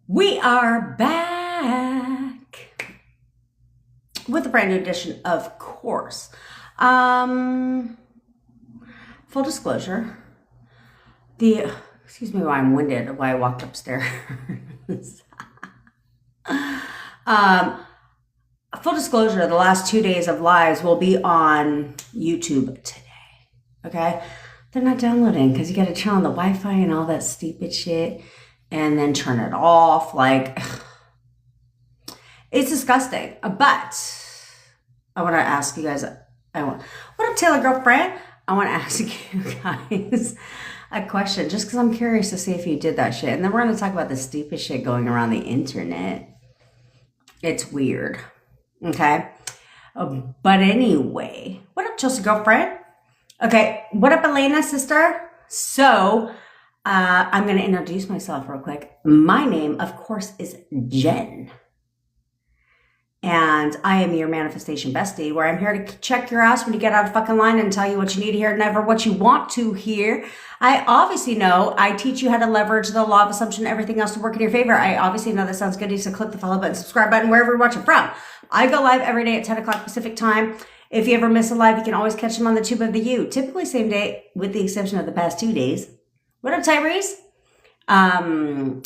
We are back with a brand new edition, of course. Full disclosure, excuse me why I'm winded, why I walked upstairs. um, Full disclosure, the last 2 days of lives will be on YouTube today. Okay? They're not downloading because you got to turn on the Wi-Fi and all that stupid shit and then turn it off. Like, it's disgusting. But I want to ask you guys, what up, Taylor girlfriend? I want to ask you guys a question just because I'm curious to see if you did that shit. And then we're going to talk about the stupid shit going around the internet. It's weird. Okay? But anyway, what up, Chelsea girlfriend? Okay, what up, Elena, sister? So, I'm going to introduce myself real quick. My name, of course, is Jen. And I am your manifestation bestie, where I'm here to check your ass when you get out of fucking line and tell you what you need to hear, never what you want to hear. I obviously know I teach you how to leverage the law of assumption, everything else to work in your favor. I obviously know that sounds good. So click the follow button, subscribe button, wherever you're watching from. I go live every day at 10 o'clock Pacific time. If you ever miss a live, you can always catch them on the tube of the U. Typically same day, with the exception of the past 2 days. What up, Tyrese?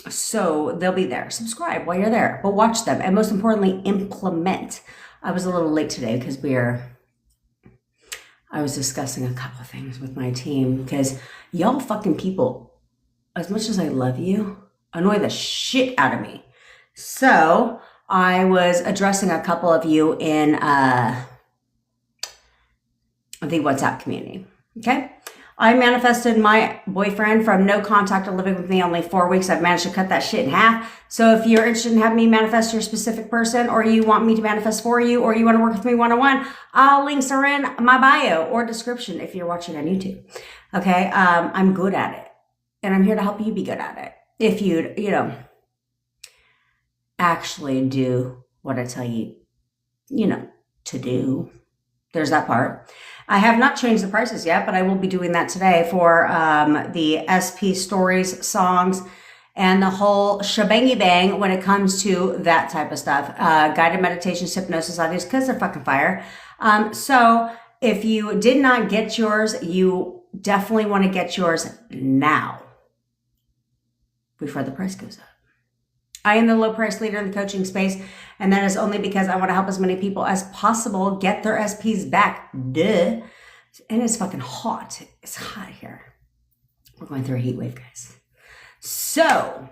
So they'll be there. Subscribe while you're there, but watch them. And most importantly, implement. I was a little late today because I was discussing a couple of things with my team because y'all fucking people, as much as I love you, annoy the shit out of me. So I was addressing a couple of you in, the WhatsApp community. Okay. I manifested my boyfriend from no contact to living with me only 4 weeks. I've managed to cut that shit in half. So if you're interested in having me manifest your specific person, or you want me to manifest for you, or you want to work with me one-on-one, all links are in my bio or description if you're watching on YouTube. Okay. I'm good at it and I'm here to help you be good at it. If you'd, actually do what I tell you, to do. There's that part. I have not changed the prices yet, but I will be doing that today for the SP stories, songs, and the whole shebangy bang when it comes to that type of stuff. Guided meditations, hypnosis, audios, because they're fucking fire. So if you did not get yours, you definitely want to get yours now before the price goes up. I am the low price leader in the coaching space, and that is only because I want to help as many people as possible get their SPs back. Duh. And it's fucking hot. It's hot here. We're going through a heat wave, guys. So,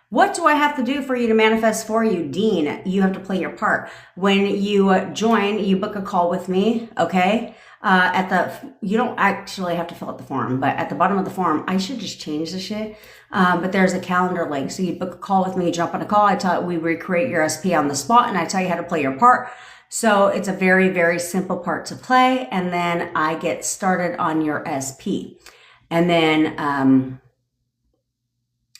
what do I have to do for you to manifest for you? Dean, you have to play your part. When you join, you book a call with me, okay? You don't actually have to fill out the form, but at the bottom of the form, I should just change the shit. But there's a calendar link. So you book a call with me, you jump on a call. We recreate your SP on the spot and I tell you how to play your part. So it's a very, very simple part to play. And then I get started on your SP. And then,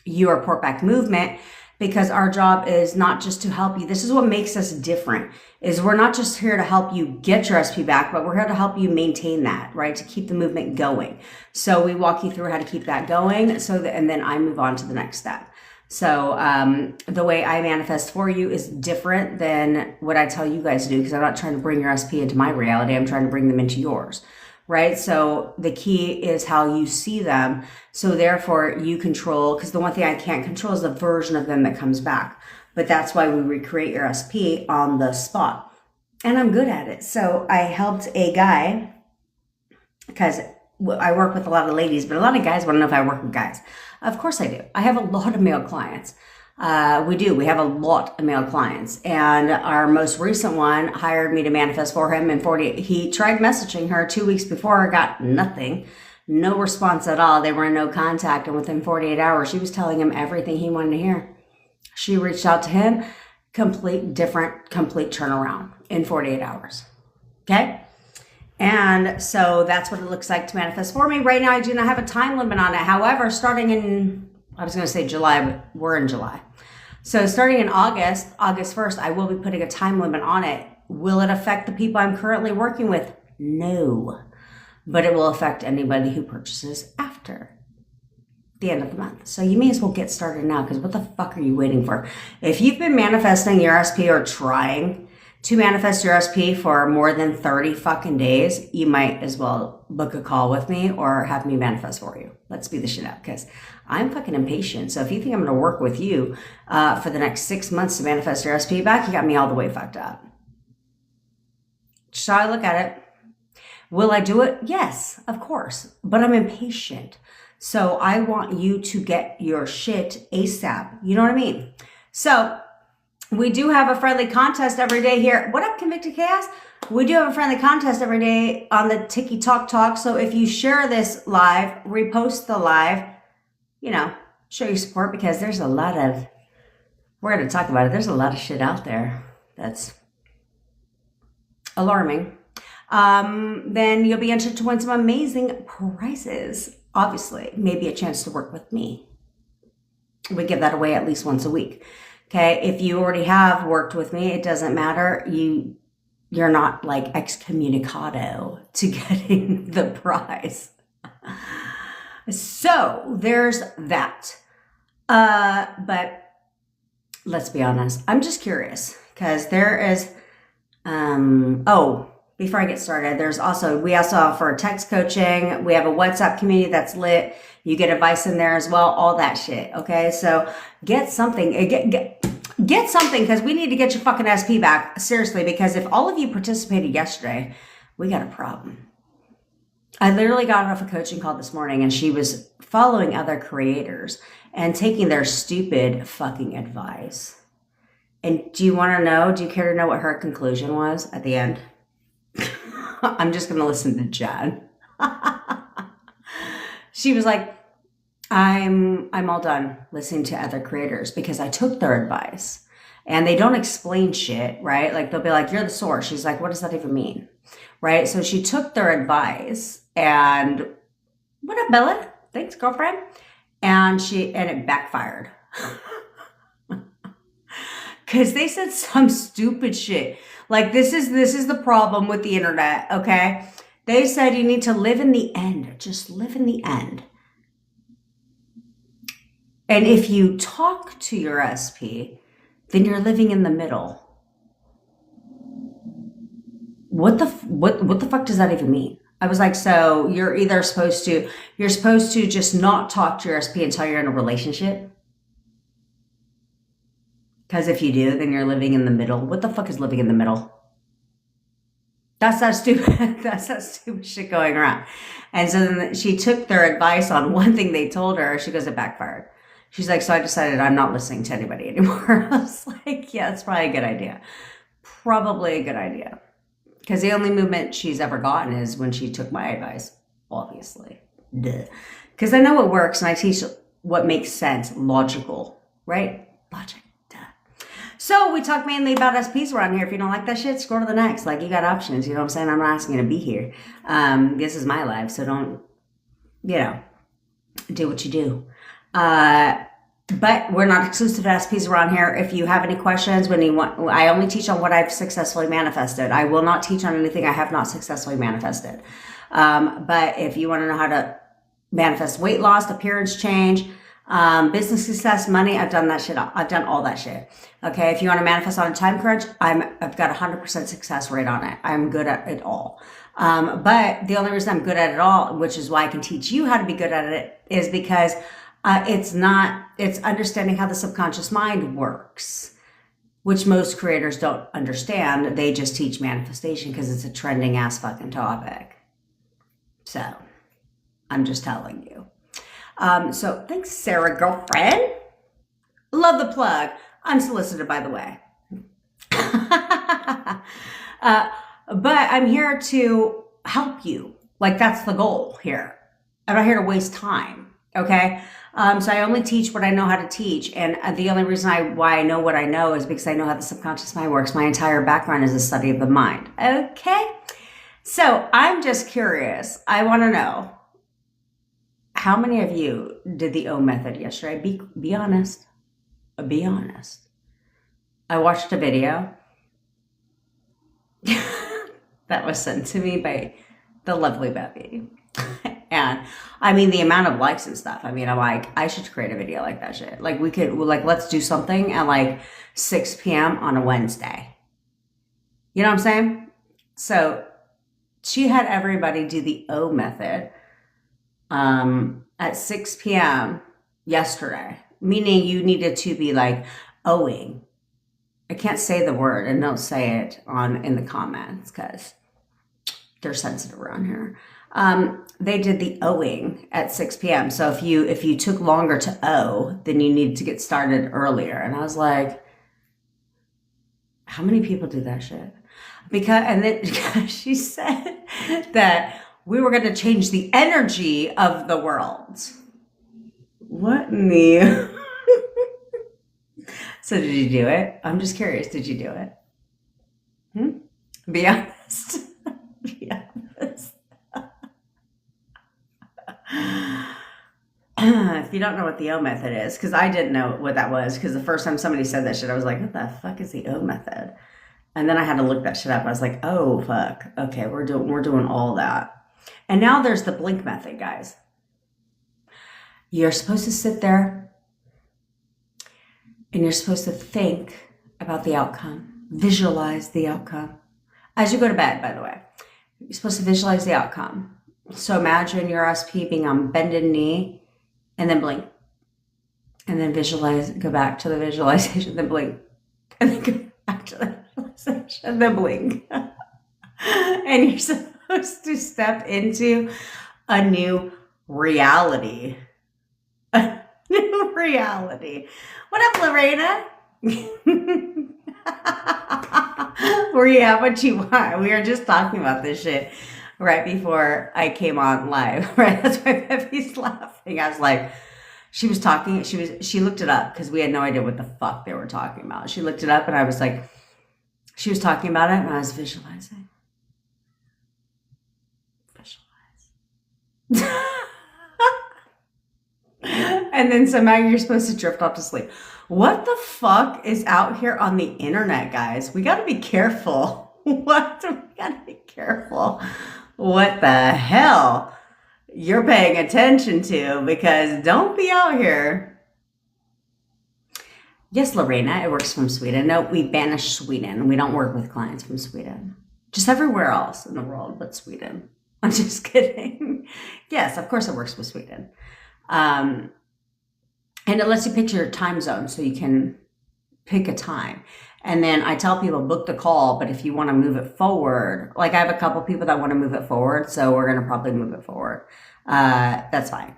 you report back movement, because our job is not just to help you. This is what makes us different, is we're not just here to help you get your SP back, but we're here to help you maintain that, right? To keep the movement going. So we walk you through how to keep that going and then I move on to the next step. So the way I manifest for you is different than what I tell you guys to do, because I'm not trying to bring your SP into my reality. I'm trying to bring them into yours. Right? So the key is how you see them. So therefore you control, because the one thing I can't control is the version of them that comes back. But that's why we recreate your SP on the spot. And I'm good at it. So I helped a guy, because I work with a lot of ladies, but a lot of guys want to know if I work with guys. Of course I do. I have a lot of male clients. We do. We have a lot of male clients, and our most recent one hired me to manifest for him in 48. He tried messaging her 2 weeks before, got nothing, no response at all. They were in no contact. And within 48 hours, she was telling him everything he wanted to hear. She reached out to him, complete turnaround in 48 hours. Okay. And so that's what it looks like to manifest for me. Right now, I do not have a time limit on it. However, starting in, I was going to say July, but we're in July. So starting in August 1st, I will be putting a time limit on it. Will it affect the people I'm currently working with? No. But it will affect anybody who purchases after the end of the month. So you may as well get started now, because what the fuck are you waiting for? If you've been manifesting your SP or trying to manifest your SP for more than 30 fucking days, you might as well book a call with me or have me manifest for you. Let's speed this shit up, because I'm fucking impatient. So if you think I'm going to work with you for the next 6 months to manifest your SP back, you got me all the way fucked up. Shall I look at it? Will I do it? Yes, of course. But I'm impatient. So I want you to get your shit ASAP. You know what I mean? So we do have a friendly contest every day here. What up, Convicted Chaos? We do have a friendly contest every day on the Tiki Talk Talk. So if you share this live, repost the live, you know, show your support, because there's a lot of, we're going to talk about it. There's a lot of shit out there that's alarming. Then you'll be entered to win some amazing prizes. Obviously, maybe a chance to work with me. We give that away at least once a week. Okay, if you already have worked with me, it doesn't matter. You're not like excommunicado to getting the prize. So there's that. But let's be honest. I'm just curious, because there is, before I get started, we also offer text coaching. We have a WhatsApp community that's lit. You get advice in there as well, all that shit. Okay, so get something, get something, because we need to get your fucking SP back. Seriously, because if all of you participated yesterday, we got a problem. I literally got off a coaching call this morning, and she was following other creators and taking their stupid fucking advice. And do you care to know what her conclusion was at the end? I'm just going to listen to Jen. She was like, I'm all done listening to other creators, because I took their advice and they don't explain shit, right? Like they'll be like, you're the source. She's like, what does that even mean? Right? So she took their advice, and what up, Bella? Thanks, girlfriend. And it backfired. Because they said some stupid shit. Like, this is the problem with the internet, okay? They said you need to live in the end. Just live in the end. And if you talk to your SP, then you're living in the middle. What the fuck does that even mean? I was like, so you're supposed to just not talk to your SP until you're in a relationship? Because if you do, then you're living in the middle. What the fuck is living in the middle? That's that stupid shit going around. And so then she took their advice on one thing they told her. She goes, it backfired. She's like, so I decided I'm not listening to anybody anymore. I was like, yeah, that's probably a good idea. Probably a good idea. Because the only movement she's ever gotten is when she took my advice, obviously. Because I know what works, and I teach what makes sense, logical, right? Logic. So we talk mainly about SPs around here. If you don't like that shit, scroll to the next. Like, you got options. You know what I'm saying? I'm not asking you to be here. This is my life, so don't, do what you do. But we're not exclusive to SPs around here. If you have any questions, I only teach on what I've successfully manifested. I will not teach on anything I have not successfully manifested. But if you want to know how to manifest weight loss, appearance change, business success, money, I've done that shit. I've done all that shit. Okay. If you want to manifest on a time crunch, I've got 100% success rate on it. I'm good at it all. But the only reason I'm good at it all, which is why I can teach you how to be good at it, is because it's understanding how the subconscious mind works, which most creators don't understand. They just teach manifestation because it's a trending ass fucking topic. So I'm just telling you. So thanks, Sarah, girlfriend. Love the plug. Unsolicited, by the way. But I'm here to help you. Like, that's the goal here. I'm not here to waste time. Okay. So I only teach what I know how to teach. And the only reason why I know what I know is because I know how the subconscious mind works. My entire background is a study of the mind. Okay. So I'm just curious. I want to know, how many of you did the O method yesterday? Be honest. Be honest. I watched a video that was sent to me by the lovely Beppy. And I mean, the amount of likes and stuff. I mean, I'm like, I should create a video like that shit. Like we could, like, let's do something at like 6 p.m. on a Wednesday. You know what I'm saying? So she had everybody do the O method at 6 p.m. yesterday, meaning you needed to be like owing. I can't say the word, and don't say it in the comments because they're sensitive around here. They did the owing at 6 p.m. So if you took longer to owe, then you needed to get started earlier. And I was like, how many people do that shit? And then she said that we were going to change the energy of the world. What in the... So did you do it? I'm just curious. Did you do it? Be honest. Be honest. If you don't know what the O method is, because I didn't know what that was, because the first time somebody said that shit, I was like, what the fuck is the O method? And then I had to look that shit up. I was like, oh, fuck. Okay, we're doing all that. And now there's the blink method, guys. You're supposed to sit there and you're supposed to think about the outcome. Visualize the outcome. As you go to bed, by the way. You're supposed to visualize the outcome. So imagine your SP being on bended knee and then blink. And then visualize, go back to the visualization, then blink. And then go back to the visualization, then blink. And you're supposed to step into a new reality. A new reality. What up, Lorena? Where you at? What you want? We were just talking about this shit right before I came on live. Right? That's why Peppy's laughing. I was like, she was talking. She looked it up because we had no idea what the fuck they were talking about. She looked it up, and I was like, she was talking about it, and I was visualizing. And then somehow you're supposed to drift off to sleep. What the fuck is out here on the internet, guys? We got to be careful. We got to be careful. What the hell you're paying attention to, because don't be out here. Yes, Lorena, it works from Sweden. No, we banished Sweden. We don't work with clients from Sweden. Just everywhere else in the world but Sweden. I'm just kidding. Yes, of course it works with Sweden. And it lets you pick your time zone so you can pick a time. And then I tell people, book the call, but if you want to move it forward, like I have a couple people that want to move it forward, so we're going to probably move it forward. That's fine.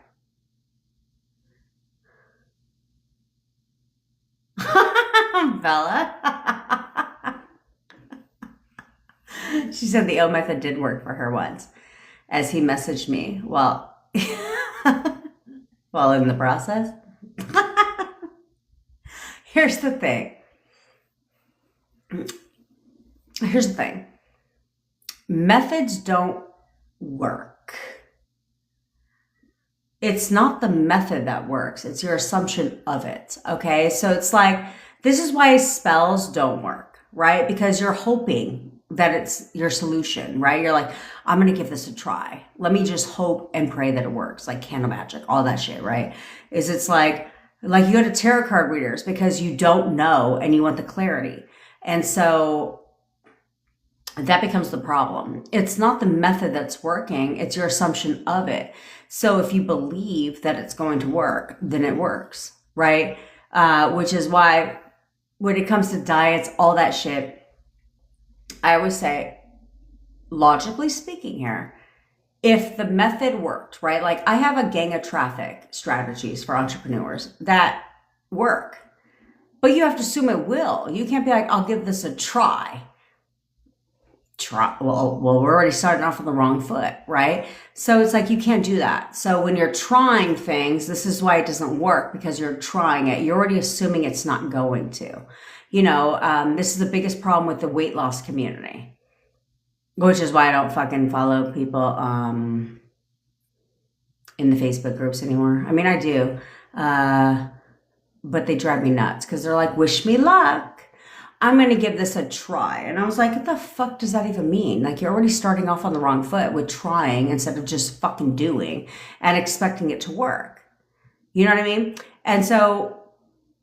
Bella. She said the O method did work for her once, as he messaged me while in the process. Here's the thing. Methods don't work. It's not the method that works. It's your assumption of it. Okay. So it's like, this is why spells don't work, right? Because you're hoping that it's your solution, right? You're like, I'm going to give this a try. Let me just hope and pray that it works. Like candle magic, all that shit, right? It's like you go to tarot card readers because you don't know and you want the clarity. And so that becomes the problem. It's not the method that's working. It's your assumption of it. So if you believe that it's going to work, then it works, right? Which is why when it comes to diets, all that shit, I always say, logically speaking here, if the method worked, right? Like I have a gang of traffic strategies for entrepreneurs that work, but you have to assume it will. You can't be like, I'll give this a try. Well, we're already starting off on the wrong foot, right? So it's like, you can't do that. So when you're trying things, this is why it doesn't work, because you're trying it. You're already assuming it's not going to. You know, this is the biggest problem with the weight loss community, which is why I don't fucking follow people in the Facebook groups anymore. I mean, I do, but they drive me nuts because they're like, wish me luck. I'm going to give this a try. And I was like, what the fuck does that even mean? Like, you're already starting off on the wrong foot with trying instead of just fucking doing and expecting it to work. You know what I mean? And so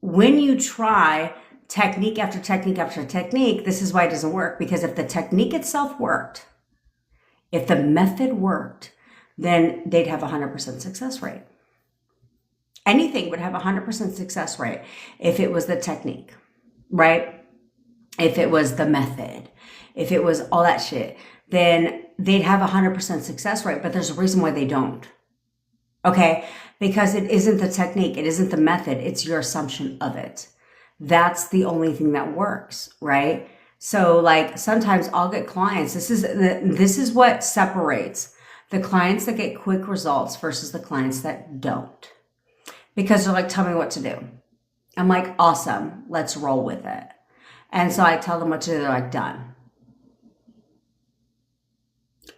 when you try technique after technique after technique, this is why it doesn't work. Because if the technique itself worked, if the method worked, then they'd have a 100% success rate. Anything would have a 100% success rate if it was the technique, right? If it was the method, if it was all that shit, then they'd have a 100% success rate. But there's a reason why they don't. Okay? Because it isn't the technique, it isn't the method, it's your assumption of it. That's the only thing that works, right? So like sometimes I'll get clients. This is what separates the clients that get quick results versus the clients that don't. Because they're like, tell me what to do. I'm like, awesome, let's roll with it. And so I tell them what to do, they're like, done.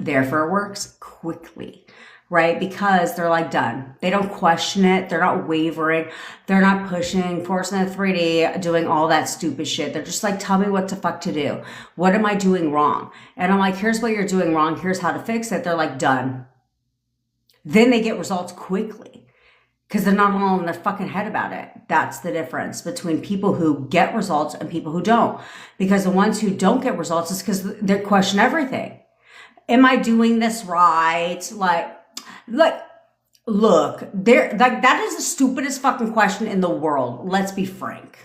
Therefore, it works quickly, right? Because they're like, done. They don't question it. They're not wavering. They're not pushing, forcing the 3D, doing all that stupid shit. They're just like, tell me what the fuck to do. What am I doing wrong? And I'm like, here's what you're doing wrong. Here's how to fix it. They're like, done. Then they get results quickly. Because they're not all in their fucking head about it. That's the difference between people who get results and people who don't. Because the ones who don't get results is because they question everything. Am I doing this right? Look, that is the stupidest fucking question in the world. Let's be frank.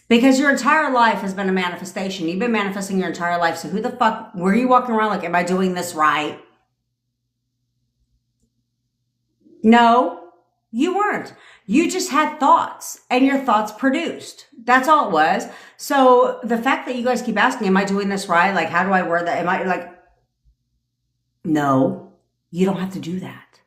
Because your entire life has been a manifestation. You've been manifesting your entire life. So who the fuck, were you walking around like, am I doing this right? No, you weren't. You just had thoughts and your thoughts produced. That's all it was. So the fact that you guys keep asking, am I doing this right? Like, how do I word that? Am I like, no, you don't have to do that.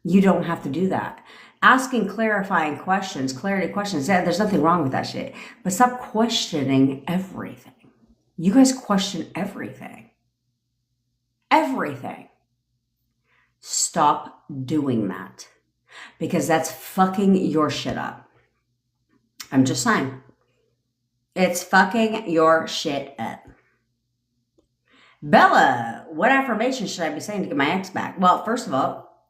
You don't have to do that. Asking clarifying questions, clarity questions, yeah, there's nothing wrong with that shit. But stop questioning everything. You guys question everything. Everything. Stop doing that because that's fucking your shit up. I'm just saying. It's fucking your shit up. Bella, what affirmation should I be saying to get my ex back? Well, first of all,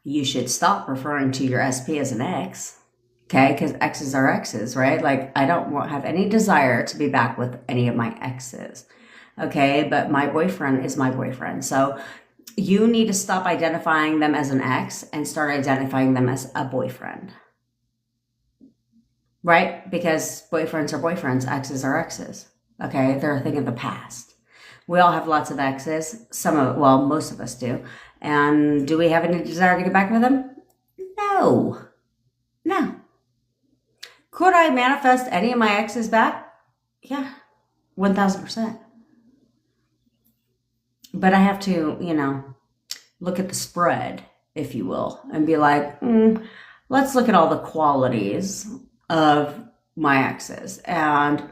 you should stop referring to your SP as an ex. Okay, because exes are exes, right? Like, I don't have any desire to be back with any of my exes. Okay, but my boyfriend is my boyfriend. So you need to stop identifying them as an ex and start identifying them as a boyfriend. Right? Because boyfriends are boyfriends, exes are exes. Okay, they're a thing of the past. We all have lots of exes. Most of us do. And do we have any desire to get back with them? No. No. Could I manifest any of my exes back? Yeah, 1,000%. But I have to, look at the spread, if you will, and be like, let's look at all the qualities of my exes. And,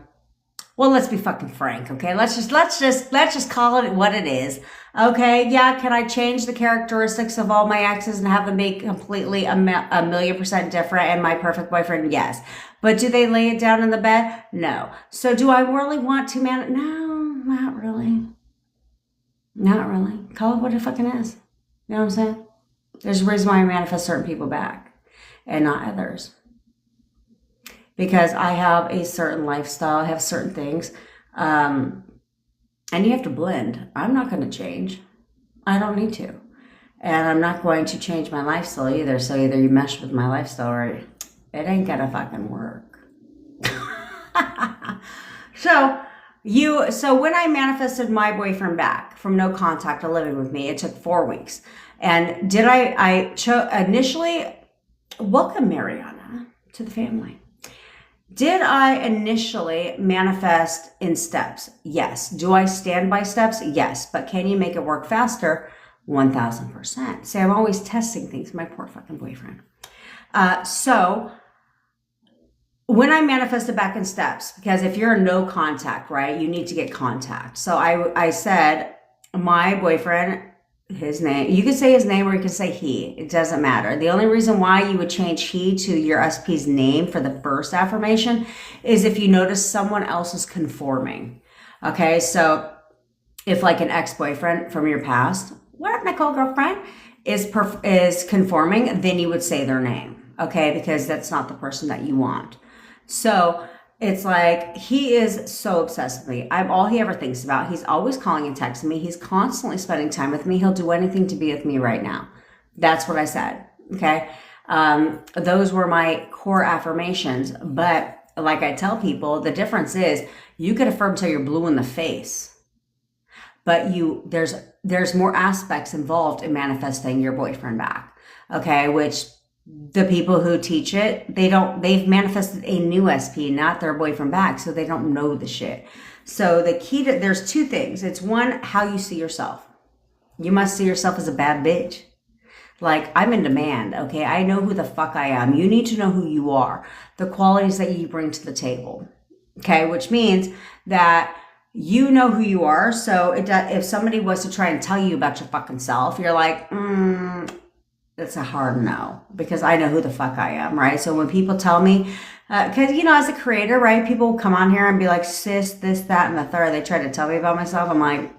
well, let's be fucking frank, okay? Let's just call it what it is. Okay, yeah, can I change the characteristics of all my exes and have them be completely a million% different and my perfect boyfriend? Yes. But do they lay it down in the bed? No. So do I really want to No, not really. Not really. Call it what it fucking is. You know what I'm saying? There's a reason why I manifest certain people back and not others. Because I have a certain lifestyle, I have certain things. And you have to blend. I'm not going to change. I don't need to. And I'm not going to change my lifestyle either. So either you mesh with my lifestyle or it ain't going to fucking work. So when I manifested my boyfriend back from no contact to living with me, it took 4 weeks. And initially welcome Mariana to the family. Did I initially manifest in steps? Yes. Do I stand by steps? Yes. But can you make it work faster? 1,000%. See, I'm always testing things. My poor fucking boyfriend. So when I manifested back in steps, because if you're in no contact, right, you need to get contact. So I said, my boyfriend his name. You can say his name or you can say he. It doesn't matter. The only reason why you would change he to your SP's name for the first affirmation is if you notice someone else is conforming. Okay, so if like an ex-boyfriend from your past, what up, Nicole girlfriend, is conforming, then you would say their name. Okay, because that's not the person that you want. So it's like he is so obsessed with me. I'm all he ever thinks about. He's always calling and texting me. He's constantly spending time with me. He'll do anything to be with me right now. That's what I said. Okay. Those were my core affirmations. But like I tell people, the difference is you could affirm till you're blue in the face. But there's more aspects involved in manifesting your boyfriend back. Okay. Which the people who teach it, they've manifested a new SP, not their boyfriend back, so they don't know the shit. So the key to, there's two things. It's one, how you see yourself. You must see yourself as a bad bitch. Like, I'm in demand, okay? I know who the fuck I am. You need to know who you are, the qualities that you bring to the table, okay? Which means that you know who you are, so if somebody was to try and tell you about your fucking self, you're like, it's a hard no, because I know who the fuck I am, right? So when people tell me, because, as a creator, right, people come on here and be like, sis, this, that, and the third. They try to tell me about myself. I'm like,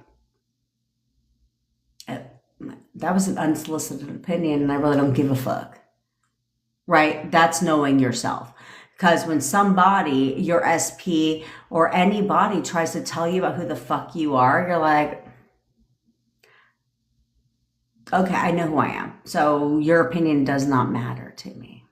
that was an unsolicited opinion, and I really don't give a fuck, right? That's knowing yourself. Because when somebody, your SP or anybody tries to tell you about who the fuck you are, you're like, okay, I know who I am. So your opinion does not matter to me.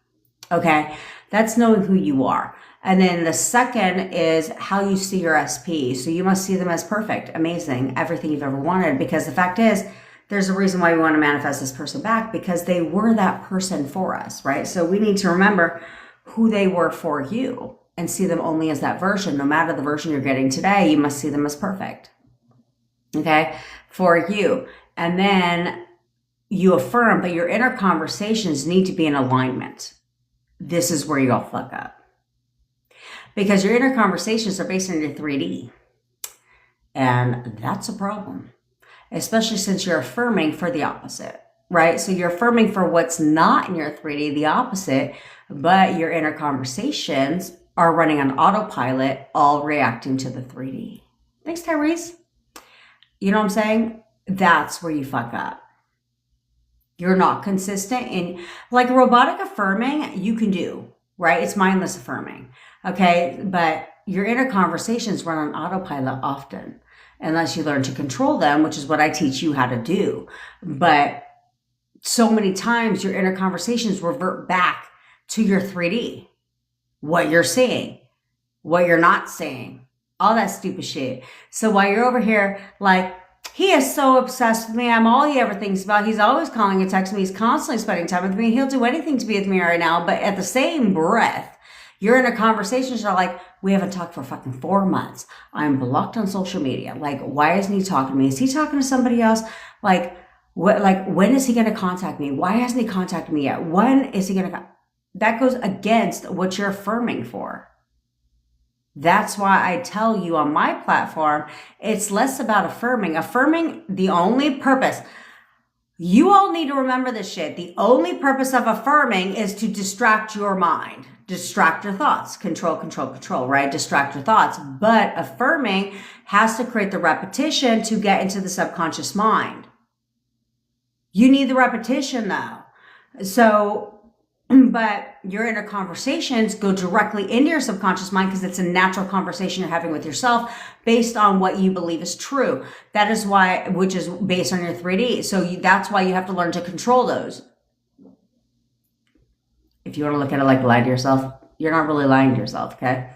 Okay, that's knowing who you are. And then the second is how you see your SP. So you must see them as perfect, amazing, everything you've ever wanted. Because the fact is, there's a reason why we want to manifest this person back, because they were that person for us, right? So we need to remember who they were for you and see them only as that version. No matter the version you're getting today, you must see them as perfect, okay, for you. And then you affirm, but your inner conversations need to be in alignment. This is where you all fuck up. Because your inner conversations are based on your 3D. And that's a problem. Especially since you're affirming for the opposite, right? So you're affirming for what's not in your 3D, the opposite, but your inner conversations are running on autopilot, all reacting to the 3D. Thanks, Tyrese. You know what I'm saying? That's where you fuck up. You're not consistent in, like, robotic affirming, you can do, right? It's mindless affirming, okay? But your inner conversations run on autopilot often, unless you learn to control them, which is what I teach you how to do. But so many times your inner conversations revert back to your 3D, what you're seeing, what you're not seeing, all that stupid shit. So while you're over here, like, he is so obsessed with me. I'm all he ever thinks about. He's always calling and texting me. He's constantly spending time with me. He'll do anything to be with me right now. But at the same breath, you're in a conversation. You're like, we haven't talked for fucking 4 months. I'm blocked on social media. Like, why isn't he talking to me? Is he talking to somebody else? Like, what? Like, when is he going to contact me? Why hasn't he contacted me yet? When is he going to? That goes against what you're affirming for. That's why I tell you on my platform, it's less about affirming. Affirming, the only purpose, you all need to remember this shit. The only purpose of affirming is to distract your mind, distract your thoughts, control, right? Distract your thoughts. But affirming has to create the repetition to get into the subconscious mind. You need the repetition though. So, but your inner conversations go directly into your subconscious mind because it's a natural conversation you're having with yourself based on what you believe is true. That is why, which is based on your 3D. So that's why you have to learn to control those. If you want to look at it like lie to yourself, you're not really lying to yourself, okay?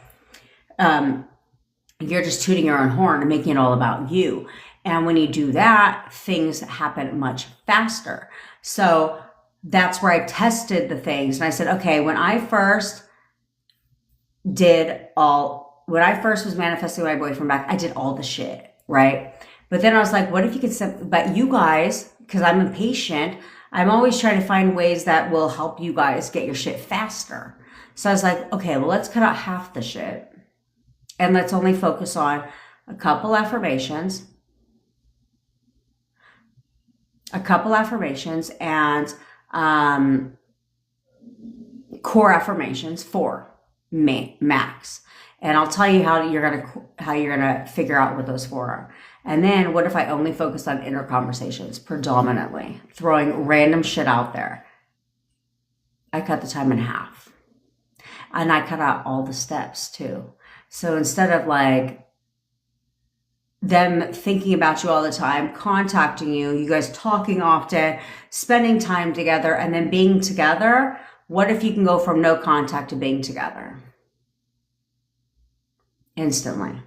You're just tooting your own horn and making it all about you. And when you do that, things happen much faster. So that's where I tested the things. And I said, okay, when I first was manifesting my boyfriend back, I did all the shit, right? But then I was like, what if you could, but you guys, because I'm impatient, I'm always trying to find ways that will help you guys get your shit faster. So I was like, okay, well, let's cut out half the shit and let's only focus on a couple affirmations, a couple affirmations, and core affirmations, 4 max. And I'll tell you how you're gonna figure out what those 4 are. And then what if I only focus on inner conversations predominantly, throwing random shit out there? I cut the time in half. And I cut out all the steps too. So instead of like them thinking about you all the time, contacting you, you guys talking often, spending time together, and then being together, what if you can go from no contact to being together? Instantly.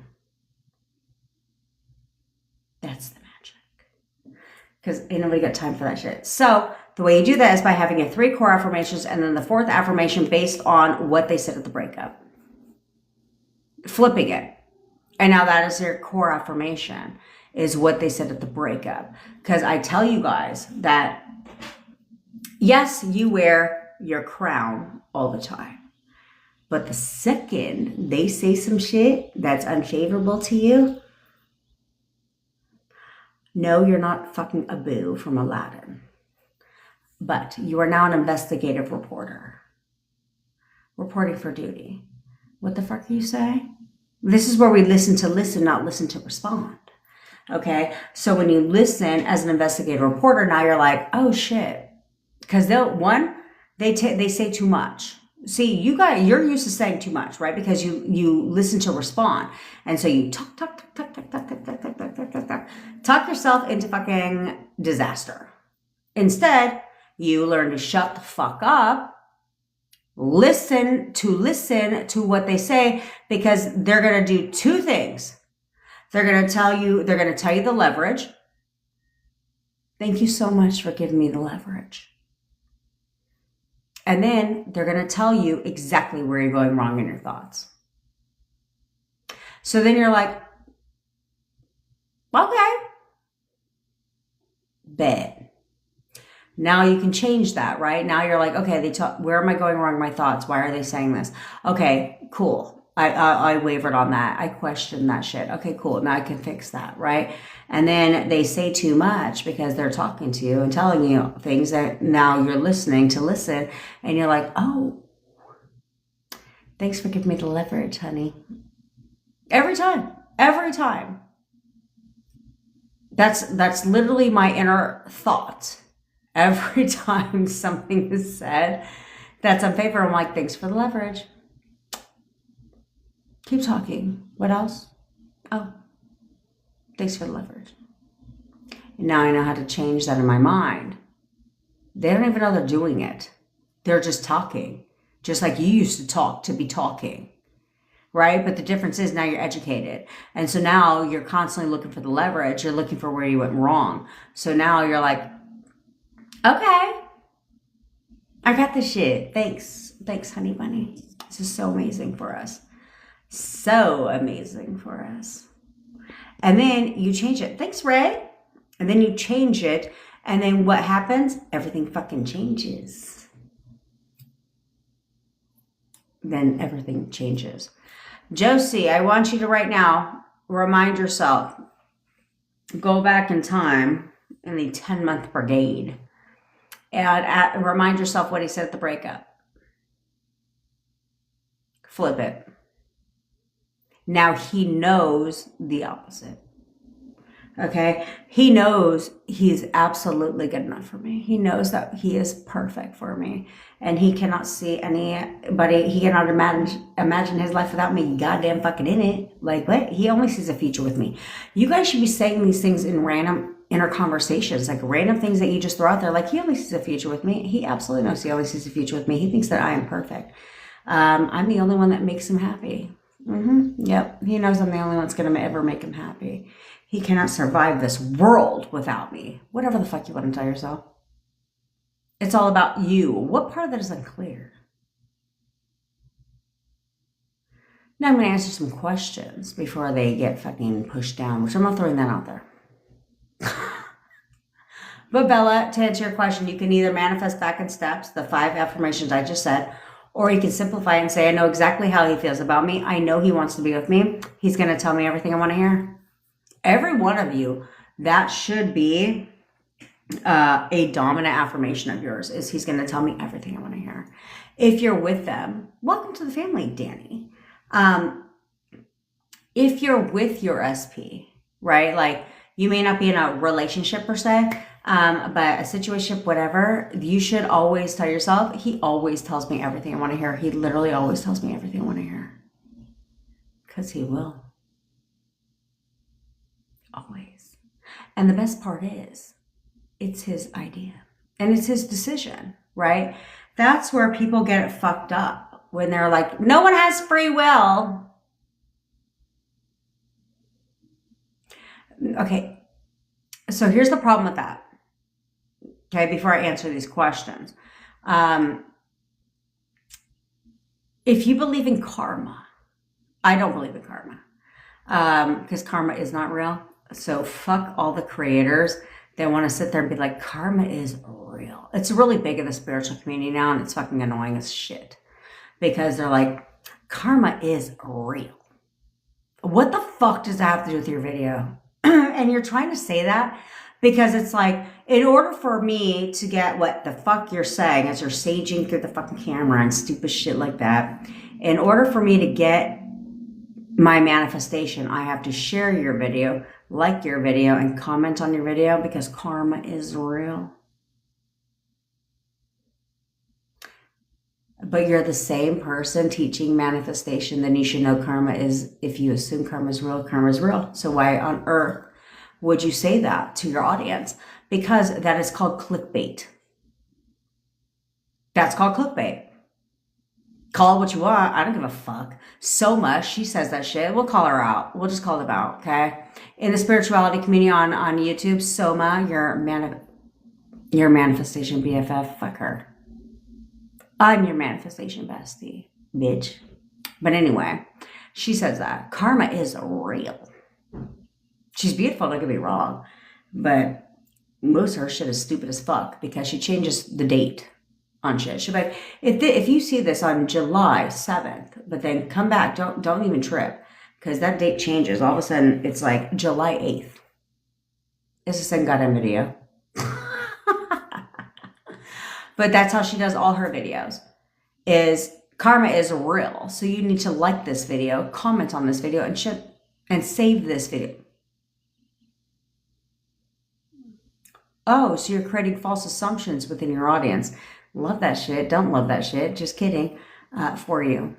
That's the magic. Because ain't nobody got time for that shit. So the way you do that is by having your 3 core affirmations and then the 4th affirmation based on what they said at the breakup. Flipping it. And now that is your core affirmation, is what they said at the breakup. Because I tell you guys that, yes, you wear your crown all the time. But the second they say some shit that's unfavorable to you, no, you're not fucking Abu from Aladdin. But you are now an investigative reporter. Reporting for duty. What the fuck are you saying? This is where we listen, not listen to respond. Okay? So when you listen as an investigative reporter, now you're like, oh shit. Because they say too much. See, you're used to saying too much, right? Because you listen to respond. And so you talk yourself into fucking disaster. Instead, you learn to shut the fuck up, listen to what they say, because they're going to do 2 things. They're going to tell you the leverage. Thank you so much for giving me the leverage. And then they're going to tell you exactly where you're going wrong in your thoughts. So then you're like, okay, bet. Now you can change that, right? Now you're like, okay, where am I going wrong in my thoughts? Why are they saying this? Okay, cool. I wavered on that. I questioned that shit. Okay, cool. Now I can fix that, right? And then they say too much because they're talking to you and telling you things that now you're listening to listen. And you're like, oh, thanks for giving me the leverage, honey. Every time. That's literally my inner thought. Every time something is said that's unfavorable, I'm like, thanks for the leverage. Keep talking. What else? Oh, thanks for the leverage. And now I know how to change that in my mind. They don't even know they're doing it. They're just talking. Just like you used to talk to be talking. Right? But the difference is now you're educated. And so now you're constantly looking for the leverage. You're looking for where you went wrong. So now you're like, okay, I got this shit. Thanks, honey bunny. This is so amazing for us. So amazing for us. And then you change it. Thanks, Ray. And then you change it. And then what happens? Everything fucking changes. Then everything changes. Josie, I want you to right now remind yourself, go back in time in the 10-month brigade and remind yourself what he said at the breakup. Flip it. Now he knows the opposite. Okay? He knows he's absolutely good enough for me. He knows that he is perfect for me. And he cannot see anybody, he cannot imagine his life without me goddamn fucking in it. Like, what? He only sees a future with me. You guys should be saying these things in random inner conversations, like random things that you just throw out there. Like, he only sees a future with me. He absolutely knows he only sees a future with me. He thinks that I am perfect. I'm the only one that makes him happy. Yep. He knows I'm the only one that's going to ever make him happy. He cannot survive this world without me. Whatever the fuck you want to tell yourself. It's all about you. What part of that is unclear? Now I'm going to answer some questions before they get fucking pushed down, which I'm not throwing that out there. But Bella, to answer your question, you can either manifest back in steps, the 5 affirmations I just said, or you can simplify and say, I know exactly how he feels about me. I know he wants to be with me. He's going to tell me everything I want to hear. Every one of you, that should be a dominant affirmation of yours is he's going to tell me everything I want to hear. If you're with them, welcome to the family, Danny. If you're with your SP, right? Like you may not be in a relationship per se, but a situation, whatever, you should always tell yourself, he always tells me everything I want to hear. He literally always tells me everything I want to hear. Because he will. Always. And the best part is, it's his idea. And it's his decision, right? That's where people get it fucked up. When they're like, no one has free will. Okay, so here's the problem with that. Okay, before I answer these questions. If you believe in karma, I don't believe in karma. Because karma is not real. So fuck all the creators that want to sit there and be like, karma is real. It's really big in the spiritual community now, and it's fucking annoying as shit. Because they're like, karma is real. What the fuck does that have to do with your video? And you're trying to say that because it's like, in order for me to get what the fuck you're saying as you're saging through the fucking camera and stupid shit like that, in order for me to get my manifestation, I have to share your video, like your video, and comment on your video because karma is real. But you're the same person teaching manifestation, then you should know karma is, if you assume karma is real, karma is real. So why on earth would you say that to your audience? Because that is called clickbait. That's called clickbait. Call it what you want. I don't give a fuck. So much. She says that shit. We'll call her out. We'll just call them out, okay? In the spirituality community on YouTube, Soma, your manifestation BFF, fuck her. I'm your manifestation bestie, bitch. But anyway, she says that. Karma is real. She's beautiful, don't get me wrong. But most of her shit is stupid as fuck because she changes the date on shit. She'll be like, if you see this on July 7th, but then come back, don't even trip. Because that date changes. All of a sudden, it's like July 8th. It's the same goddamn video. But that's how she does all her videos. Is karma is real. So you need to like this video, comment on this video, and save this video. Oh, so you're creating false assumptions within your audience. Love that shit. Don't love that shit. Just kidding. For you.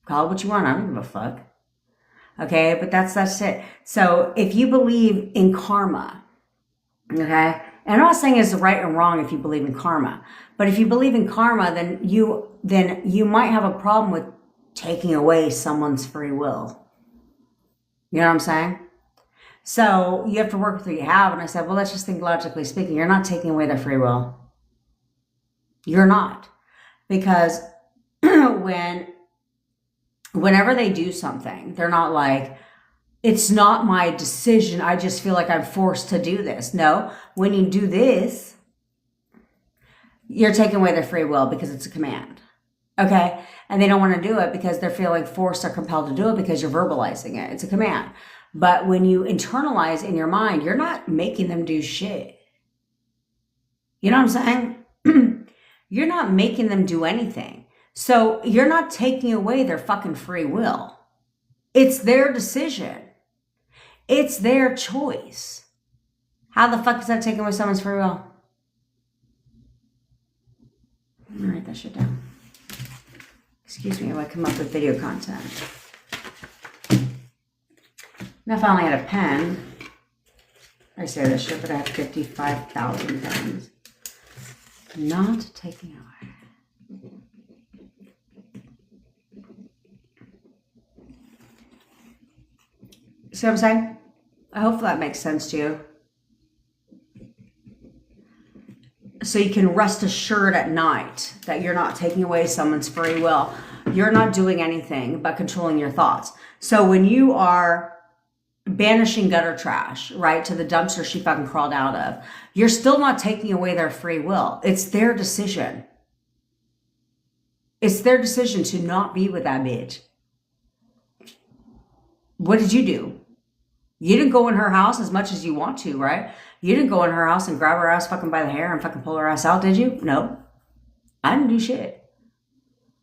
Call it what you want. I don't give a fuck. Okay, but that's it. So if you believe in karma, okay, and I'm not saying it's right and wrong if you believe in karma, but if you believe in karma, then you might have a problem with taking away someone's free will. You know what I'm saying? So you have to work with what you have. And I said, well, let's just think logically speaking. You're not taking away their free will. You're not. Because whenever they do something, they're not like, it's not my decision. I just feel like I'm forced to do this. No, when you do this, you're taking away their free will because it's a command. Okay? And they don't want to do it because they're feeling forced or compelled to do it because you're verbalizing it. It's a command. But when you internalize in your mind, you're not making them do shit. You know what I'm saying? You're not making them do anything. So you're not taking away their fucking free will. It's their decision. It's their choice. How the fuck is that taking away someone's free will? Let me write that shit down. Excuse me while I come up with video content. Now if I only had a pen, I say this shit, but I have 55,000 pens. Not taking away. See what I'm saying? I hope that makes sense to you. So you can rest assured at night that you're not taking away someone's free will. You're not doing anything but controlling your thoughts. So when you are banishing gutter trash, right, to the dumpster she fucking crawled out of, you're still not taking away their free will. It's their decision. It's their decision to not be with that bitch. What did you do? You didn't go in her house as much as you want to, right? You didn't go in her house and grab her ass fucking by the hair and fucking pull her ass out, did you? No. I didn't do shit.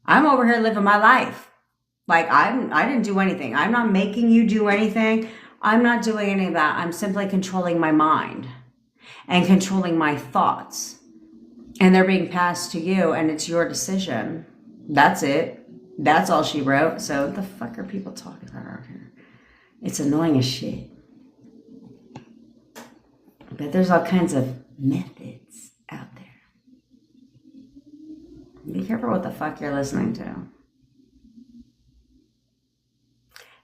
I'm over here living my life. Like, I didn't do anything. I'm not making you do anything. I'm not doing any of that. I'm simply controlling my mind and controlling my thoughts. And they're being passed to you, and it's your decision. That's it. That's all she wrote. So what the fuck are people talking about out here? It's annoying as shit. But there's all kinds of methods out there. Be careful what the fuck you're listening to.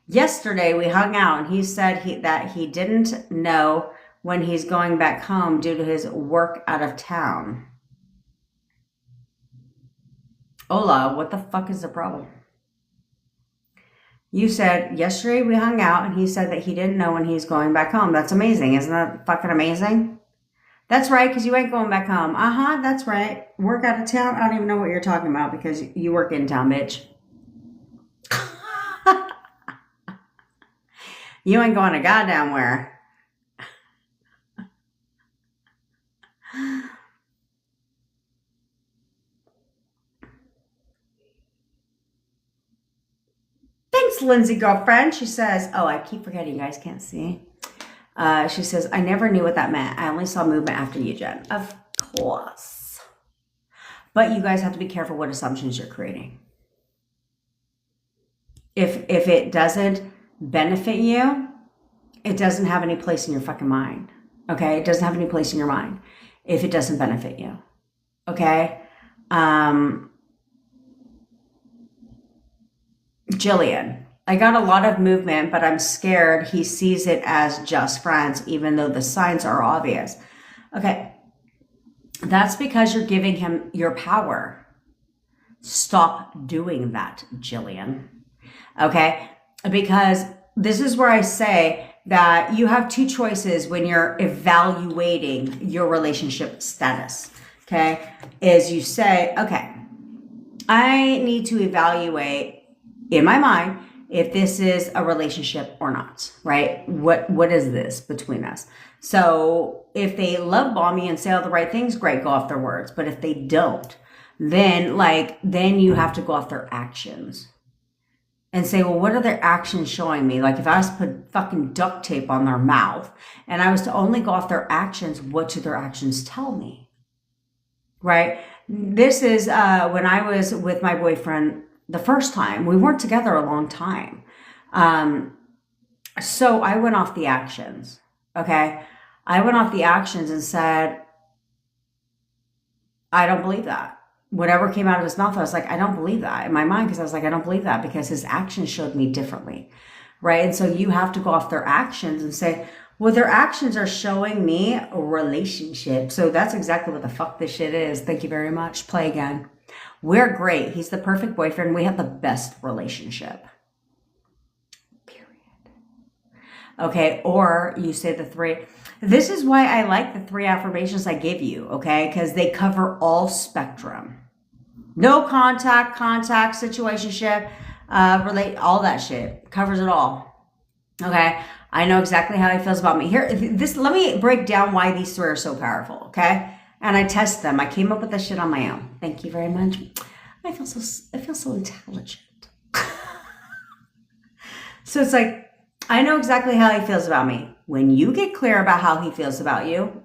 Yesterday we hung out, and he said that he didn't know when he's going back home due to his work out of town. Ola, what the fuck is the problem? You said yesterday we hung out, and he said that he didn't know when he's going back home. That's amazing. Isn't that fucking amazing? That's right, because you ain't going back home. That's right. Work out of town? I don't even know what you're talking about because you work in town, bitch. You ain't going to goddamn where. Thanks, Lindsay, girlfriend. She says, oh, I keep forgetting you guys can't see. She says, I never knew what that meant. I only saw movement after you, Jen. Of course. But you guys have to be careful what assumptions you're creating. If it doesn't benefit you, it doesn't have any place in your fucking mind. Okay? It doesn't have any place in your mind if it doesn't benefit you. Okay? Jillian, I got a lot of movement, but I'm scared he sees it as just friends, even though the signs are obvious. Okay. That's because you're giving him your power. Stop doing that, Jillian. Okay? Because this is where I say that you have two choices when you're evaluating your relationship status. Okay? Is you say, okay, I need to evaluate in my mind if this is a relationship or not, right? What is this between us? So if they love bomb me and say all the right things, great, go off their words. But if they don't, then you have to go off their actions and say, well, what are their actions showing me? Like if I was to put fucking duct tape on their mouth and I was to only go off their actions, what do their actions tell me? Right? This is when I was with my boyfriend the first time. We weren't together a long time. So I went off the actions. Okay. I went off the actions and said, I don't believe that. Whatever came out of his mouth, I was like, I don't believe that in my mind. Because I was like, I don't believe that because his actions showed me differently. Right. And so you have to go off their actions and say, well, their actions are showing me a relationship. So that's exactly what the fuck this shit is. Thank you very much. Play again. We're great. He's the perfect boyfriend. We have the best relationship. Period. Okay. Or you say the three. This is why I like the 3 affirmations I give you. Okay. Because they cover all spectrum. No contact, situationship, relate, all that shit. Covers it all. Okay. I know exactly how he feels about me. Here, let me break down why these 3 are so powerful. Okay. And I test them. I came up with this shit on my own. Thank you very much. I feel so intelligent. So it's like, I know exactly how he feels about me. When you get clear about how he feels about you,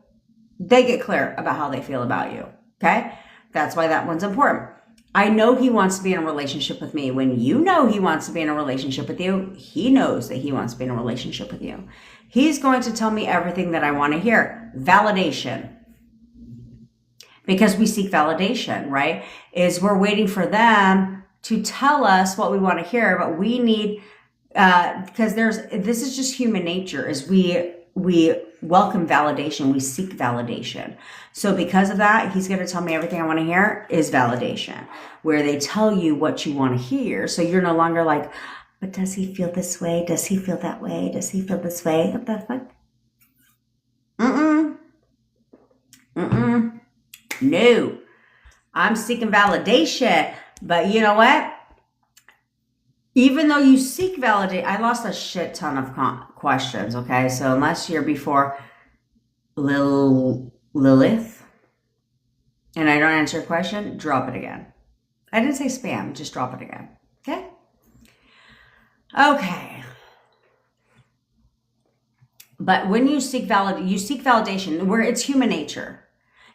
they get clear about how they feel about you. Okay? That's why that one's important. I know he wants to be in a relationship with me. When you know he wants to be in a relationship with you, he knows that he wants to be in a relationship with you. He's going to tell me everything that I want to hear. Validation. Because we seek validation, right? Is we're waiting for them to tell us what we want to hear, but we need, because this is just human nature, is we welcome validation, we seek validation. So because of that, he's going to tell me everything I want to hear is validation, where they tell you what you want to hear. So you're no longer like, but does he feel this way? Does he feel that way? Does he feel this way? What the fuck? No, I'm seeking validation. But you know what? Even though you seek validation, I lost a shit ton of questions. Okay. So unless you're before, Lilith, and I don't answer your question, drop it again. I didn't say spam, just drop it again. Okay? Okay. But when you seek validation, where it's human nature.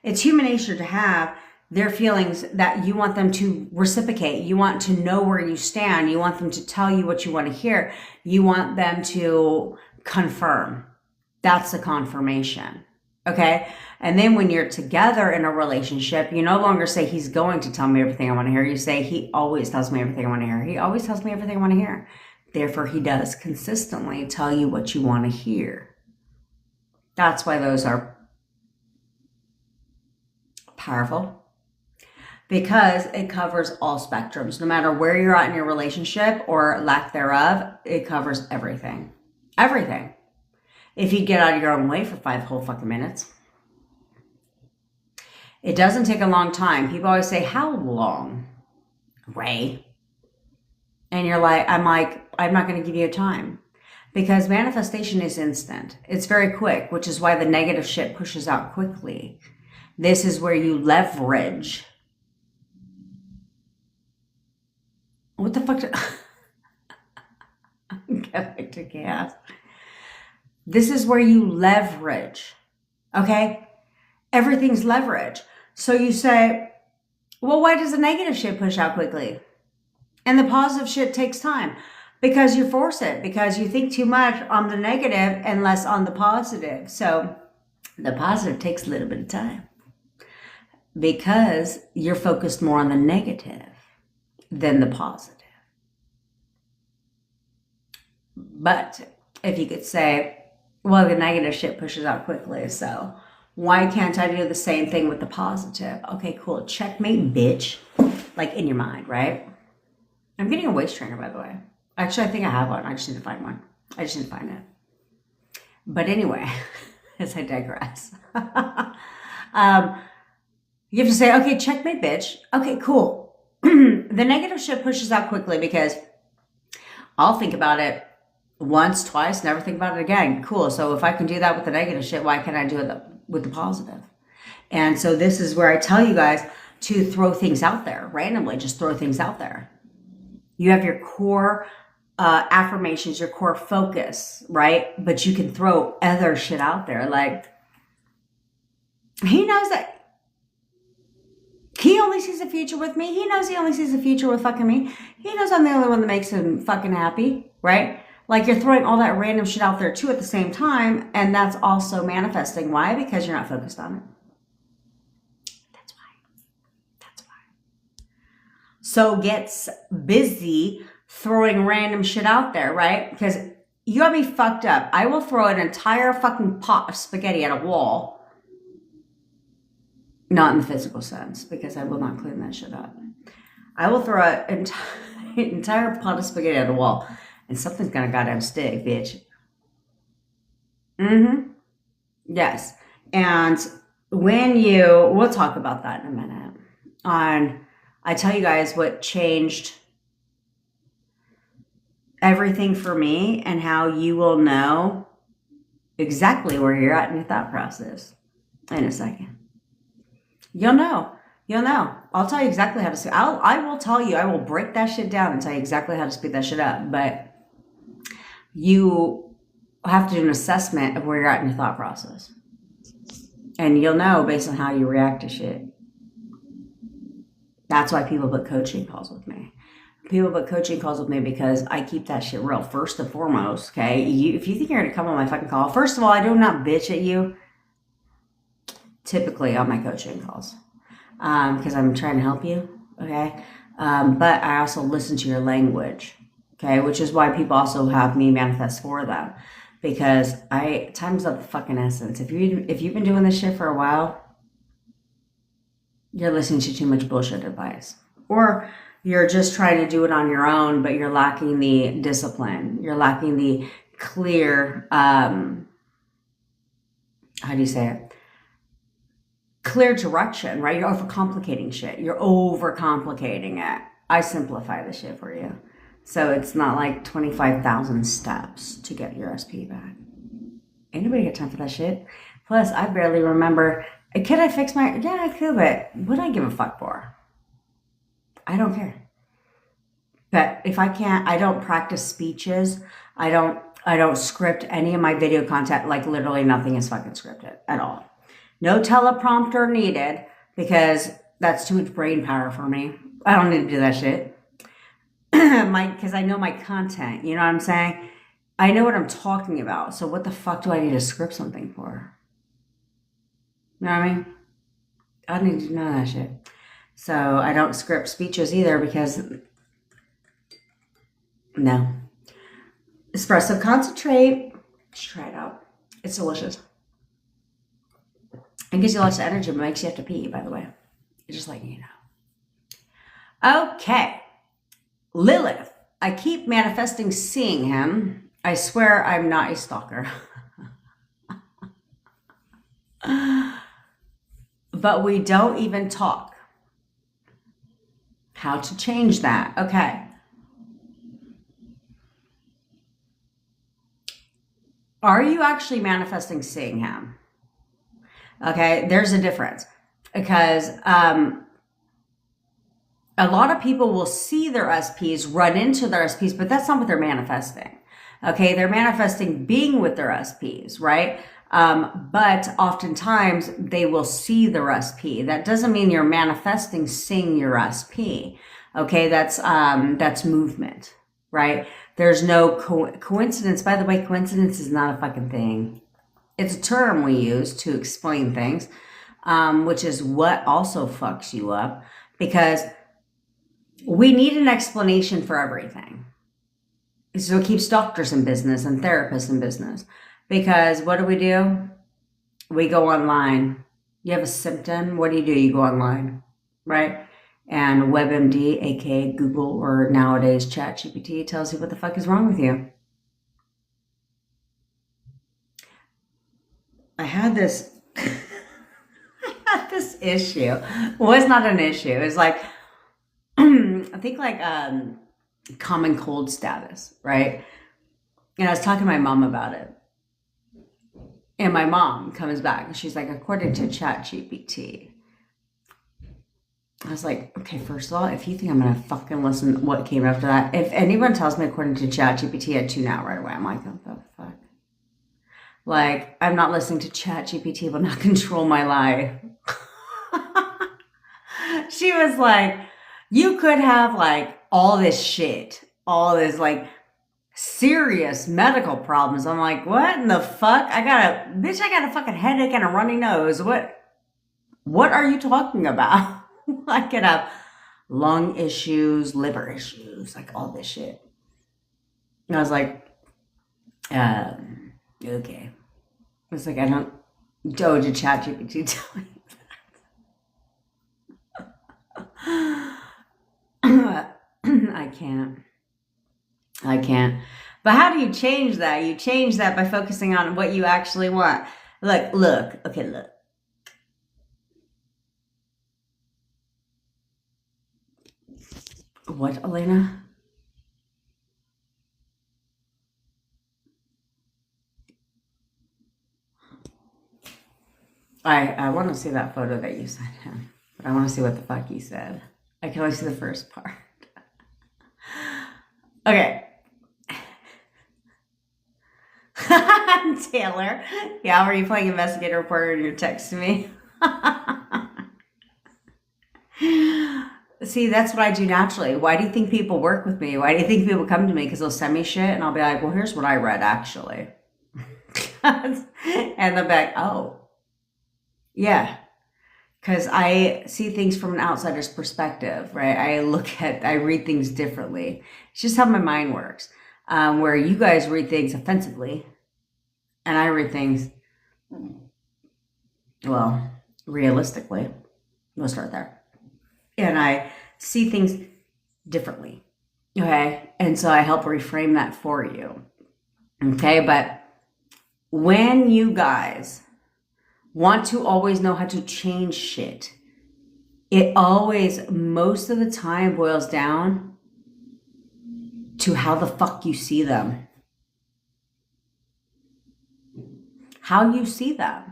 It's human nature to have their feelings that you want them to reciprocate. You want to know where you stand. You want them to tell you what you want to hear. You want them to confirm. That's the confirmation. Okay? And then when you're together in a relationship, you no longer say, he's going to tell me everything I want to hear. You say, he always tells me everything I want to hear. He always tells me everything I want to hear. Therefore, he does consistently tell you what you want to hear. That's why those are powerful, because it covers all spectrums. No matter where you're at in your relationship or lack thereof, it covers everything. Everything. If you get out of your own way for 5 whole fucking minutes. It doesn't take a long time. People always say, how long, Ray? And I'm not going to give you a time. Because manifestation is instant. It's very quick, which is why the negative shit pushes out quickly. This is where you leverage. What the fuck? I'm going to gas. This is where you leverage. Okay? Everything's leverage. So you say, well, why does the negative shit push out quickly? And the positive shit takes time. Because you force it, because you think too much on the negative and less on the positive. So the positive takes a little bit of time because you're focused more on the negative than the positive. But if you could say, well, the negative shit pushes out quickly, so why can't I do the same thing with the positive? Okay, cool. Checkmate, bitch. Like in your mind, right? I'm getting a waist trainer, by the way. Actually, I think I have one. I just need to find one. I just need to find it. But anyway, as I digress. You have to say, okay, checkmate, bitch. Okay, cool. The negative shit pushes out quickly because I'll think about it once, twice, never think about it again. Cool. So if I can do that with the negative shit, why can't I do it with the positive? And so this is where I tell you guys to throw things out there randomly. Just throw things out there. You have your core affirmations, your core focus, right? But you can throw other shit out there. Like, he knows that he only sees a future with me. He knows he only sees a future with fucking me. He knows I'm the only one that makes him fucking happy, right? Like, you're throwing all that random shit out there too at the same time. And that's also manifesting. Why? Because you're not focused on it. That's why. So gets busy throwing random shit out there, right? Because you got me fucked up. I will throw an entire fucking pot of spaghetti at a wall. Not in the physical sense, because I will not clean that shit up. I will throw an entire pot of spaghetti at a wall, and something's gonna goddamn stick, bitch. Yes. And we'll talk about that in a minute. I tell you guys what changed everything for me and how you will know exactly where you're at in your thought process in a second. You'll know. I'll tell you exactly how to speed. I will tell you, I will break that shit down and tell you exactly how to speed that shit up. But you have to do an assessment of where you're at in your thought process. And you'll know based on how you react to shit. That's why people book coaching calls with me. People book coaching calls with me because I keep that shit real. First and foremost, okay? If you think you're going to come on my fucking call, first of all, I do not bitch at you typically on my coaching calls because I'm trying to help you, okay? But I also listen to your language, okay? Which is why people also have me manifest for them, because time's of the fucking essence. If you've been doing this shit for a while, you're listening to too much bullshit advice. Or you're just trying to do it on your own, but you're lacking the discipline. You're lacking the clear, how do you say it? Clear direction, right? You're overcomplicating shit. You're overcomplicating it. I simplify the shit for you. So it's not like 25,000 steps to get your SP back. Anybody got time for that shit? Plus, I barely remember. Could I fix my? Yeah, I could, but what do I give a fuck for? I don't care. But if I can't, I don't practice speeches. I don't script any of my video content. Like literally nothing is fucking scripted at all. No teleprompter needed because that's too much brain power for me. I don't need to do that shit. Because I know my content. You know what I'm saying? I know what I'm talking about. So what the fuck do I need to script something for? You know what I mean? I don't need to know that shit. So I don't script speeches either because no. Espresso concentrate. Just try it out. It's delicious. It gives you lots of energy, but makes you have to pee, by the way. Just letting you know. Okay. Lilith. I keep manifesting seeing him. I swear I'm not a stalker. But we don't even talk. How to change that? Okay. Are you actually manifesting seeing him? Okay, there's a difference because a lot of people will see their SPs, run into their SPs, but that's not what they're manifesting. Okay, they're manifesting being with their SPs, right? But oftentimes they will see their SP. That doesn't mean you're manifesting seeing your SP. Okay, that's movement, right? There's no coincidence. By the way, coincidence is not a fucking thing. It's a term we use to explain things, which is what also fucks you up because we need an explanation for everything. So it keeps doctors in business and therapists in business because what do? We go online. You have a symptom. What do? You go online, right? And WebMD, aka Google, or nowadays ChatGPT, tells you what the fuck is wrong with you. I had this issue. Well, it's not an issue. It's like I think like common cold status, right? And I was talking to my mom about it. And my mom comes back and she's like, according to ChatGPT. I was like, okay, first of all, if you think I'm going to fucking listen to what came after that, if anyone tells me according to ChatGPT, I tune out right away. I'm like, what the fuck? Like, I'm not listening to ChatGPT, will not control my life. She was like, you could have like all this shit, all this like serious medical problems. I'm like, what in the fuck? I got a fucking headache and a runny nose. What are you talking about? I could have lung issues, liver issues, like all this shit. And I was like, okay. I was like, I don't go to ChatGPT tell you that. I can't. But how do you change that? You change that by focusing on what you actually want. Look. What, Elena? I want to see that photo that you sent him. But I want to see what the fuck you said. I can only see the first part. Okay. Taylor. Yeah, were you playing investigator reporter and you're texting me? See, that's what I do naturally. Why do you think people work with me? Why do you think people come to me? Because they'll send me shit and I'll be like, well, here's what I read actually. And they'll be like, oh, yeah. Because I see things from an outsider's perspective, right? I read things differently. It's just how my mind works. Where you guys read things offensively and I read things, well, realistically. We'll start there. And I see things differently. Okay. And so I help reframe that for you. Okay. But when you guys want to always know how to change shit, it always, most of the time, boils down to how the fuck you see them. How you see them.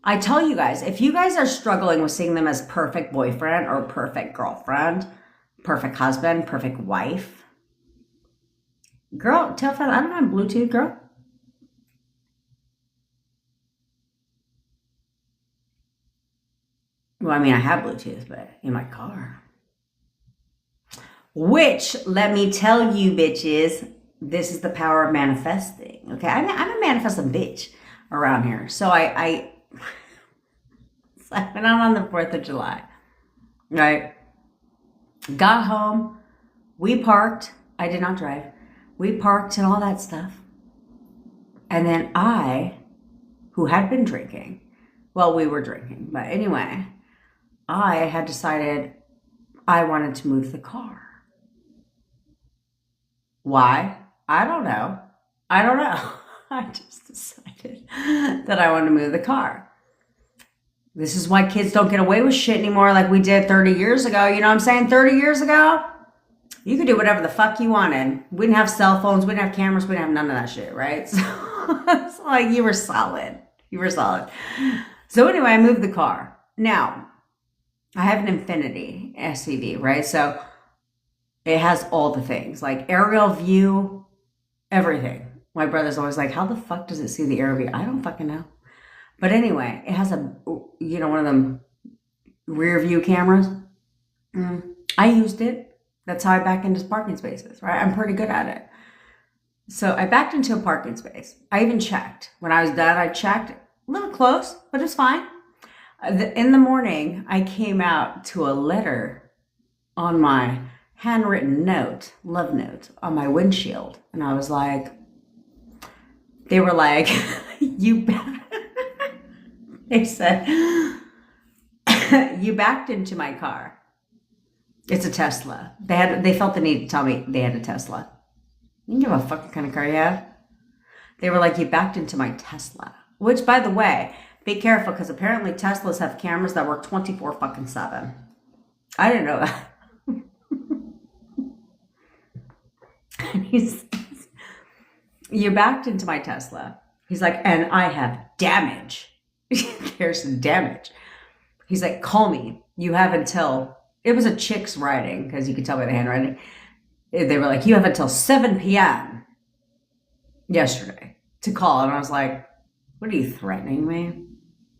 I tell you guys, if you guys are struggling with seeing them as perfect boyfriend or perfect girlfriend, perfect husband, perfect wife, girl, tell Fred I don't have Bluetooth, girl. Well, I mean, I have Bluetooth, but in my car. Which, let me tell you, bitches, this is the power of manifesting. Okay, I'm a manifesting bitch around here. So I went out on the 4th of July, right? Got home, we parked. I did not drive. We parked and all that stuff. And then I, who had been drinking, well, we were drinking, but anyway, I had decided I wanted to move the car. Why? I don't know. I just decided that I wanted to move the car. This is why kids don't get away with shit anymore like we did 30 years ago. You know what I'm saying? 30 years ago, you could do whatever the fuck you wanted. We didn't have cell phones. We didn't have cameras. We didn't have none of that shit, right? So it's like you were solid. You were solid. So anyway, I moved the car. Now, I have an Infiniti SUV, right? So it has all the things, like aerial view, everything. My brother's always like, how the fuck does it see the aerial view? I don't fucking know. But anyway, it has one of them rear view cameras. I used it. That's how I back into parking spaces, right? I'm pretty good at it. So I backed into a parking space. I even checked. When I was done, I checked. A little close, but it's fine. In the morning, I came out to a letter on my handwritten note, love note, on my windshield. And I was like, they were like, they said, you backed into my car. It's a Tesla. They felt the need to tell me they had a Tesla. You can give a fucking kind of car you have. They were like, you backed into my Tesla. Which, by the way, be careful, because apparently Teslas have cameras that work 24 fucking 7. I didn't know that. And he says, you backed into my Tesla. He's like, and I have damage. There's some damage. He's like, call me. You have until, it was a chick's writing, because you could tell by the handwriting. They were like, you have until 7 p.m. yesterday to call. And I was like, what are you threatening me?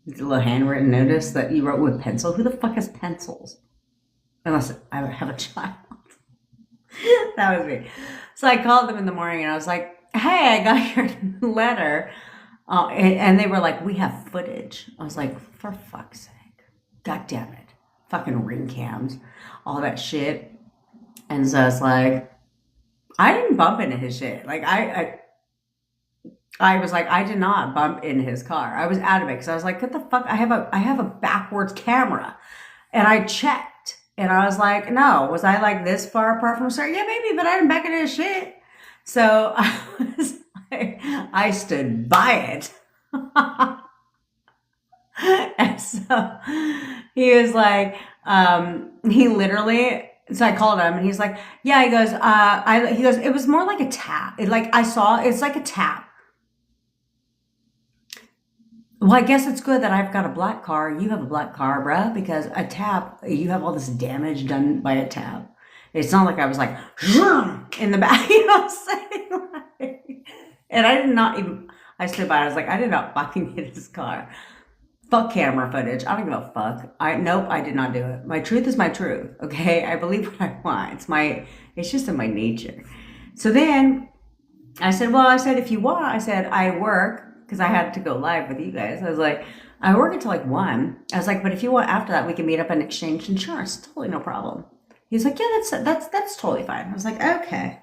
With a little handwritten notice that you wrote with pencil. Who the fuck has pencils? Unless I have a child. That was me. So I called them in the morning and I was like, hey, I got your letter. And they were like, we have footage. I was like, for fuck's sake. God damn it. Fucking ring cams. All that shit. And so it's like, I didn't bump into his shit. Like, I was like, I did not bump in his car. I was out of it because I was like, what the fuck? I have a backwards camera. And I checked. And I was like, no, was I like this far apart from sir? Yeah, maybe, but I didn't back into his shit. So I was like, I stood by it. And so he was like, he literally, so I called him and he's like, yeah, he goes, it was more like a tap. It's like a tap. Well, I guess it's good that I've got a black car. You have a black car, bruh, because a tap, you have all this damage done by a tap. It's not like I was like, in the back, you know what I'm saying? And I did not even, I stood by, I was like, I did not fucking hit his car. Fuck camera footage. I don't give a fuck. Nope, I did not do it. My truth is my truth, okay? I believe what I want. It's just in my nature. So then I said, if you want, I work, because I had to go live with you guys. I was like, I work until like 1. I was like, but if you want after that, we can meet up and exchange insurance. Totally no problem. He's like, yeah, that's totally fine. I was like, okay.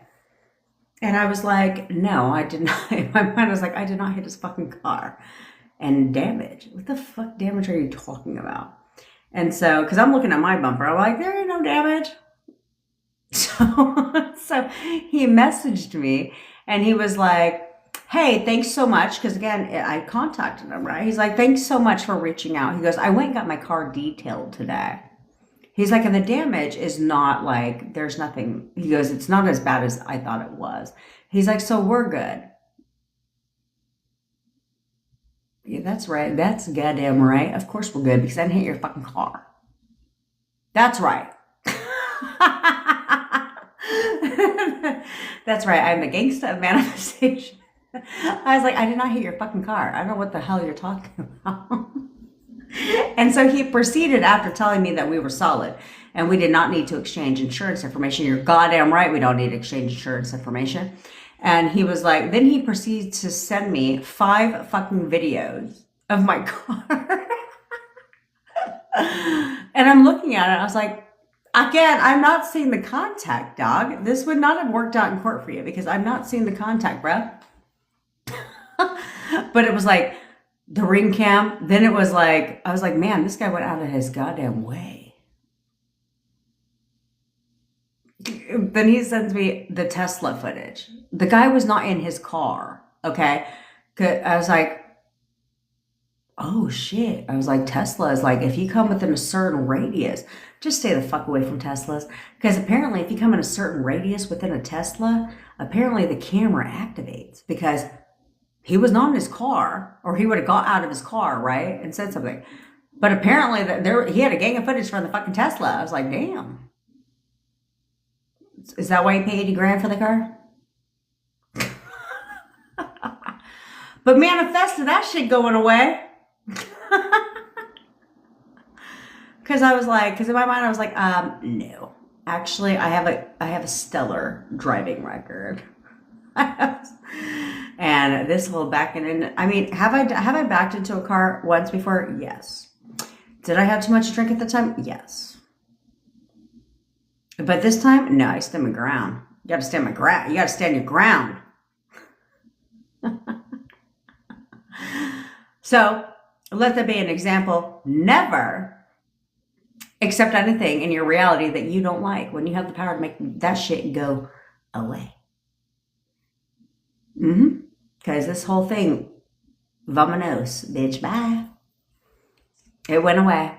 And I was like, no, I did not. In my mind, I was like, I did not hit his fucking car. And damage. What the fuck damage are you talking about? And so, because I'm looking at my bumper, I'm like, there ain't no damage. So he messaged me and he was like, hey, thanks so much. Because again, I contacted him, right? He's like, thanks so much for reaching out. He goes, I went and got my car detailed today. He's like, and the damage is not like, there's nothing. He goes, it's not as bad as I thought it was. He's like, so we're good. Yeah, that's right. That's goddamn right. Of course we're good because I didn't hit your fucking car. That's right. That's right. I'm the gangsta of manifestation. I was like, I did not hit your fucking car. I don't know what the hell you're talking about. And so he proceeded after telling me that we were solid and we did not need to exchange insurance information. You're goddamn right, we don't need to exchange insurance information. And he was like, then he proceeded to send me 5 fucking videos of my car. And I'm looking at it, I was like, again, I'm not seeing the contact, dog. This would not have worked out in court for you because I'm not seeing the contact, bro. But it was like the ring cam. Then it was like, I was like, man, this guy went out of his goddamn way. Then he sends me the Tesla footage. The guy was not in his car, okay? I was like, oh shit. I was like, Tesla is like, if you come within a certain radius, just stay the fuck away from Teslas. Because apparently, if you come in a certain radius within a Tesla, apparently the camera activates because he was not in his car, or he would have got out of his car, right, and said something. But apparently, he had a gang of footage from the fucking Tesla. I was like, damn. Is that why you pay 80 grand for the car? But manifested that shit going away. Because I was like, because in my mind I was like, no. Actually, I have a stellar driving record. And this whole backing in, I mean, have I backed into a car once before? Yes. Did I have too much to drink at the time? Yes. But this time, no, I stand my ground. You gotta stand my ground. You gotta stand your ground. So, let that be an example. Never accept anything in your reality that you don't like when you have the power to make that shit go away. Because this whole thing, vamonos, bitch, bye. It went away.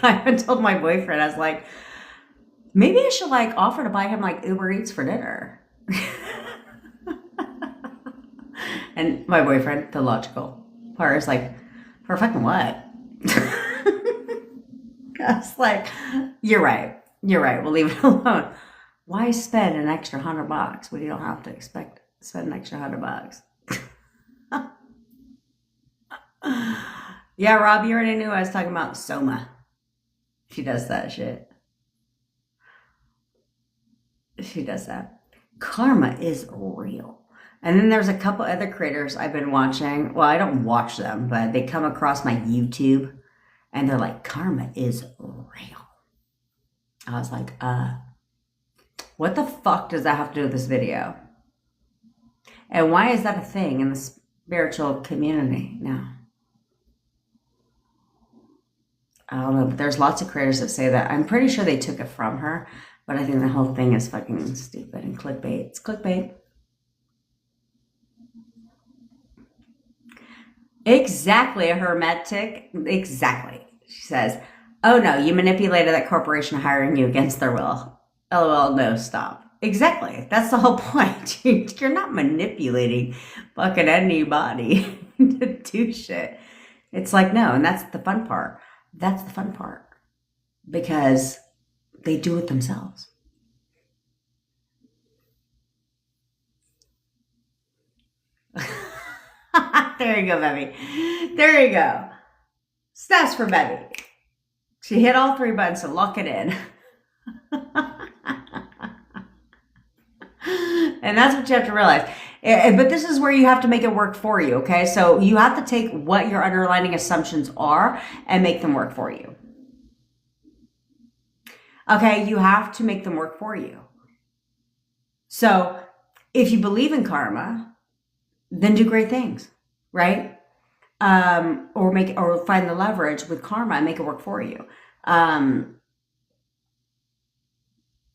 I even told my boyfriend, I was like, maybe I should like offer to buy him like Uber Eats for dinner. And my boyfriend, the logical part, is like, for fucking what? I was like, you're right. We'll leave it alone. Why spend an extra $100 when you don't have to spend an extra $100? Yeah, Rob, you already knew I was talking about Soma. She does that shit. She does that. Karma is real. And then there's a couple other creators I've been watching. Well, I don't watch them, but they come across my YouTube and they're like, karma is real. I was like, what the fuck does that have to do with this video? And why is that a thing in the spiritual community now? I don't know, but there's lots of creators that say that. I'm pretty sure they took it from her, but I think the whole thing is fucking stupid and clickbait. It's clickbait. Exactly, a hermetic. Exactly. She says, oh no, you manipulated that corporation hiring you against their will. LOL, no, stop. Exactly. That's the whole point. You're not manipulating fucking anybody to do shit. It's like, no, and that's the fun part. That's the fun part. Because they do it themselves. There you go, baby. There you go. Stats for Betty. She hit all 3 buttons, so lock it in. And that's what you have to realize. But this is where you have to make it work for you, okay? So you have to take what your underlying assumptions are and make them work for you. Okay, you have to make them work for you. So if you believe in karma, then do great things, right? Or find the leverage with karma and make it work for you. I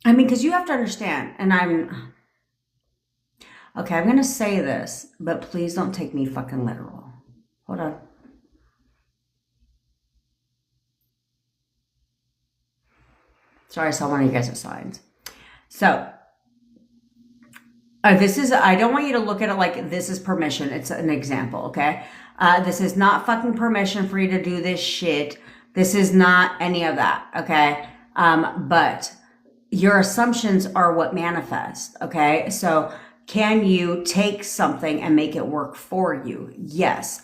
mean, because you have to understand, and I'm going to say this, but please don't take me fucking literal. Hold on. Sorry, I saw one of you guys' signs. So, I don't want you to look at it like this is permission. It's an example, okay? This is not fucking permission for you to do this shit. This is not any of that, okay? But your assumptions are what manifest, okay? So can you take something and make it work for you? Yes.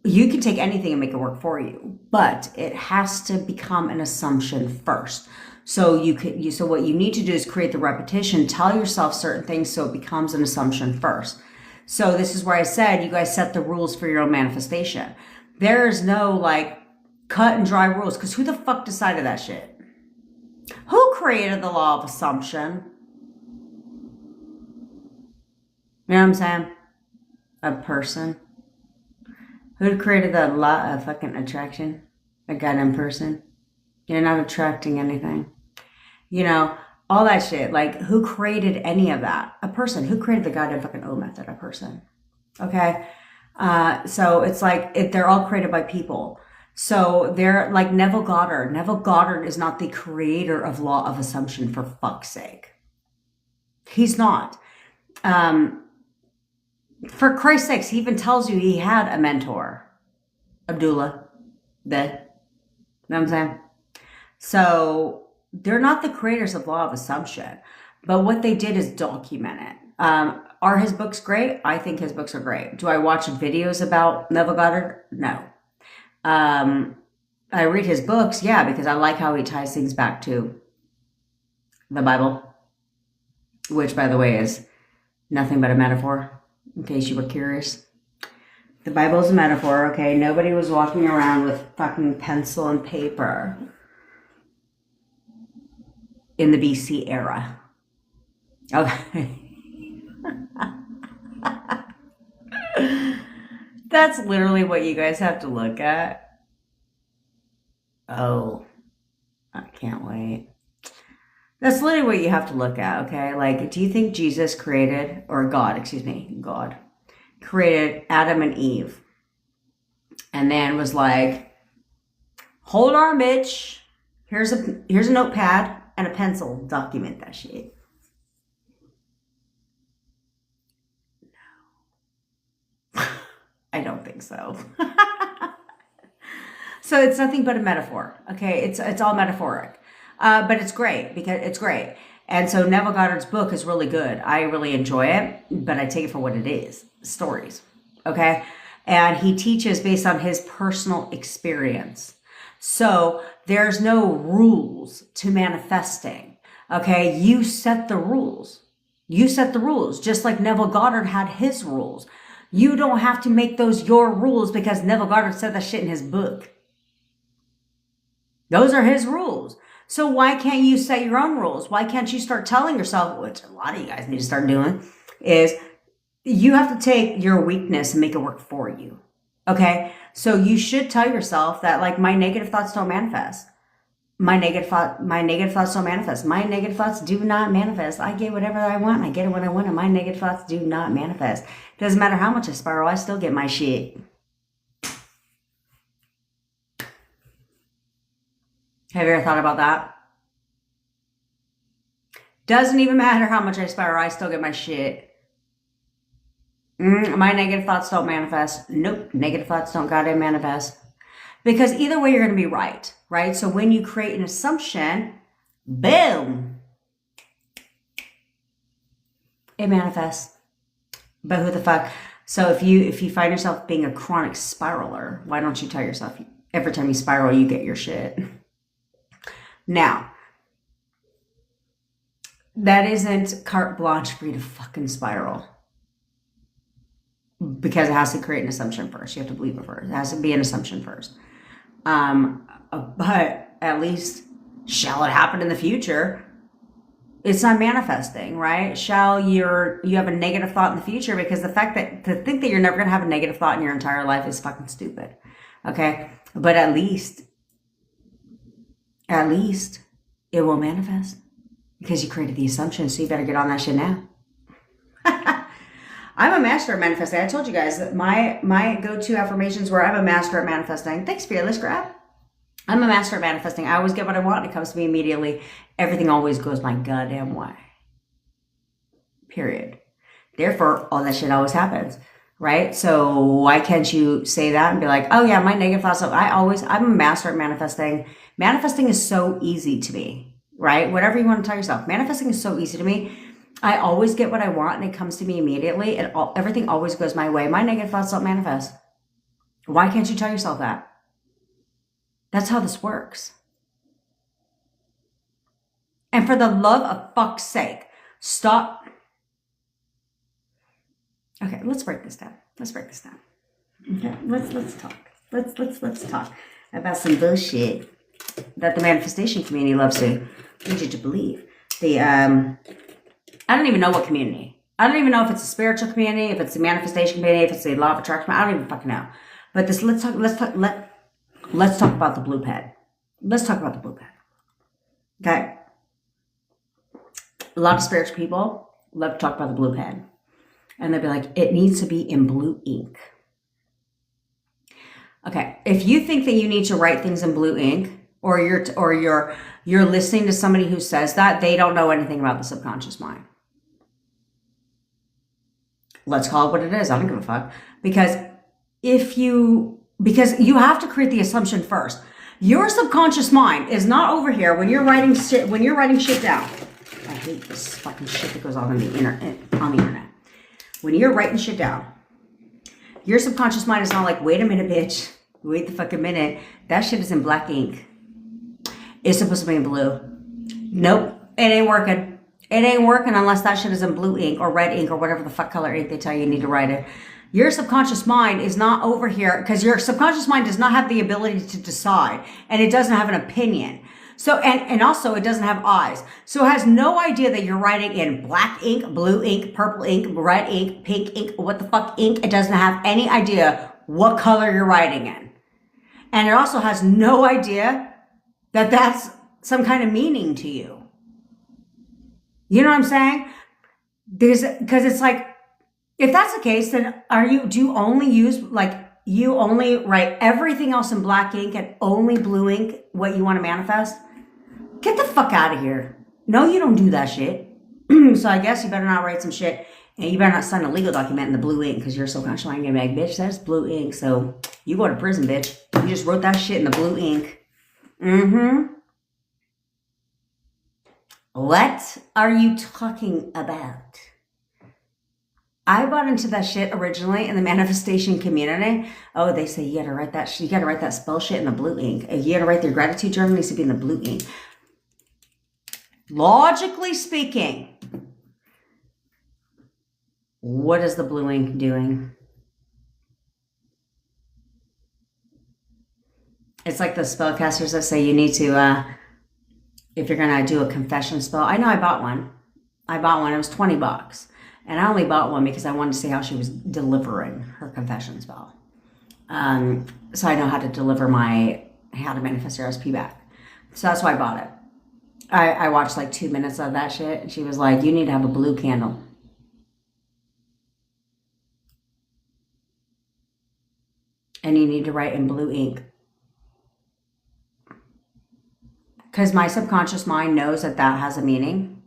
You can take anything and make it work for you, but it has to become an assumption first. So so what you need to do is create the repetition, tell yourself certain things so it becomes an assumption first. So this is where I said you guys set the rules for your own manifestation. There is no like cut and dry rules, because who the fuck decided that shit? Who created the law of assumption? You know what I'm saying? A person. Who created the law of fucking attraction? A goddamn person. You're not attracting anything. You know, all that shit. Like, who created any of that? A person. Who created the goddamn fucking O method? A person. Okay? So it's like, they're all created by people. So they're like Neville Goddard. Neville Goddard is not the creator of law of assumption, for fuck's sake. He's not. For Christ's sakes, he even tells you he had a mentor. Abdullah. You know what I'm saying? So they're not the creators of law of assumption, but what they did is document it. Are his books great? I think his books are great. Do I watch videos about Neville Goddard? No. I read his books, yeah, because I like how he ties things back to the Bible, which, by the way, is nothing but a metaphor, in case you were curious. The Bible is a metaphor, okay? Nobody was walking around with fucking pencil and paper in the BC era. Okay. That's literally what you guys have to look at. Oh, I can't wait. That's literally what you have to look at, okay? Like, do you think Jesus created, or God, excuse me, God, created Adam and Eve and then was like, hold on, bitch. Here's a notepad and a pencil. Document that shit. No. I don't think so. So it's nothing but a metaphor, okay? It's all metaphoric. But it's great, because it's great. And so Neville Goddard's book is really good. I really enjoy it, but I take it for what it is. Stories, okay? And he teaches based on his personal experience. So there's no rules to manifesting, okay? You set the rules. You set the rules, just like Neville Goddard had his rules. You don't have to make those your rules because Neville Goddard said that shit in his book. Those are his rules. So why can't you set your own rules? Why can't you start telling yourself, which a lot of you guys need to start doing, is you have to take your weakness and make it work for you. Okay? So you should tell yourself that, like, my negative thoughts don't manifest. My negative thoughts don't manifest. My negative thoughts do not manifest. I get whatever I want. I get it when I want, and my negative thoughts do not manifest. Doesn't matter how much I spiral, I still get my shit. Have you ever thought about that? Doesn't even matter how much I spiral, I still get my shit. My negative thoughts don't manifest. Nope, negative thoughts don't goddamn manifest. Because either way, you're going to be right, right? So when you create an assumption, boom, it manifests. But who the fuck? So if you find yourself being a chronic spiraler, why don't you tell yourself every time you spiral, you get your shit? Now, that isn't carte blanche for you to fucking spiral. Because it has to create an assumption first. You have to believe it first. It has to be an assumption first. But at least, shall it happen in the future? It's not manifesting, right? You have a negative thought in the future, because the fact that to think that you're never going to have a negative thought in your entire life is fucking stupid. Okay? But at least it will manifest, because you created the assumption, so you better get on that shit now. I'm a master at manifesting. I told you guys that my go-to affirmations were, I'm a master at manifesting. Thanks, Fearless Grab. I'm a master at manifesting. I always get what I want. It comes to me immediately. Everything always goes my goddamn way. Period. Therefore, all that shit always happens, right? So why can't you say that and be like, oh yeah, my negative thoughts. I'm a master at manifesting. Manifesting is so easy to me, right? Whatever you want to tell yourself, manifesting is so easy to me. I always get what I want and it comes to me immediately. And everything always goes my way. My negative thoughts don't manifest. Why can't you tell yourself that? That's how this works. And for the love of fuck's sake, stop. Okay, let's break this down. Okay, let's talk. Let's talk about some bullshit that the manifestation community loves to lead you to believe. I don't even know what community. I don't even know if it's a spiritual community, if it's a manifestation community, if it's a law of attraction. I don't even fucking know. But let's talk about the blue pen. Let's talk about the blue pen. Okay. A lot of spiritual people love to talk about the blue pen. And they'll be like, it needs to be in blue ink. Okay. If you think that you need to write things in blue ink, or you're listening to somebody who says that, they don't know anything about the subconscious mind. Let's call it what it is. I don't give a fuck. Because you have to create the assumption first. Your subconscious mind is not over here when you're writing shit down. I hate this fucking shit that goes on the internet. When you're writing shit down, your subconscious mind is not like, wait a minute, bitch. Wait the fucking minute. That shit is in black ink. It's supposed to be in blue. Nope. It ain't working. It ain't working unless that shit is in blue ink or red ink or whatever the fuck color ink they tell you need to write it. Your subconscious mind is not over here because your subconscious mind does not have the ability to decide, and it doesn't have an opinion. So, and also it doesn't have eyes. So it has no idea that you're writing in black ink, blue ink, purple ink, red ink, pink ink, what the fuck ink. It doesn't have any idea what color you're writing in. And it also has no idea that that's some kind of meaning to you. You know what I'm saying? Because it's like, if that's the case, then do you only use, like, you only write everything else in black ink and only blue ink what you want to manifest? Get the fuck out of here. No, you don't do that shit. So I guess you better not write some shit, and you better not sign a legal document in the blue ink, because you're so conscious gonna be like, bitch, that's blue ink, so you go to prison, bitch. You just wrote that shit in the blue ink. What are you talking about? I bought into that shit originally in the manifestation community. Oh, they say you gotta write that shit. You gotta write that spell shit in the blue ink. You gotta write your gratitude journal, needs to be in the blue ink. Logically speaking, what is the blue ink doing? It's like the spellcasters that say you need to, if you're gonna do a confession spell. I know I bought one. It was $20. And I only bought one because I wanted to see how she was delivering her confession spell. So I know how to deliver how to manifest your SP back. So that's why I bought it. I watched like 2 minutes of that shit. And she was like, you need to have a blue candle. And you need to write in blue ink. Because my subconscious mind knows that has a meaning.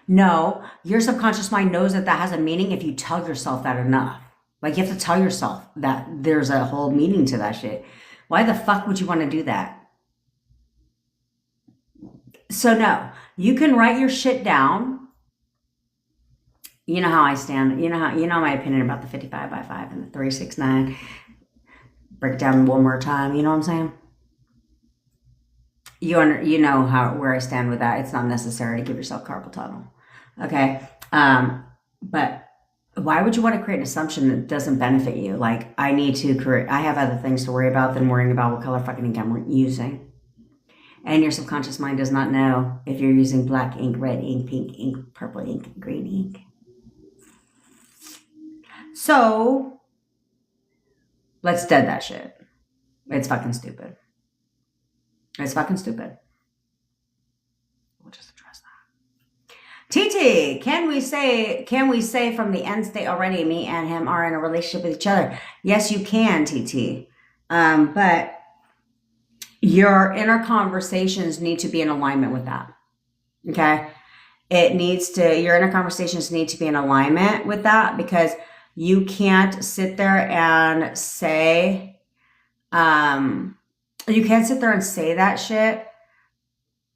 No, your subconscious mind knows that has a meaning if you tell yourself that enough. Like, you have to tell yourself that there's a whole meaning to that shit. Why the fuck would you want to do that? So no, you can write your shit down. You know how I stand. You know my opinion about the 55 by 5 and the 369. Break it down one more time. You know what I'm saying? You know where I stand with that. It's not necessary to give yourself carpal tunnel. Okay. But why would you want to create an assumption that doesn't benefit you? Like, I have other things to worry about than worrying about what color fucking ink I'm using. And your subconscious mind does not know if you're using black ink, red ink, pink ink, purple ink, green ink. So let's dead that shit. It's fucking stupid. It's fucking stupid. We'll just address that. TT, can we say from the end state already, me and him are in a relationship with each other? Yes, you can, TT. But your inner conversations need to be in alignment with that. Okay? Your inner conversations need to be in alignment with that, because you can't sit there and say, that shit,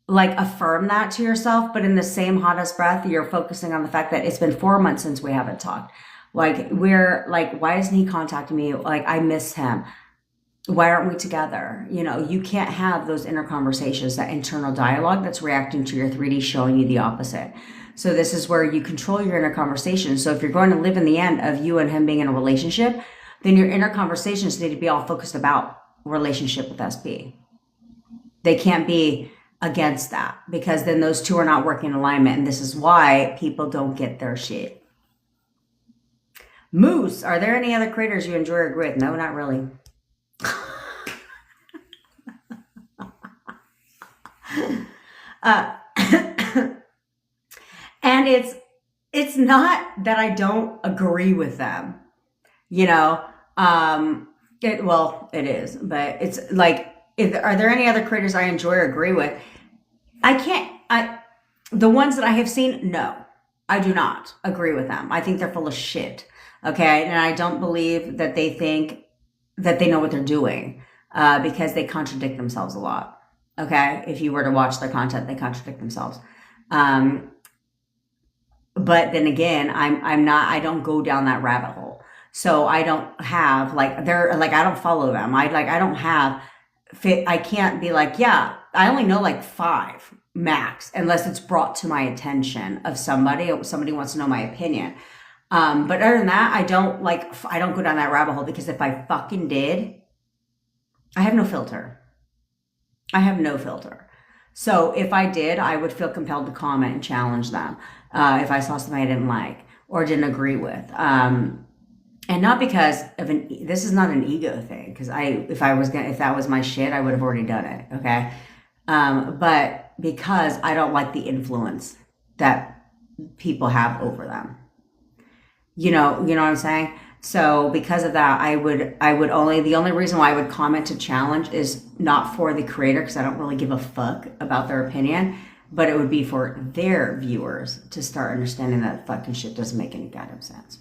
like affirm that to yourself, but in the same hottest breath, you're focusing on the fact that it's been 4 months since we haven't talked. Like, why isn't he contacting me? Like, I miss him. Why aren't we together? You can't have those inner conversations, that internal dialogue that's reacting to your 3D showing you the opposite. So this is where you control your inner conversations. So if you're going to live in the end of you and him being in a relationship, then your inner conversations need to be all focused about relationship with SP. They can't be against that, because then those two are not working in alignment. And this is why people don't get their shit. Moose, are there any other creators you enjoy or agree with? No, not really. And it's not that I don't agree with them, it is, but it's like, are there any other creators I enjoy or agree with? The ones that I have seen, no, I do not agree with them. I think they're full of shit. Okay. And I don't believe that they think that they know what they're doing, because they contradict themselves a lot. Okay. If you were to watch their content, they contradict themselves. But then again, I don't go down that rabbit hole. So I don't have I don't follow them. I can't be like, yeah, I only know like 5 max, unless it's brought to my attention of somebody wants to know my opinion. But other than that, I don't go down that rabbit hole, because if I fucking did, I have no filter. So if I did, I would feel compelled to comment and challenge them. If I saw something I didn't like or didn't agree with. And not because this is not an ego thing, because if that was my shit, I would have already done it. Okay. But because I don't like the influence that people have over them. You know what I'm saying? So because of that, the only reason why I would comment to challenge is not for the creator, because I don't really give a fuck about their opinion, but it would be for their viewers to start understanding that fucking shit doesn't make any goddamn sense.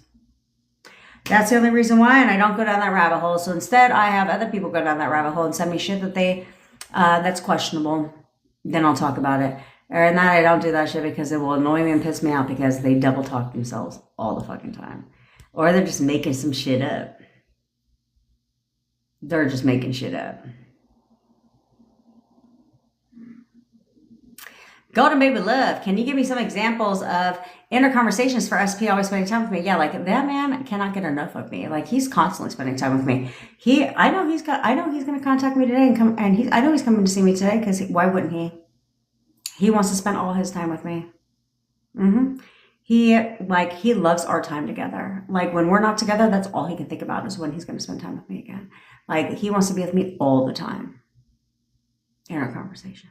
That's the only reason why, and I don't go down that rabbit hole. So instead, I have other people go down that rabbit hole and send me shit that's questionable. Then I'll talk about it. And that I don't do that shit, because it will annoy me and piss me off, because they double talk themselves all the fucking time. Or they're just making some shit up. They're just making shit up. Golden Baby Love, can you give me some examples of inner conversations for SP always spending time with me? Yeah, like, that man cannot get enough of me. Like, he's constantly spending time with me. I know he's going to contact me today I know he's coming to see me today, because why wouldn't he? He wants to spend all his time with me. He loves our time together. Like, when we're not together, that's all he can think about is when he's going to spend time with me again. Like, he wants to be with me all the time in our conversation.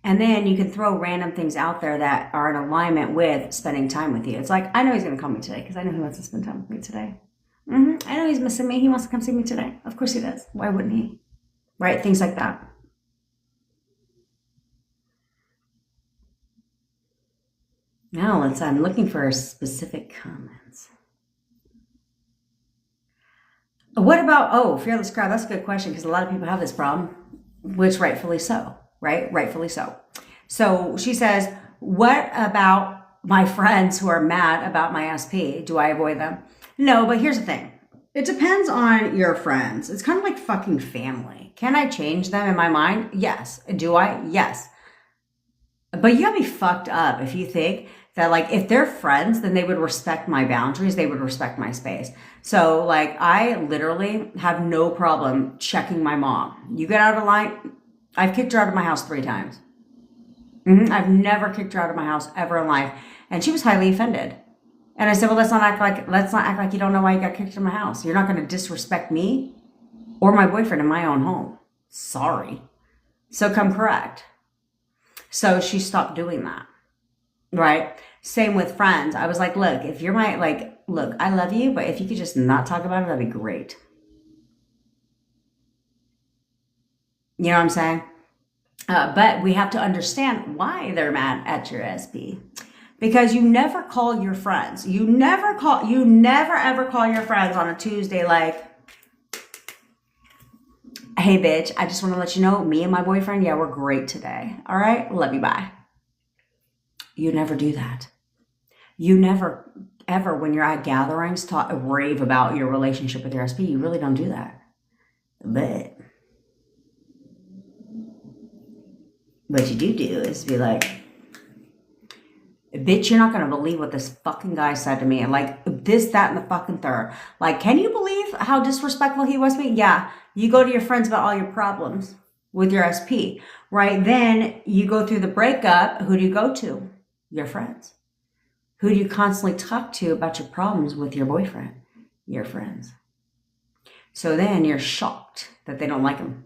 And then you can throw random things out there that are in alignment with spending time with you. It's like, I know he's going to call me today, because I know he wants to spend time with me today. I know he's missing me. He wants to come see me today. Of course he does. Why wouldn't he? Right? Things like that. Now I'm looking for specific comments. What about, Fearless Crowd? That's a good question, because a lot of people have this problem, which rightfully so, right? Rightfully so. So she says, what about my friends who are mad about my SP? Do I avoid them? No, but here's the thing. It depends on your friends. It's kind of like fucking family. Can I change them in my mind? Yes. Do I? Yes. But you gotta be fucked up if you think that, like, if they're friends, then they would respect my boundaries. They would respect my space. So, like, I literally have no problem checking my mom. You get out of line. I've kicked her out of my house 3 times. I've never kicked her out of my house ever in life. And she was highly offended. And I said, well, let's not act like you don't know why you got kicked out of my house. You're not going to disrespect me or my boyfriend in my own home. Sorry. So come correct. So she stopped doing that. Right? Same with friends. I was like, look, if you're look, I love you, but if you could just not talk about it, that'd be great. You know what I'm saying? But we have to understand why they're mad at your SP. Because you never call your friends. You never ever call your friends on a Tuesday like, hey bitch, I just want to let you know, me and my boyfriend, yeah, we're great today. All right, love you, bye. You never do that. You never ever, when you're at gatherings, rave about your relationship with your SP. You really don't do that. But what you do is be like, bitch, you're not going to believe what this fucking guy said to me. And like this, that, and the fucking third. Like, can you believe how disrespectful he was to me? Yeah. You go to your friends about all your problems with your SP, right? Then you go through the breakup. Who do you go to? Your friends. Who do you constantly talk to about your problems with your boyfriend? Your friends. So then you're shocked that they don't like him.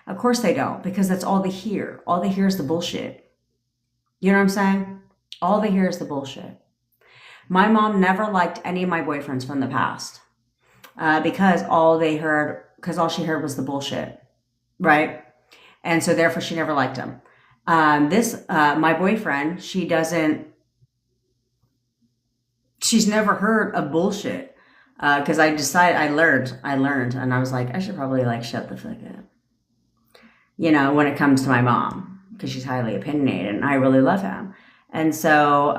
Of course they don't, because that's all they hear. All they hear is the bullshit. You know what I'm saying? All they hear is the bullshit. My mom never liked any of my boyfriends from the past because all she heard was the bullshit, right? And so therefore she never liked him. My boyfriend, she's never heard of bullshit because I learned, and I was like, I should probably like shut the fuck up. You know, when it comes to my mom, because she's highly opinionated and I really love him. And so,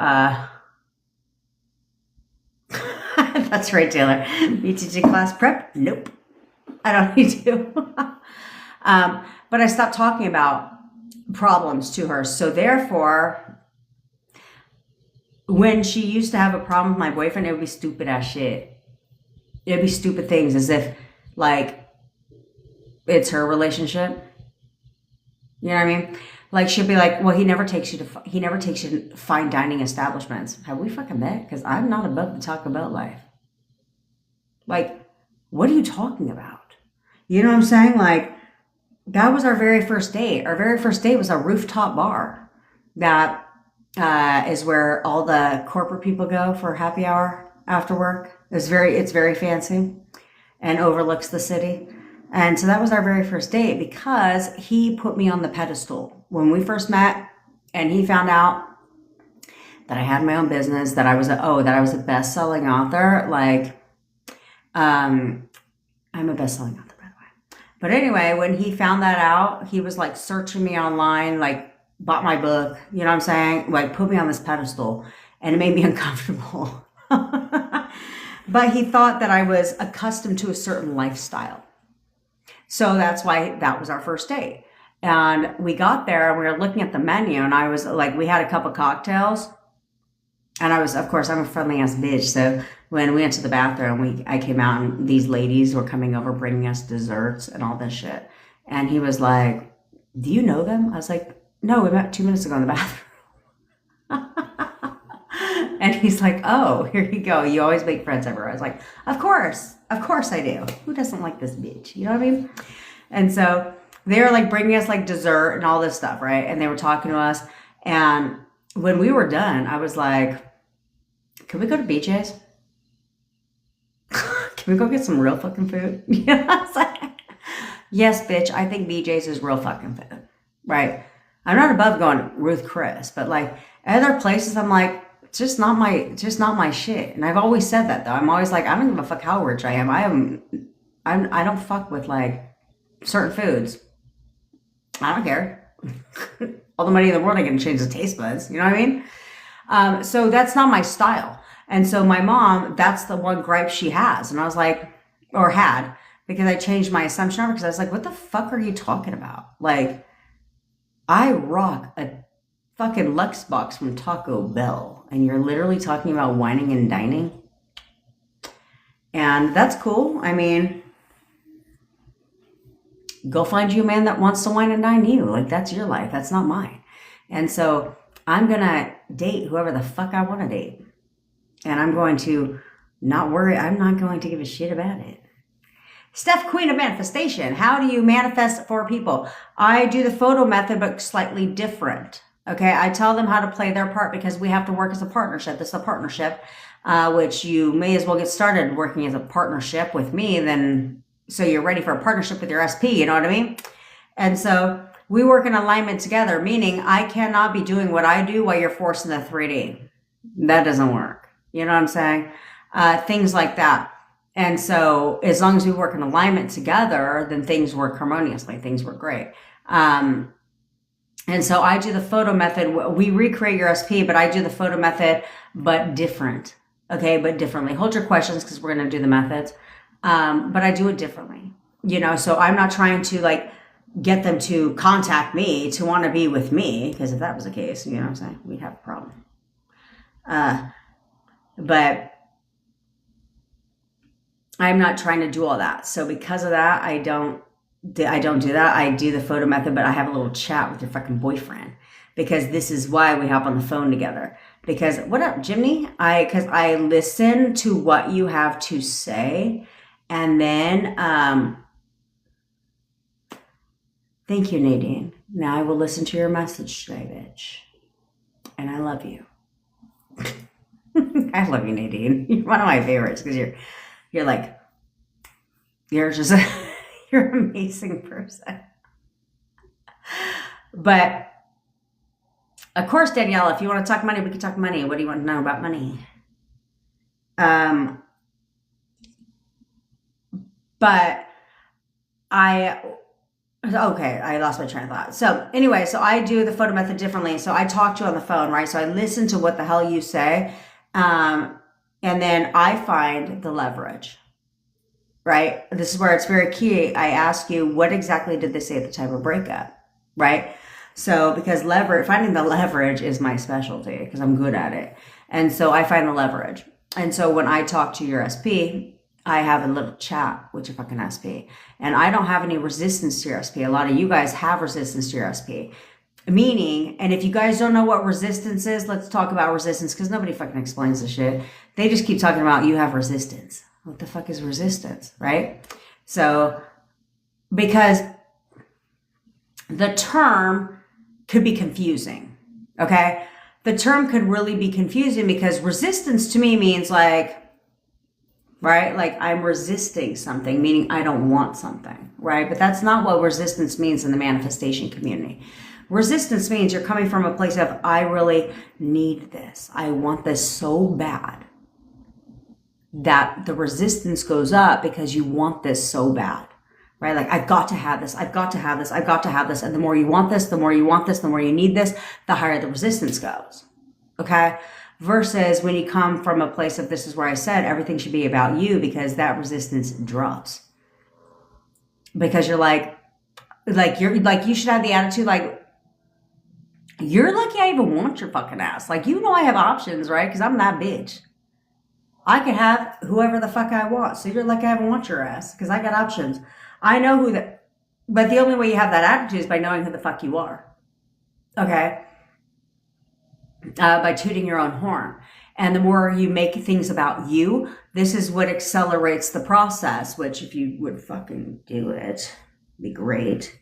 that's right, Taylor. You teaching class prep? Nope. I don't need to. But I stopped talking about problems to her. So therefore, when she used to have a problem with my boyfriend, it would be stupid ass shit. It'd be stupid things as if like it's her relationship. You know what I mean? Like she'll be like, well, he never takes you to fine dining establishments. Have we fucking met? Because I'm not above the Taco Bell life. Like, what are you talking about? You know what I'm saying? Like, that was our very first date. Our very first date was a rooftop bar. That is where all the corporate people go for happy hour after work. It's very fancy and overlooks the city. And so that was our very first date because he put me on the pedestal when we first met, and he found out that I had my own business, that I was a best-selling author. Like, I'm a best-selling author, by the way. But anyway, when he found that out, he was like searching me online, like bought my book, you know what I'm saying? Like put me on this pedestal, and it made me uncomfortable. But he thought that I was accustomed to a certain lifestyle. So that's why that was our first date. And we got there and we were looking at the menu, and I was like, we had a couple cocktails. And of course, I'm a friendly ass bitch. So when we went to the bathroom, I came out and these ladies were coming over, bringing us desserts and all this shit. And he was like, do you know them? I was like, no, we met 2 minutes ago in the bathroom. And he's like, oh, here you go. You always make friends everywhere. I was like, of course I do. Who doesn't like this bitch? You know what I mean? And so they were like bringing us like dessert and all this stuff, right? And they were talking to us. And when we were done, I was like, can we go to BJ's? Can we go get some real fucking food? You know, I was like, yes, bitch, I think BJ's is real fucking food, right? I'm not above going Ruth Chris, but like other places, I'm like, it's just not my shit. And I've always said that though. I'm always like, I don't give a fuck how rich I am. I don't fuck with like certain foods. I don't care. All the money in the world, I can change the taste buds. You know what I mean? So that's not my style. And so my mom, that's the one gripe she has. And I was like, or had, because I changed my assumption over, because I was like, what the fuck are you talking about? Like, I rock a fucking Lux box from Taco Bell, and you're literally talking about whining and dining. And that's cool. I mean, go find you a man that wants to wine and dine you. Like, that's your life. That's not mine. And so I'm going to date whoever the fuck I want to date. And I'm going to not worry. I'm not going to give a shit about it. Steph, Queen of Manifestation. How do you manifest for people? I do the photo method, but slightly different. Okay, I tell them how to play their part because we have to work as a partnership. This is a partnership, which you may as well get started working as a partnership with me, then so you're ready for a partnership with your SP, you know what I mean? And so we work in alignment together, meaning I cannot be doing what I do while you're forcing the 3D. That doesn't work. You know what I'm saying? Things like that. And so as long as we work in alignment together, then things work harmoniously. Things work great. And so I do the photo method. We recreate your SP, but I do the photo method, but different. Okay, but differently. Hold your questions because we're going to do the methods. But I do it differently. You know, so I'm not trying to like get them to contact me to want to be with me, because if that was the case, you know what I'm saying, we'd have a problem. But I'm not trying to do all that. So because of that, I don't do that. I do the photo method, but I have a little chat with your fucking boyfriend, because this is why we hop on the phone together. Because what up, Jimmy? Because I listen to what you have to say, and then thank you, Nadine. Now I will listen to your message today, bitch. And I love you. I love you, Nadine. You're one of my favorites because you're like, you're just you're an amazing person. But of course, Danielle, if you want to talk money, we can talk money. What do you want to know about money? But I lost my train of thought. So anyway, so I do the photo method differently. So I talk to you on the phone, right? So I listen to what the hell you say. And then I find the leverage, right? This is where it's very key. I ask you, what exactly did they say at the time of breakup, right? So because finding the leverage is my specialty because I'm good at it. And so I find the leverage. And so when I talk to your SP, I have a little chat with your fucking SP. And I don't have any resistance to your SP. A lot of you guys have resistance to your SP. Meaning, and if you guys don't know what resistance is, let's talk about resistance, because nobody fucking explains the shit. They just keep talking about you have resistance. What the fuck is resistance, right? So, because the term could be confusing, okay? The term could really be confusing because resistance to me means like, right? Like I'm resisting something, meaning I don't want something, right? But that's not what resistance means in the manifestation community. Resistance means you're coming from a place of, I really need this. I want this so bad that the resistance goes up because you want this so bad, right? Like I've got to have this. I've got to have this. I've got to have this. And the more you want this, the more you want this, the more you need this, the higher the resistance goes. Okay. Versus when you come from a place of, this is where I said everything should be about you, because that resistance drops. Because you're like you should have the attitude like, you're lucky I even want your fucking ass. Like, you know, I have options, right? Because I'm that bitch. I can have whoever the fuck I want. So you're lucky I even want your ass because I got options. I know but the only way you have that attitude is by knowing who the fuck you are. Okay. By tooting your own horn. And the more you make things about you, this is what accelerates the process, which if you would fucking do it, be great,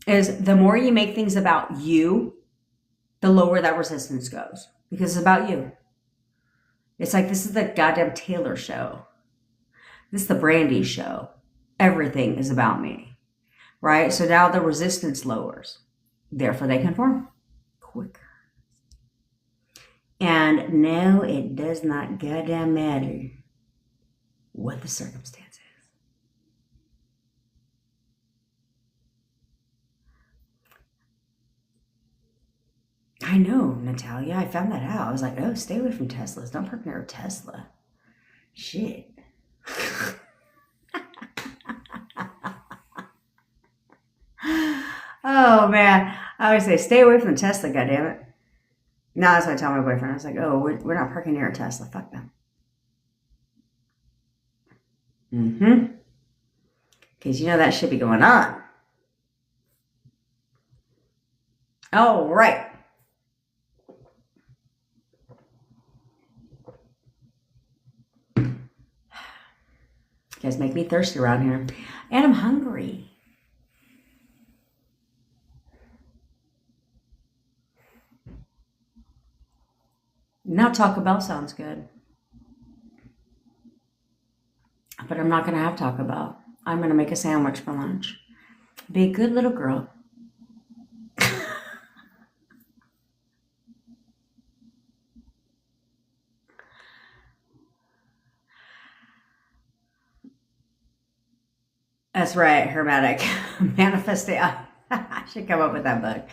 is the more you make things about you, the lower that resistance goes because it's about you. It's like, this is the goddamn Taylor show. This is the Brandy show. Everything is about me, right? So now the resistance lowers. Therefore, they conform quicker. And no, it does not goddamn matter what the circumstance is. I know, Natalia. I found that out. I was like, oh, stay away from Teslas. Don't park near a Tesla. Shit. Oh, man. I always say, stay away from the Tesla, goddammit. Now that's what I tell my boyfriend. I was like, oh, we're not parking near a Tesla. Fuck them. Mm-hmm. Because you know that should be going on. All right. You guys make me thirsty around here. And I'm hungry. Now Taco Bell sounds good. But I'm not going to have Taco Bell. I'm going to make a sandwich for lunch. Be a good little girl. That's right, Hermetic. Manifestation. I should come up with that book.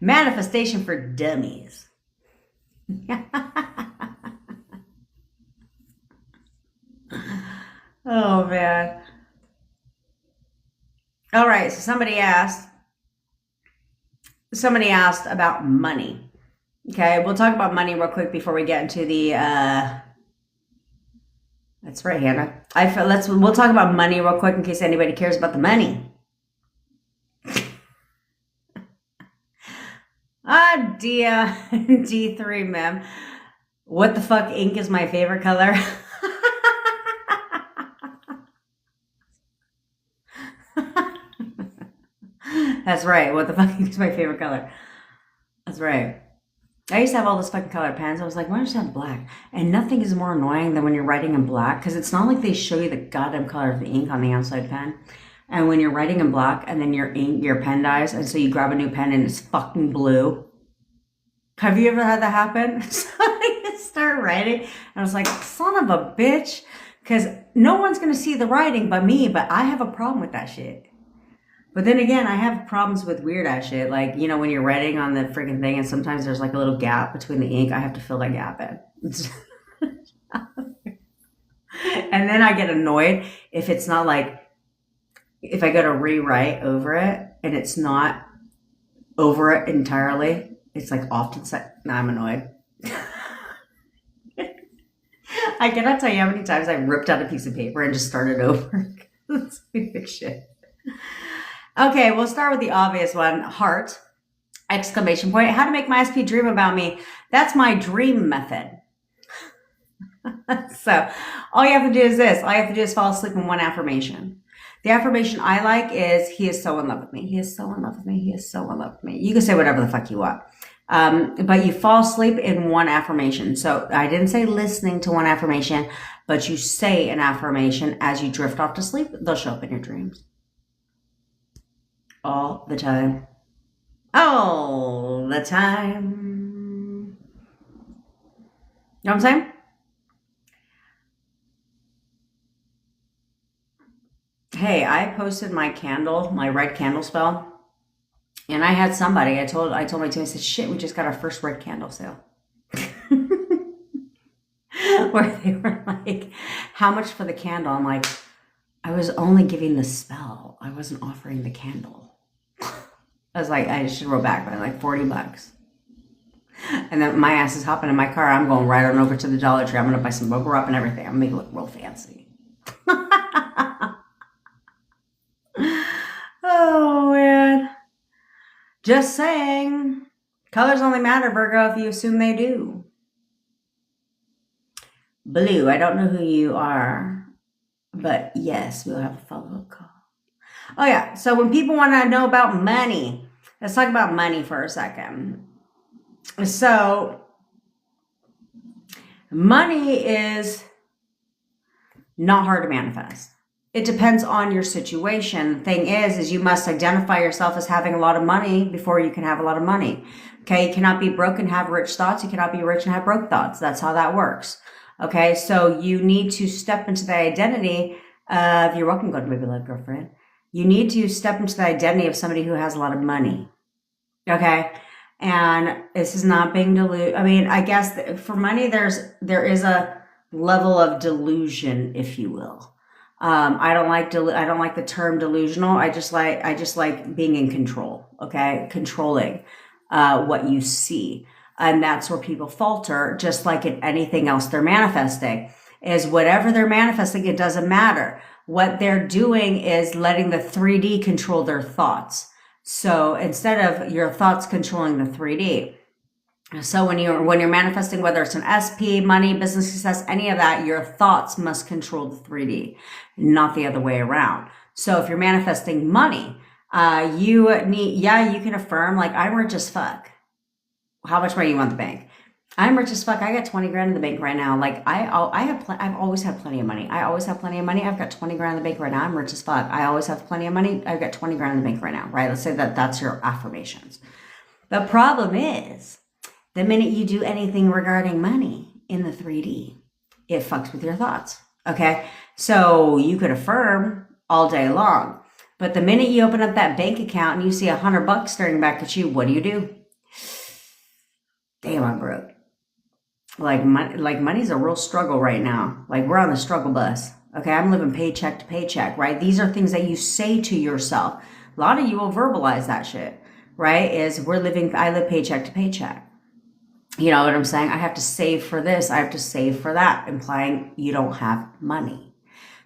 Manifestation for Dummies. Oh, man. All right, so somebody asked about money. Okay, we'll talk about money real quick before we get into the that's right, Hannah. We'll talk about money real quick in case anybody cares about the money. Ah, dear. D3 mem. What the fuck ink is my favorite color? That's right. What the fuck ink is my favorite color? That's right. I used to have all those fucking colored pens. I was like, why don't you have black? And nothing is more annoying than when you're writing in black, because it's not like they show you the goddamn color of the ink on the outside pen. And when you're writing in black and then your pen dies, and so you grab a new pen and it's fucking blue. Have you ever had that happen? So I start writing, and I was like, son of a bitch, because no one's going to see the writing but me, but I have a problem with that shit. But then again, I have problems with weird ass shit. Like, you know, when you're writing on the freaking thing and sometimes there's like a little gap between the ink, I have to fill that gap in. And then I get annoyed if it's not like, if I go to rewrite over it and it's not over it entirely, it's like often said, I'm annoyed. I cannot tell you how many times I ripped out a piece of paper and just started over. It's big shit. Okay, we'll start with the obvious one. Heart, exclamation point. How to make my SP dream about me. That's my dream method. So all you have to do is this. All you have to do is fall asleep in one affirmation. The affirmation I like is, he is so in love with me. He is so in love with me. He is so in love with me. You can say whatever the fuck you want. But you fall asleep in one affirmation. So I didn't say listening to one affirmation, but you say an affirmation as you drift off to sleep. They'll show up in your dreams. All the time. All the time. You know what I'm saying? Hey, I posted my candle, my red candle spell. And I had somebody, I told my team, I said, shit, we just got our first red candle sale. Where they were like, how much for the candle? I'm like, I was only giving the spell. I wasn't offering the candle. I was like, I should roll back by like $40. And then my ass is hopping in my car. I'm going right on over to the Dollar Tree. I'm going to buy some bubble wrap and everything. I'm going to make it look real fancy. Oh, man. Just saying. Colors only matter, Virgo, if you assume they do. Blue, I don't know who you are, but yes, we'll have a follow-up call. Oh, yeah. So when people want to know about money, let's talk about money for a second. So money is not hard to manifest. It depends on your situation. The thing is you must identify yourself as having a lot of money before you can have a lot of money. Okay. You cannot be broke and have rich thoughts. You cannot be rich and have broke thoughts. That's how that works. Okay. So you need to step into the identity of, you're welcome, go to Baby Love Girlfriend. You need to step into the identity of somebody who has a lot of money. Okay. And this is not being deluded. I mean, I guess for money, there is a level of delusion, if you will. I don't like the term delusional. I just like being in control. Okay. Controlling, what you see. And that's where people falter, just like in anything else they're manifesting, is whatever they're manifesting, it doesn't matter. What they're doing is letting the 3D control their thoughts. So instead of your thoughts controlling the 3D. So when you're manifesting, whether it's an SP, money, business success, any of that, your thoughts must control the 3D, not the other way around. So if you're manifesting money, you can affirm, like, I'm rich as fuck. How much money you want in the bank? I'm rich as fuck. I got 20 grand in the bank right now. Like I've always had plenty of money. I always have plenty of money. I've got 20 grand in the bank right now. I'm rich as fuck. I always have plenty of money. I've got 20 grand in the bank right now, right? Let's say that's your affirmations. The problem is the minute you do anything regarding money in the 3D, it fucks with your thoughts. Okay. So you could affirm all day long. But the minute you open up that bank account and you see $100 staring back at you, what do? Damn, I'm broke. Like money's a real struggle right now. Like we're on the struggle bus. Okay, I'm living paycheck to paycheck, right? These are things that you say to yourself. A lot of you will verbalize that shit, right? I live paycheck to paycheck. You know what I'm saying? I have to save for this. I have to save for that, implying you don't have money.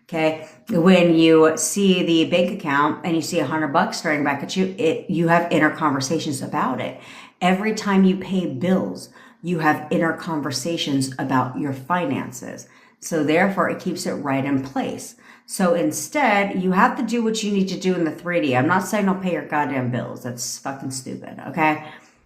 Okay. When you see the bank account and you see $100 staring back at you, you have inner conversations about it. Every time you pay bills, you have inner conversations about your finances. So therefore it keeps it right in place. So instead, you have to do what you need to do in the 3D. I'm not saying don't pay your goddamn bills. That's fucking stupid. Okay.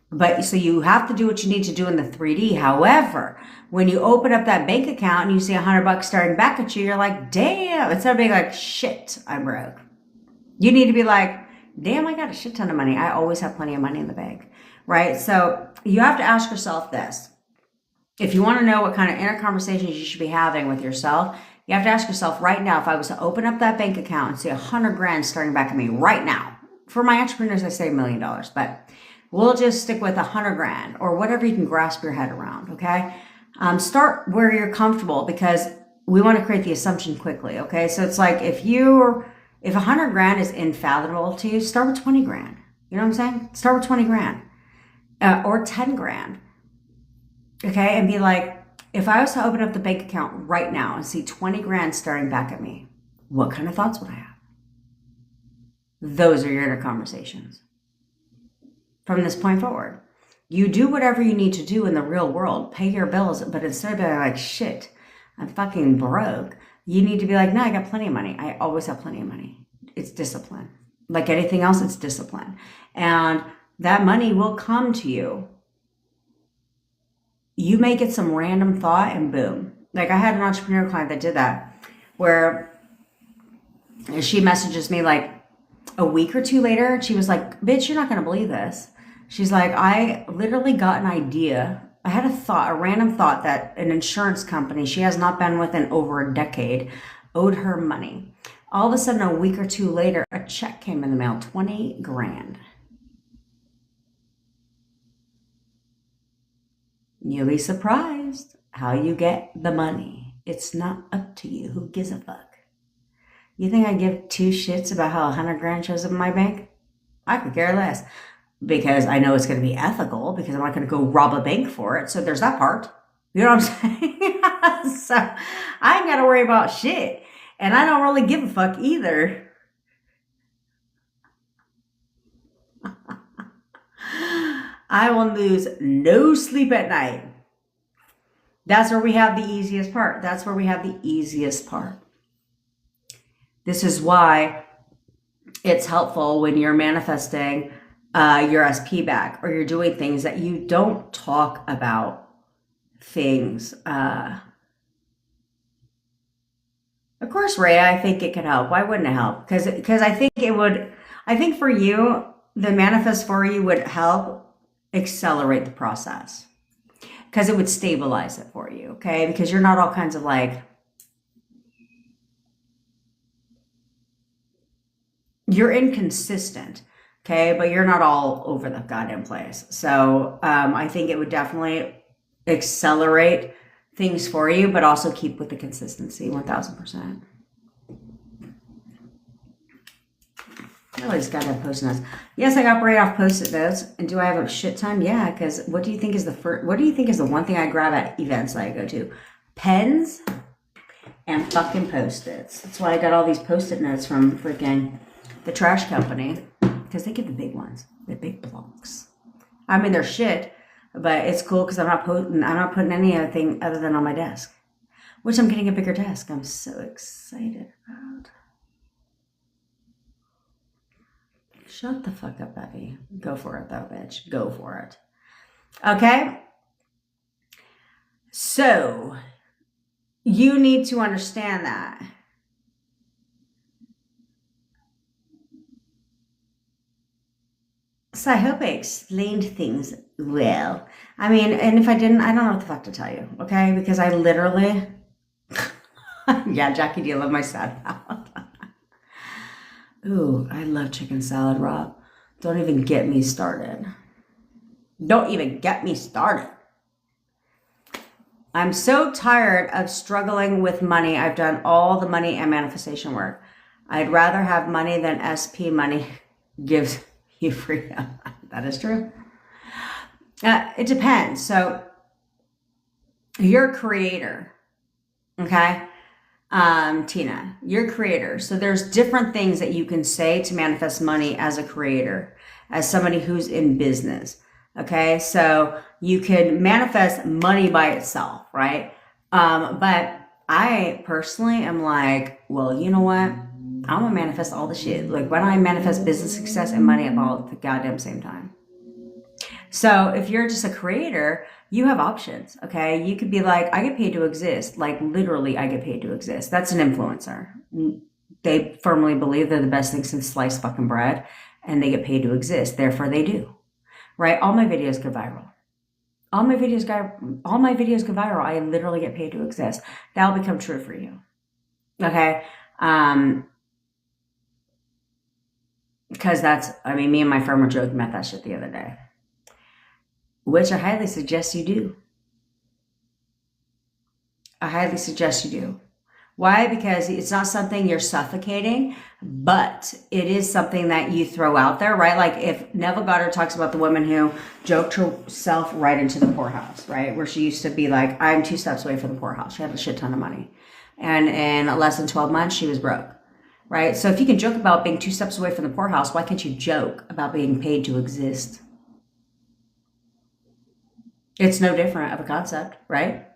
But so you have to do what you need to do in the 3D. However, when you open up that bank account and you see $100 staring back at you, you're like, damn, instead of being like, shit, I'm broke. You need to be like, damn, I got a shit ton of money. I always have plenty of money in the bank, right? So you have to ask yourself this. If you want to know what kind of inner conversations you should be having with yourself, you have to ask yourself right now, if I was to open up that bank account and see $100,000 staring back at me right now, for my entrepreneurs, I say $1 million, but we'll just stick with $100,000 or whatever you can grasp your head around. Okay. Start where you're comfortable because we want to create the assumption quickly. Okay. So it's like if $100,000 is invaluable to you, start with $20,000. You know what I'm saying? Start with $20,000 or $10,000. Okay. And be like, if I was to open up the bank account right now and see $20,000 staring back at me, what kind of thoughts would I have? Those are your inner conversations. From this point forward, you do whatever you need to do in the real world, pay your bills, but instead of being like, shit, I'm fucking broke, you need to be like, no, I got plenty of money. I always have plenty of money. It's discipline. Like anything else, it's discipline. And that money will come to you. You may get some random thought and boom. Like I had an entrepreneur client that did that, where she messages me like a week or two later, and she was like, bitch, you're not going to believe this. She's like, I literally got an idea. I had a random thought that an insurance company she has not been with in over a decade owed her money. All of a sudden, a week or two later, a check came in the mail, $20,000. You'll be surprised how you get the money. It's not up to you. Who gives a fuck? You think I give two shits about how $100,000 shows up in my bank? I could care less. Because I know it's going to be ethical, because I'm not going to go rob a bank for it. So there's that part. You know what I'm saying? So I ain't got to worry about shit. And I don't really give a fuck either. I will lose no sleep at night. That's where we have the easiest part. This is why it's helpful when you're manifesting your SP back, or you're doing things that you don't talk about things. Of course, Ray, I think it could help. Why wouldn't it help? Because I think it would. I think for you, the manifest for you would help accelerate the process, because it would stabilize it for you. Okay, because you're not all kinds of like. You're inconsistent. Okay, but you're not all over the goddamn place. So I think it would definitely accelerate things for you, but also keep with the consistency, 1000%. I always got to have post-it notes. Yes, I got right off post-it notes. And do I have a shit ton? Yeah, because what do you think is the one thing I grab at events that I go to? Pens and fucking post-its. That's why I got all these post-it notes from freaking the trash company. Because they give the big ones, the big blocks. I mean, they're shit, but it's cool because I'm not putting anything other than on my desk, which I'm getting a bigger desk. I'm so excited about. Shut the fuck up, Becky. Go for it, though, bitch. Go for it. Okay. So you need to understand that. So I hope I explained things well. I mean, and if I didn't, I don't know what the fuck to tell you, okay? Because I literally, yeah, Jackie, do you love my sad mouth? Ooh, I love chicken salad, Rob. Don't even get me started. Don't even get me started. I'm so tired of struggling with money. I've done all the money and manifestation work. I'd rather have money than SP money gives you freedom. That is true. It depends. So you're a creator, okay? Tina, you're a creator. So there's different things that you can say to manifest money as a creator, as somebody who's in business. Okay. So you can manifest money by itself, right? But I personally am like, well, you know what? I'm gonna manifest all the shit. Like, why don't I manifest business success and money at all at the goddamn same time? So if you're just a creator, you have options, okay? You could be like, I get paid to exist. Like, literally, I get paid to exist. That's an influencer. They firmly believe they're the best thing since sliced fucking bread, and they get paid to exist. Therefore, they do, right? All my videos go viral. All my videos go viral. I literally get paid to exist. That'll become true for you, okay? Because me and my friend were joking about that shit the other day, which I highly suggest you do. I highly suggest you do. Why? Because it's not something you're suffocating, but it is something that you throw out there, right? Like if Neville Goddard talks about the woman who joked herself right into the poorhouse, right? Where she used to be like, I'm 2 steps away from the poorhouse. She had a shit ton of money. And in less than 12 months, she was broke, right? So if you can joke about being 2 steps away from the poorhouse, why can't you joke about being paid to exist? It's no different of a concept, right?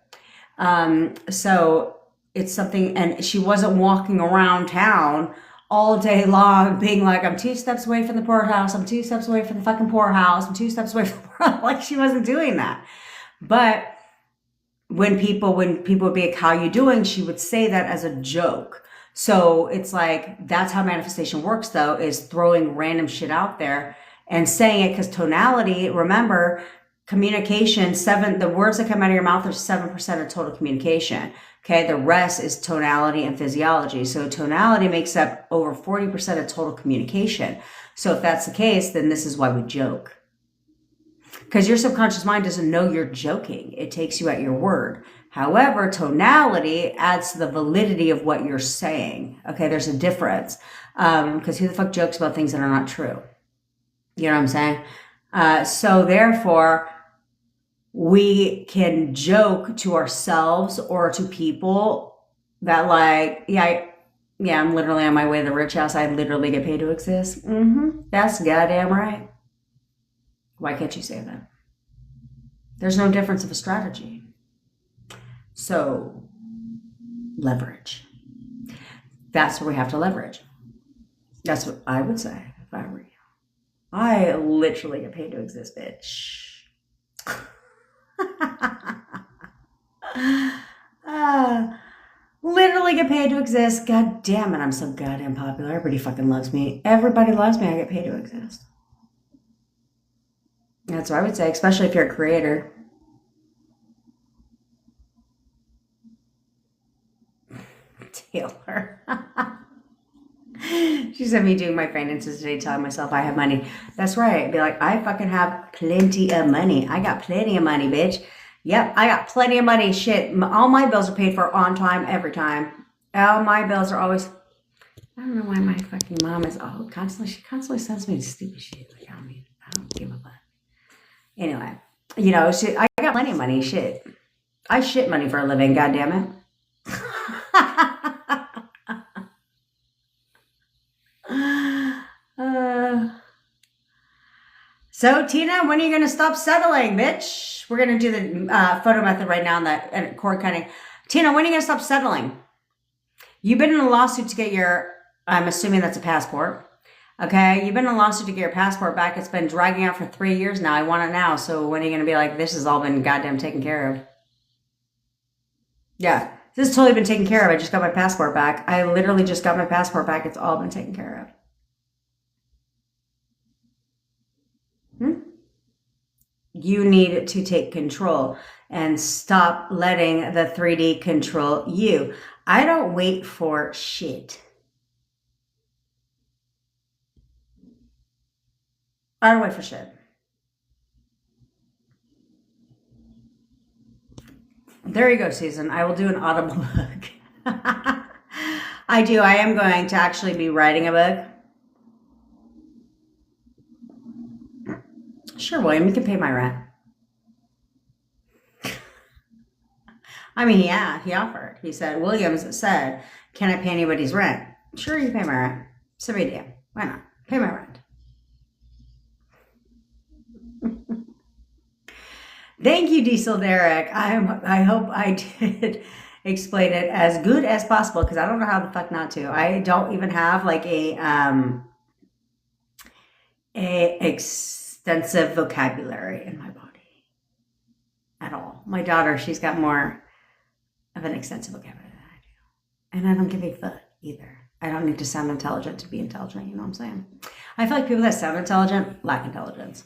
So it's something, and she wasn't walking around town all day long being like, I'm 2 steps away from the poorhouse. I'm 2 steps away from the fucking poorhouse. I'm 2 steps away from the poorhouse. Like, she wasn't doing that. But when people would be like, how you doing? She would say that as a joke. So it's like, that's how manifestation works though, is throwing random shit out there and saying it, because tonality, remember, communication, the words that come out of your mouth are 7% of total communication. Okay. The rest is tonality and physiology. So tonality makes up over 40% of total communication. So if that's the case, then this is why we joke. Because your subconscious mind doesn't know you're joking. It takes you at your word. However, tonality adds to the validity of what you're saying. Okay. There's a difference. Because who the fuck jokes about things that are not true? You know what I'm saying? So therefore, we can joke to ourselves or to people that like, I'm literally on my way to the rich house. I literally get paid to exist. That's goddamn right. Why can't you say that? There's no difference of a strategy. So leverage. That's what we have to leverage. That's what I would say if I were you. I literally get paid to exist, bitch. Literally get paid to exist. God damn it, I'm so goddamn popular. Everybody fucking loves me. Everybody loves me. I get paid to exist. That's what I would say, especially if you're a creator. Taylor. She said me doing my finances today, telling myself I have money. That's right. Be like, I fucking have plenty of money. I got plenty of money, bitch. Yep, I got plenty of money. Shit, all my bills are paid for on time, every time. All my bills are always. I don't know why my fucking mom is constantly. She constantly sends me stupid shit. Like, I don't give a fuck. Anyway, shit. I got plenty of money. Shit, I shit money for a living. God damn it. So Tina, when are you going to stop settling, bitch? We're going to do the photo method right now and cord cutting. Tina, when are you going to stop settling? You've been in a lawsuit to get I'm assuming that's a passport. Okay. You've been in a lawsuit to get your passport back. It's been dragging out for 3 years now. I want it now. So when are you going to be like, this has all been goddamn taken care of? Yeah. This has totally been taken care of. I just got my passport back. I literally just got my passport back. It's all been taken care of. You need to take control and stop letting the 3D control you. I don't wait for shit. I don't wait for shit. There you go, Susan. I will do an Audible book. I do. I am going to actually be writing a book. Sure, William, you can pay my rent. I mean, yeah, he offered. He said, Williams said, can I pay anybody's rent? Sure, you pay my rent. So be damn. Why not? Pay my rent. Thank you, Diesel Derek. I hope I did explain it as good as possible because I don't know how the fuck not to. I don't even have like a extensive vocabulary in my body at all. My daughter, she's got more of an extensive vocabulary than I do. And I don't give a fuck either. I don't need to sound intelligent to be intelligent, you know what I'm saying? I feel like people that sound intelligent lack intelligence.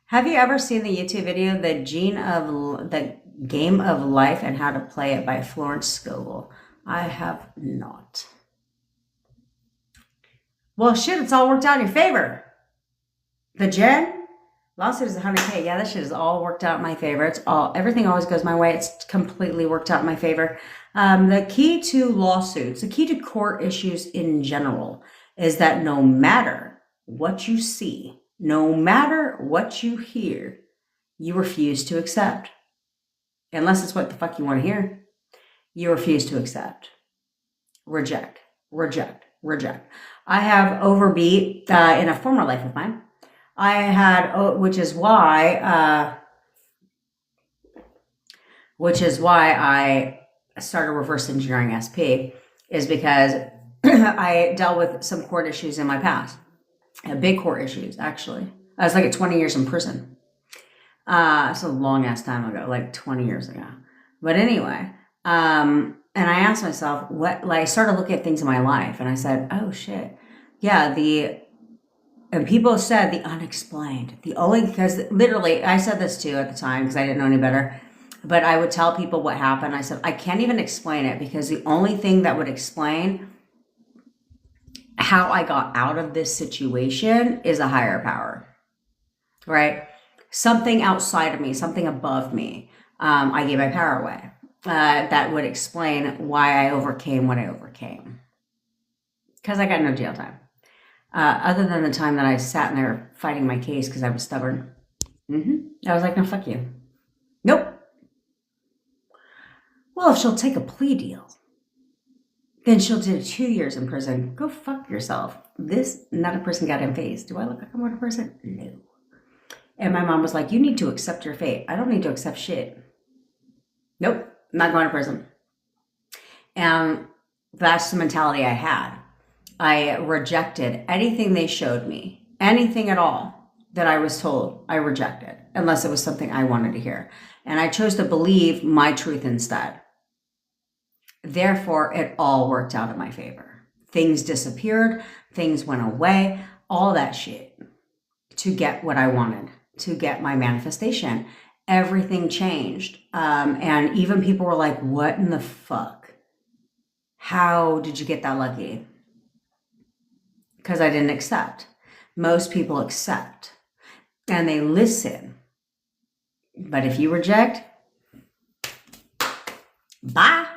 Have you ever seen the YouTube video, The Game of Life and How to Play It by Florence Scovel? I have not. Well, shit, it's all worked out in your favor. The Jen lawsuit is 100K. Yeah, that shit is all worked out in my favor. Everything always goes my way. It's completely worked out in my favor. The key to lawsuits, the key to court issues in general, is that no matter what you see, no matter what you hear, you refuse to accept. Unless it's what the fuck you want to hear. You refuse to accept. Reject, reject, reject. I have overbeat in a former life of mine. I had, which is why I started reverse engineering SP, is because I dealt with some court issues in my past. Big court issues, actually. I was like at 20 years in prison. It's a long ass time ago, like 20 years ago. But anyway, and I asked myself, I started looking at things in my life and I said, oh shit. Yeah, and people said the unexplained. Because literally, I said this too at the time because I didn't know any better. But I would tell people what happened. I said, I can't even explain it because the only thing that would explain how I got out of this situation is a higher power, right? Something outside of me, something above me. I gave my power away. That would explain why I overcame what I overcame. Because I got no jail time. Other than the time that I sat in there fighting my case because I was stubborn. I was like, no, fuck you. Nope. Well, if she'll take a plea deal, then she'll do 2 years in prison. Go fuck yourself. This, not a person got in face. Do I look like I'm a person? No. And my mom was like, you need to accept your fate. I don't need to accept shit. Nope. I'm not going to prison. And that's the mentality I had. I rejected anything they showed me. Anything at all that I was told, I rejected. Unless it was something I wanted to hear. And I chose to believe my truth instead. Therefore, it all worked out in my favor. Things disappeared. Things went away. All that shit. To get what I wanted. To get my manifestation. Everything changed. And even people were like, what in the fuck? How did you get that lucky? Because I didn't accept. Most people accept. And they listen. But if you reject, bye.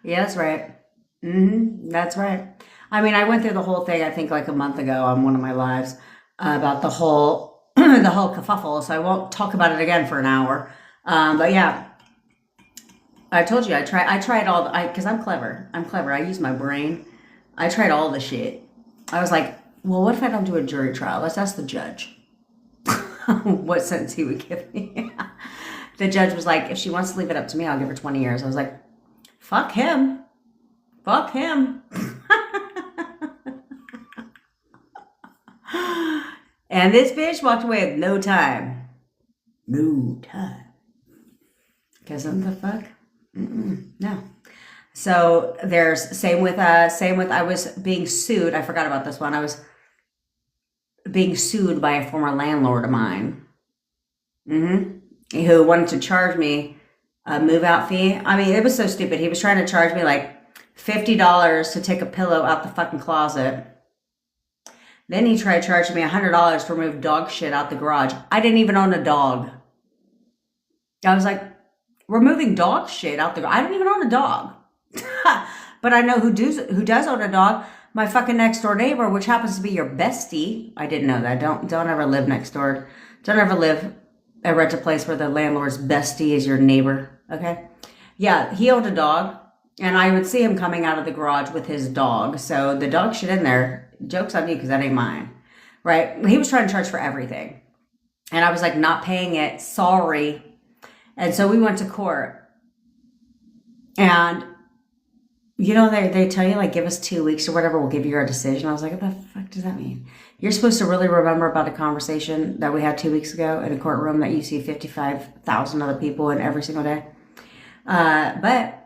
Yeah, that's right. That's right. I mean, I went through the whole thing, I think like a month ago on one of my lives about the whole kerfuffle. So I won't talk about it again for an hour. But yeah, I told you I tried all because I'm clever. I use my brain. I tried all the shit. I was like, well, what if I don't do a jury trial? Let's ask the judge what sentence he would give me. The judge was like, if she wants to leave it up to me, I'll give her 20 years. I was like, fuck him. Fuck him. And this bitch walked away with no time. No time. Because of the fuck? No. So there's same with I was being sued. I forgot about this one. I was being sued by a former landlord of mine. Who wanted to charge me a move out fee. I mean, it was so stupid. He was trying to charge me like $50 to take a pillow out the fucking closet. Then he tried charging me $100 to remove dog shit out the garage. I didn't even own a dog. I was like, removing dog shit out the garage? I don't even own a dog. But I know who does own a dog. My fucking next door neighbor, which happens to be your bestie. I didn't know that. Don't ever live next door. Don't ever rent a place where the landlord's bestie is your neighbor. Okay? Yeah, he owned a dog. And I would see him coming out of the garage with his dog. So the dog shit in there, joke's on you because that ain't mine. Right? He was trying to charge for everything. And I was like, not paying it. Sorry. And so we went to court. And, you know, they tell you, like, give us 2 weeks or whatever, we'll give you our decision. I was like, what the fuck does that mean? You're supposed to really remember about a conversation that we had 2 weeks ago in a courtroom that you see 55,000 other people in every single day. But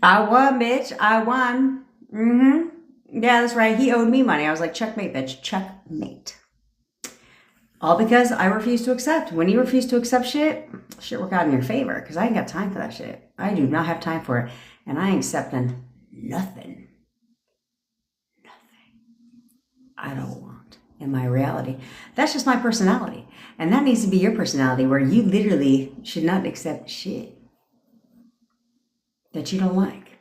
I won, bitch. I won. Yeah, that's right. He owed me money. I was like, checkmate, bitch. Checkmate. All because I refuse to accept. When you refuse to accept shit work out in your favor because I ain't got time for that shit. I do not have time for it. And I ain't accepting nothing. I don't want in my reality. That's just my personality. And that needs to be your personality where you literally should not accept shit that you don't like.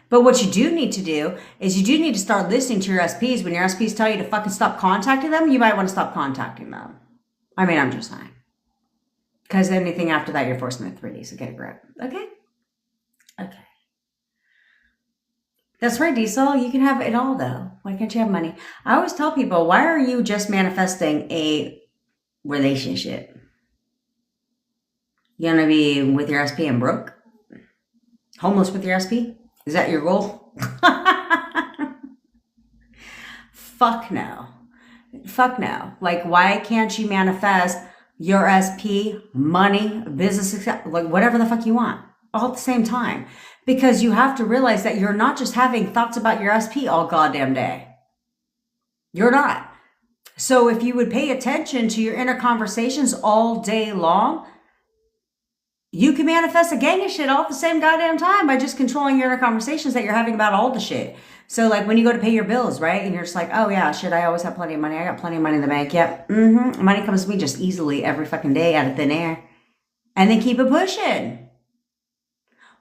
But what you do need to do is you do need to start listening to your SPs. When your SPs tell you to fucking stop contacting them, you might want to stop contacting them. I mean, I'm just saying. Because anything after that, you're forcing it 3D, so get a grip. Okay? Okay. That's right, Diesel. You can have it all, though. Why can't you have money? I always tell people, why are you just manifesting a relationship? You want to be with your SP and broke? Homeless with your SP? Is that your goal? Fuck no. Fuck no. Like, why can't you manifest your SP, money, business success, like whatever the fuck you want, all at the same time? Because you have to realize that you're not just having thoughts about your SP all goddamn day. You're not. So if you would pay attention to your inner conversations all day long, you can manifest a gang of shit all at the same goddamn time by just controlling your inner conversations that you're having about all the shit. So like when you go to pay your bills, right? And you're just like, oh yeah, shit, I always have plenty of money. I got plenty of money in the bank. Yep. Money comes to me just easily every fucking day out of thin air. And then keep it pushing.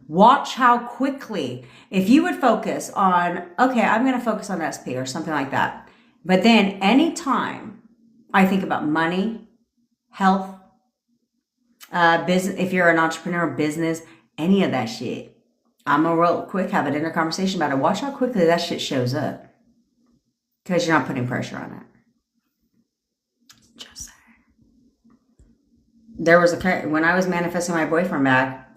Watch how quickly, if you would focus on, okay, I'm going to focus on SP or something like that. But then anytime I think about money, health, business, if you're an entrepreneur, business, any of that shit, I'm gonna real quick have an inner conversation about it. Watch how quickly that shit shows up. Because you're not putting pressure on it. Just saying. There was when I was manifesting my boyfriend back,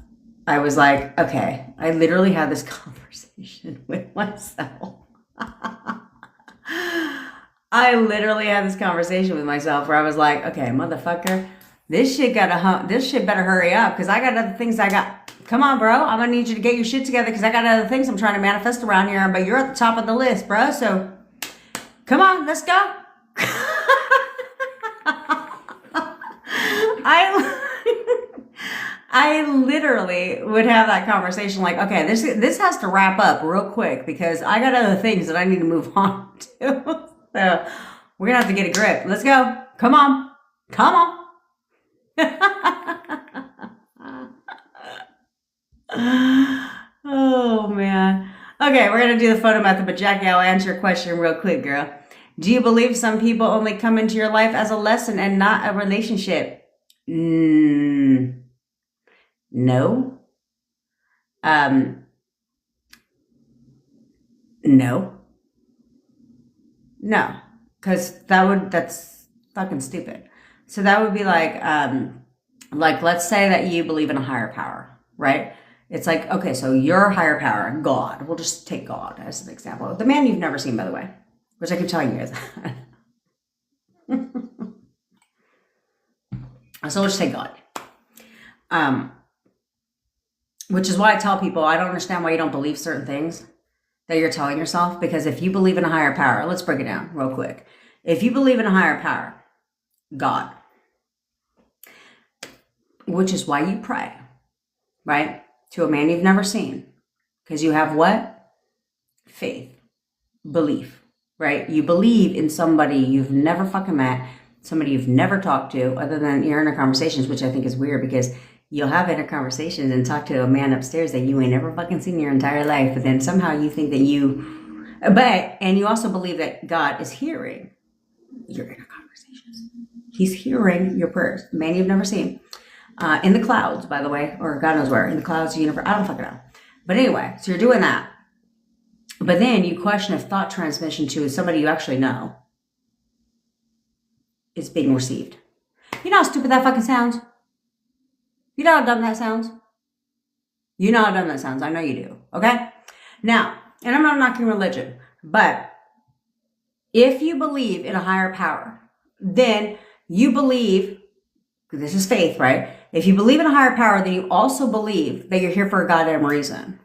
I was like, okay, I literally had this conversation with myself. I literally had this conversation with myself where I was like, okay, motherfucker, this shit better hurry up because I got other things I got. Come on, bro. I'm going to need you to get your shit together because I got other things I'm trying to manifest around here, but you're at the top of the list, bro. So come on, let's go. I literally would have that conversation like, okay, this has to wrap up real quick because I got other things that I need to move on to. So we're going to have to get a grip. Let's go. Come on. Come on. Oh, man. Okay, we're going to do the photo method, but Jackie, I'll answer your question real quick, girl. Do you believe some people only come into your life as a lesson and not a relationship? No. No. No. Because that's fucking stupid. So that would be like let's say that you believe in a higher power, right? It's like, okay, so your higher power, God, we'll just take God as an example. The man you've never seen, by the way, which I keep telling you guys. So let's take God. Which is why I tell people, I don't understand why you don't believe certain things that you're telling yourself. Because if you believe in a higher power, let's break it down real quick. If you believe in a higher power, God, which is why you pray, right? To a man you've never seen. Because you have what? Faith, belief, right? You believe in somebody you've never fucking met, somebody you've never talked to, other than your inner conversations, which I think is weird because you'll have inner conversations and talk to a man upstairs that you ain't never fucking seen in your entire life, but then somehow you think that and you also believe that God is hearing your inner conversations. He's hearing your prayers, the man you've never seen. In the clouds, by the way, or God knows where, in the clouds, universe, I don't fucking know. But anyway, so you're doing that. But then you question if thought transmission to somebody you actually know is being received. You know how stupid that fucking sounds? You know how dumb that sounds? You know how dumb that sounds. I know you do. Okay? Now, and I'm not knocking religion, but if you believe in a higher power, then you believe, this is faith, right? If you believe in a higher power, then you also believe that you're here for a goddamn reason.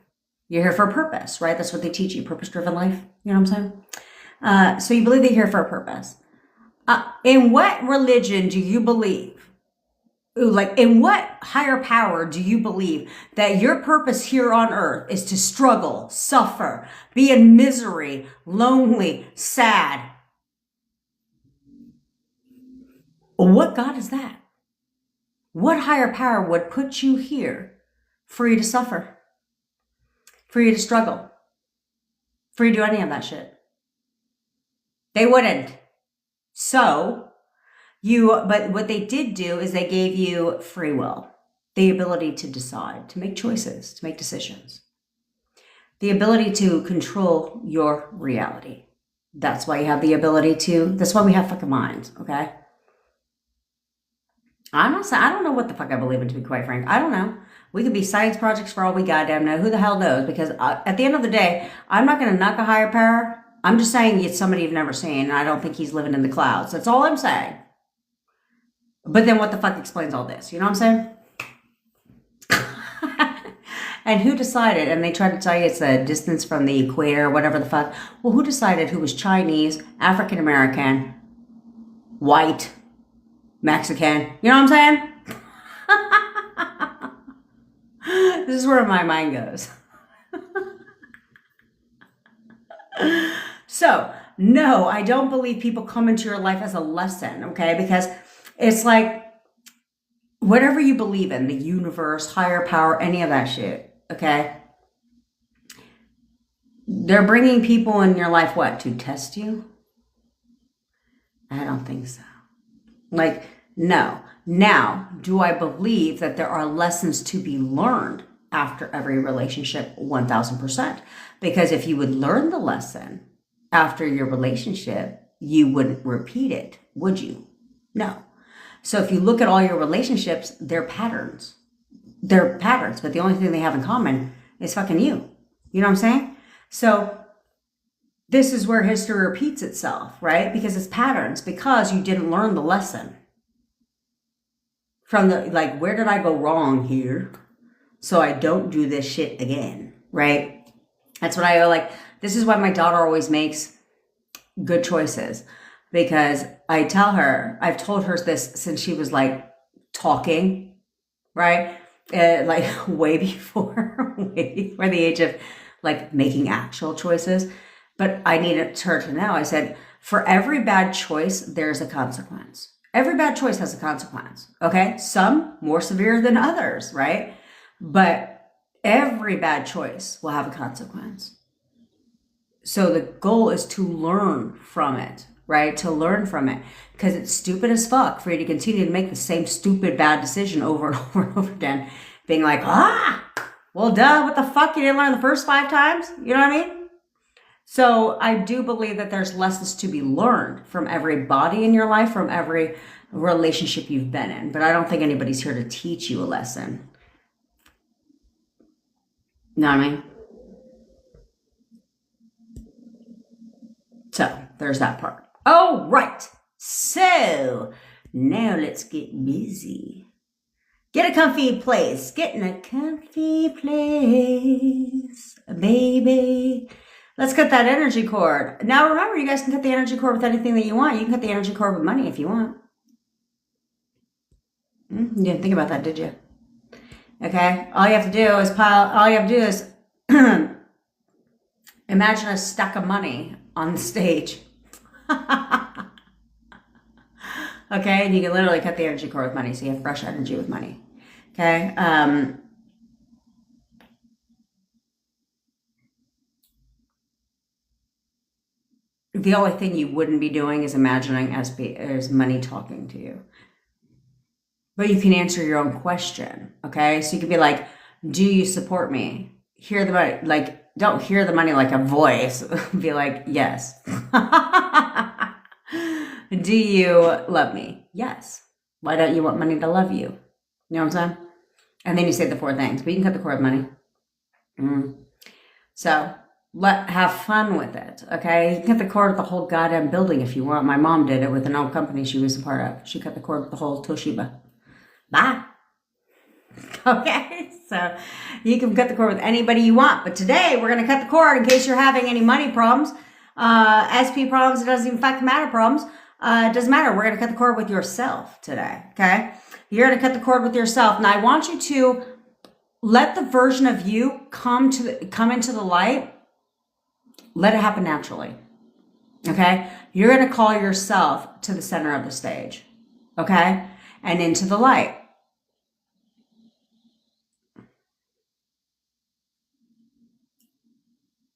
You're here for a purpose, right? That's what they teach you, purpose-driven life. You know what I'm saying? So you believe that you're here for a purpose. In what religion do you believe? Like, in what higher power do you believe that your purpose here on earth is to struggle, suffer, be in misery, lonely, sad? What God is that? What higher power would put you here for you to suffer, for you to struggle, for you to do any of that shit? They wouldn't. But what they did do is they gave you free will, the ability to decide, to make choices, to make decisions, the ability to control your reality. That's why you have the ability that's why we have fucking minds, okay? I'm not saying, I don't know what the fuck I believe in, to be quite frank. I don't know. We could be science projects for all we goddamn know. Who the hell knows? Because at the end of the day, I'm not going to knock a higher power. I'm just saying it's somebody you've never seen, and I don't think he's living in the clouds. That's all I'm saying. But then what the fuck explains all this? You know what I'm saying? And who decided, and they tried to tell you it's a distance from the equator, whatever the fuck. Well, who decided who was Chinese, African American, white, Mexican? You know what I'm saying? This is where my mind goes. So, no, I don't believe people come into your life as a lesson, okay? Because it's like, whatever you believe in, the universe, higher power, any of that shit, okay? They're bringing people in your life, what, to test you? I don't think so. Like, no. Now, do I believe that there are lessons to be learned after every relationship? 1000%. Because if you would learn the lesson after your relationship, you wouldn't repeat it, would you? No. So if you look at all your relationships, they're patterns. They're patterns, but the only thing they have in common is fucking you. You know what I'm saying? So this is where history repeats itself, right? Because it's patterns, because you didn't learn the lesson. From where did I go wrong here so I don't do this shit again, right? That's what I like. This is why my daughter always makes good choices, because I tell her, I've told her this since she was like talking, right? Way before the age of like making actual choices. But I needed her to know, I said, for every bad choice, there's a consequence. Every bad choice has a consequence, okay? Some more severe than others, right? But every bad choice will have a consequence. So the goal is to learn from it, right? To learn from it. Because it's stupid as fuck for you to continue to make the same stupid bad decision over and over and over again. Being like, well, duh, what the fuck? You didn't learn the first 5 times? You know what I mean? So I do believe that there's lessons to be learned from every body in your life, from every relationship you've been in. But I don't think anybody's here to teach you a lesson. Know what I mean? So there's that part. Oh, right. So now let's get busy. Get a comfy place. Get in a comfy place, baby. Let's cut that energy cord. Now remember, you guys can cut the energy cord with anything that you want. You can cut the energy cord with money if you want. You didn't think about that, did you? Okay. All you have to do is Imagine a stack of money on the stage. Okay, and you can literally cut the energy cord with money, so you have fresh energy with money. Okay. The only thing you wouldn't be doing is imagining as money talking to you. But you can answer your own question. Okay, so you could be like, "Do you support me?" Hear the money, like, don't hear the money like a voice. Be like, "Yes." Do you love me? Yes. Why don't you want money to love you? You know what I'm saying? And then you say the 4 things, but you can cut the cord with money. So have fun with it, okay? You can cut the cord with the whole goddamn building if you want. My mom did it with an old company she was a part of. She cut the cord with the whole Toshiba. Bye. Okay, so you can cut the cord with anybody you want. But today we're going to cut the cord in case you're having any money problems, SP problems, it doesn't even fucking matter problems. It doesn't matter. We're going to cut the cord with yourself today, okay? You're going to cut the cord with yourself. Now I want you to let the version of you come into the light. Let it happen naturally, okay? You're going to call yourself to the center of the stage, okay? And into the light.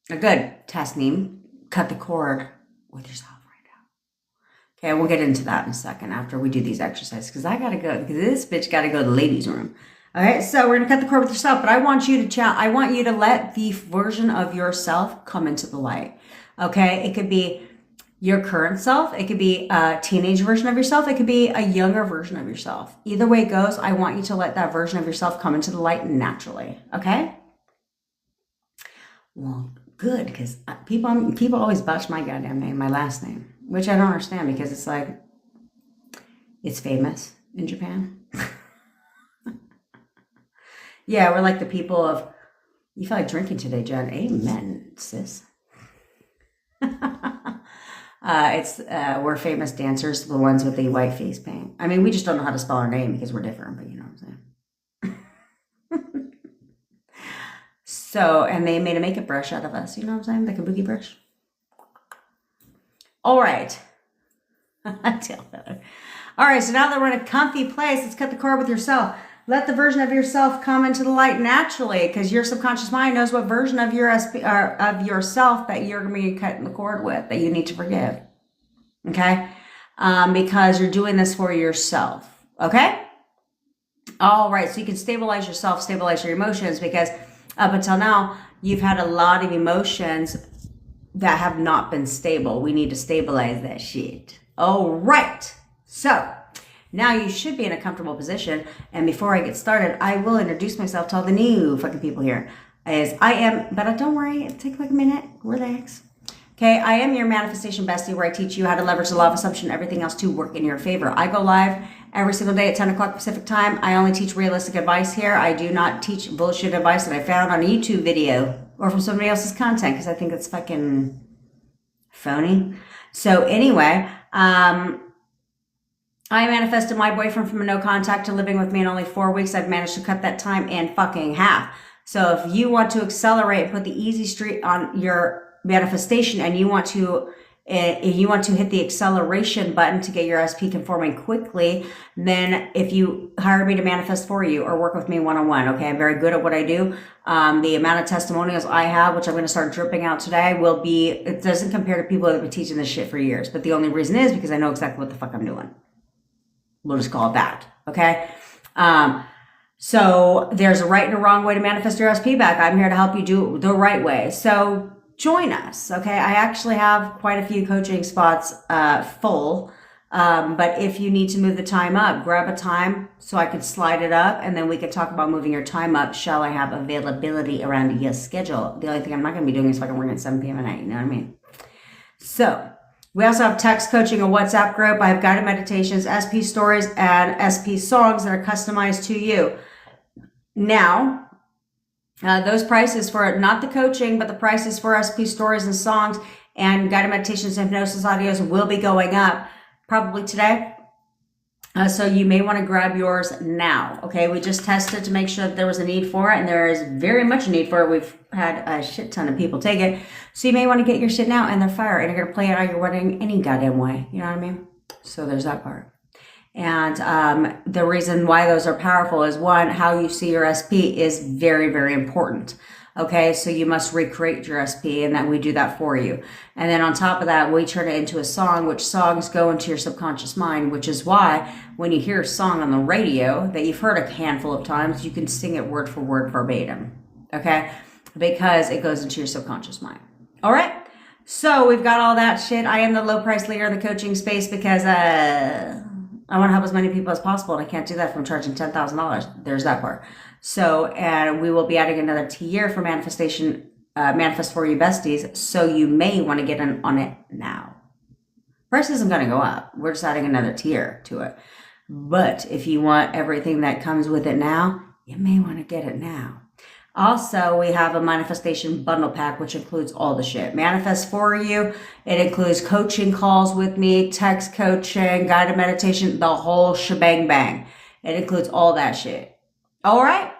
Good. Tasneem, cut the cord with yourself right now. Okay, we'll get into that in a second after we do these exercises because I got to go because this bitch got to go to the ladies' room. All right, so we're going to cut the cord with yourself, but I want you to let the version of yourself come into the light. Okay, it could be your current self. It could be a teenage version of yourself. It could be a younger version of yourself. Either way it goes, I want you to let that version of yourself come into the light naturally. Okay? Well, good, because people always botch my goddamn name, my last name, which I don't understand because it's like, it's famous in Japan. Yeah, we're like the people of, you feel like drinking today, Jen. Amen, sis. We're famous dancers, the ones with the white face paint. I mean, we just don't know how to spell our name because we're different, but you know what I'm saying. So, and they made a makeup brush out of us, you know what I'm saying? The kabuki brush. All right. Tail feather. All right, so now that we're in a comfy place, let's cut the cord with yourself. Let the version of yourself come into the light naturally because your subconscious mind knows what version of of yourself that you're going to be cutting the cord with, that you need to forgive. Okay? Because you're doing this for yourself. Okay? All right, so you can stabilize yourself, stabilize your emotions because up until now, you've had a lot of emotions that have not been stable. We need to stabilize that shit. All right. So now you should be in a comfortable position. And before I get started, I will introduce myself to all the new fucking people here. But don't worry, it'll take like a minute. Relax. Okay, I am your manifestation bestie where I teach you how to leverage the law of assumption and everything else to work in your favor. I go live every single day at 10 o'clock Pacific time. I only teach realistic advice here. I do not teach bullshit advice that I found on a YouTube video or from somebody else's content because I think it's fucking phony. So anyway, I manifested my boyfriend from a no contact to living with me in only 4 weeks. I've managed to cut that time in fucking half. So if you want to accelerate and put the easy street on your manifestation and you want to hit the acceleration button to get your SP conforming quickly, then if you hire me to manifest for you or work with me one-on-one, okay, I'm very good at what I do. The amount of testimonials I have, which I'm going to start dripping out today, it doesn't compare to people that have been teaching this shit for years. But the only reason is because I know exactly what the fuck I'm doing. We'll just call it that, okay? So there's a right and a wrong way to manifest your SP back. I'm here to help you do it the right way. So join us, okay? I actually have quite a few coaching spots full, but if you need to move the time up, grab a time so I could slide it up, and then we could talk about moving your time up. Shall I have availability around your schedule? The only thing I'm not going to be doing is fucking working at 7 p.m. at night, you know what I mean? So we also have text coaching, a WhatsApp group. I have guided meditations, SP stories, and SP songs that are customized to you. Now, those prices for not the coaching, but the prices for SP stories and songs and guided meditations and hypnosis audios will be going up probably today. So you may want to grab yours now. Okay, we just tested to make sure that there was a need for it, and there is very much a need for it. We've had a shit ton of people take it. So you may want to get your shit now, and they're fire, and you're going to play it at your wedding any goddamn way. You know what I mean? So there's that part. And the reason why those are powerful is, one, how you see your SP is very, very important. Okay, so you must recreate your SP, and that we do that for you. And then on top of that, we turn it into a song, which songs go into your subconscious mind, which is why when you hear a song on the radio that you've heard a handful of times, you can sing it word for word verbatim. Okay, because it goes into your subconscious mind. All right, so we've got all that shit. I am the low price leader in the coaching space because I want to help as many people as possible, and I can't do that from charging $10,000. There's that part. So, and we will be adding another tier for manifestation, manifest for you besties. So you may want to get in on it now. Price isn't going to go up. We're just adding another tier to it. But if you want everything that comes with it now, you may want to get it now. Also, we have a manifestation bundle pack, which includes all the shit. Manifest for you. It includes coaching calls with me, text coaching, guided meditation, the whole shebang bang. It includes all that shit. All right.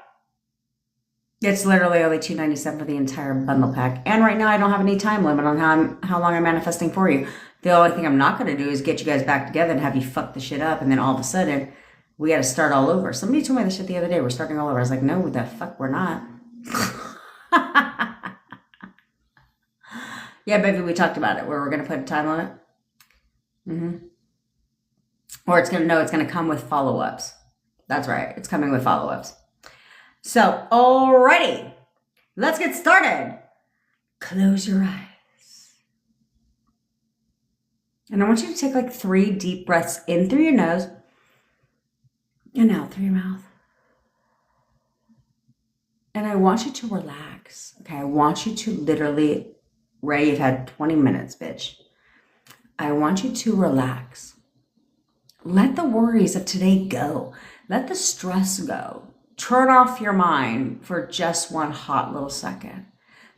It's literally only $297 for the entire bundle pack. And right now I don't have any time limit on how long I'm manifesting for you. The only thing I'm not going to do is get you guys back together and have you fuck the shit up. And then all of a sudden we got to start all over. Somebody told me this shit the other day. We're starting all over. I was like, no, the fuck we're not. Yeah, baby, we talked about it where we're going to put a time limit. Or it's going to come with follow-ups. That's right. It's coming with follow-ups. So, alrighty. Let's get started. Close your eyes. And I want you to take like 3 deep breaths in through your nose and out through your mouth. And I want you to relax. Okay, I want you to literally, Ray, you've had 20 minutes, bitch. I want you to relax. Let the worries of today go. Let the stress go. Turn off your mind for just one hot little second.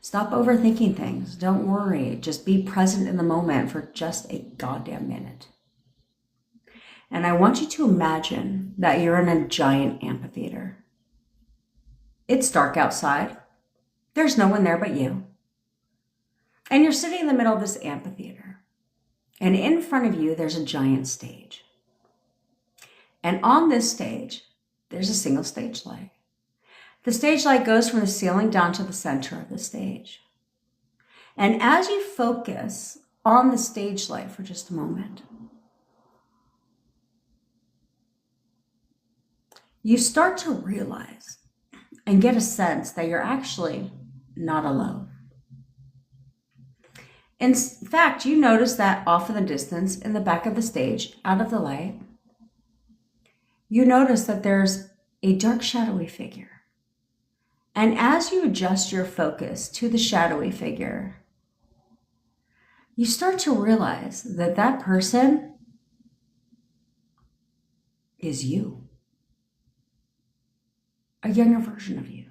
Stop overthinking things. Don't worry. Just be present in the moment for just a goddamn minute. And I want you to imagine that you're in a giant amphitheater. It's dark outside. There's no one there but you. And you're sitting in the middle of this amphitheater. And in front of you, there's a giant stage. And on this stage, there's a single stage light. The stage light goes from the ceiling down to the center of the stage. And as you focus on the stage light for just a moment, you start to realize and get a sense that you're actually not alone. In fact, you notice that off in the distance, in the back of the stage, out of the light, you notice that there's a dark, shadowy figure. And as you adjust your focus to the shadowy figure, you start to realize that that person is you. A younger version of you.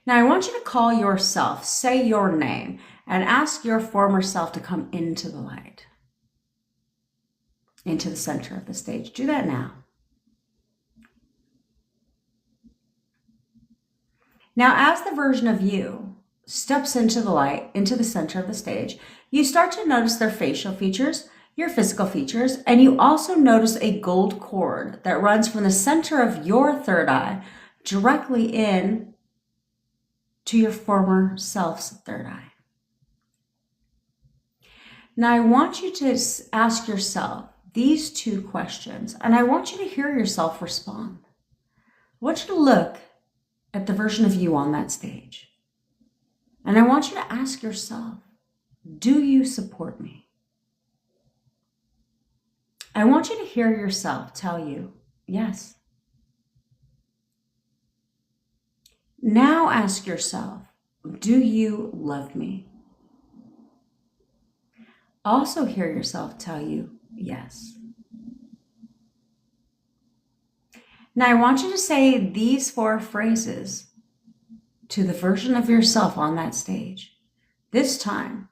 Now, I want you to call yourself, say your name, and ask your former self to come into the light, into the center of the stage. Do that now. Now, as the version of you steps into the light, into the center of the stage, you start to notice their facial features, your physical features, and you also notice a gold cord that runs from the center of your third eye directly in to your former self's third eye. Now, I want you to ask yourself these 2 questions, and I want you to hear yourself respond. I want you to look at the version of you on that stage, and I want you to ask yourself, do you support me? I want you to hear yourself tell you, yes. Now ask yourself, do you love me? Also hear yourself tell you, yes. Now I want you to say these 4 phrases to the version of yourself on that stage. This time,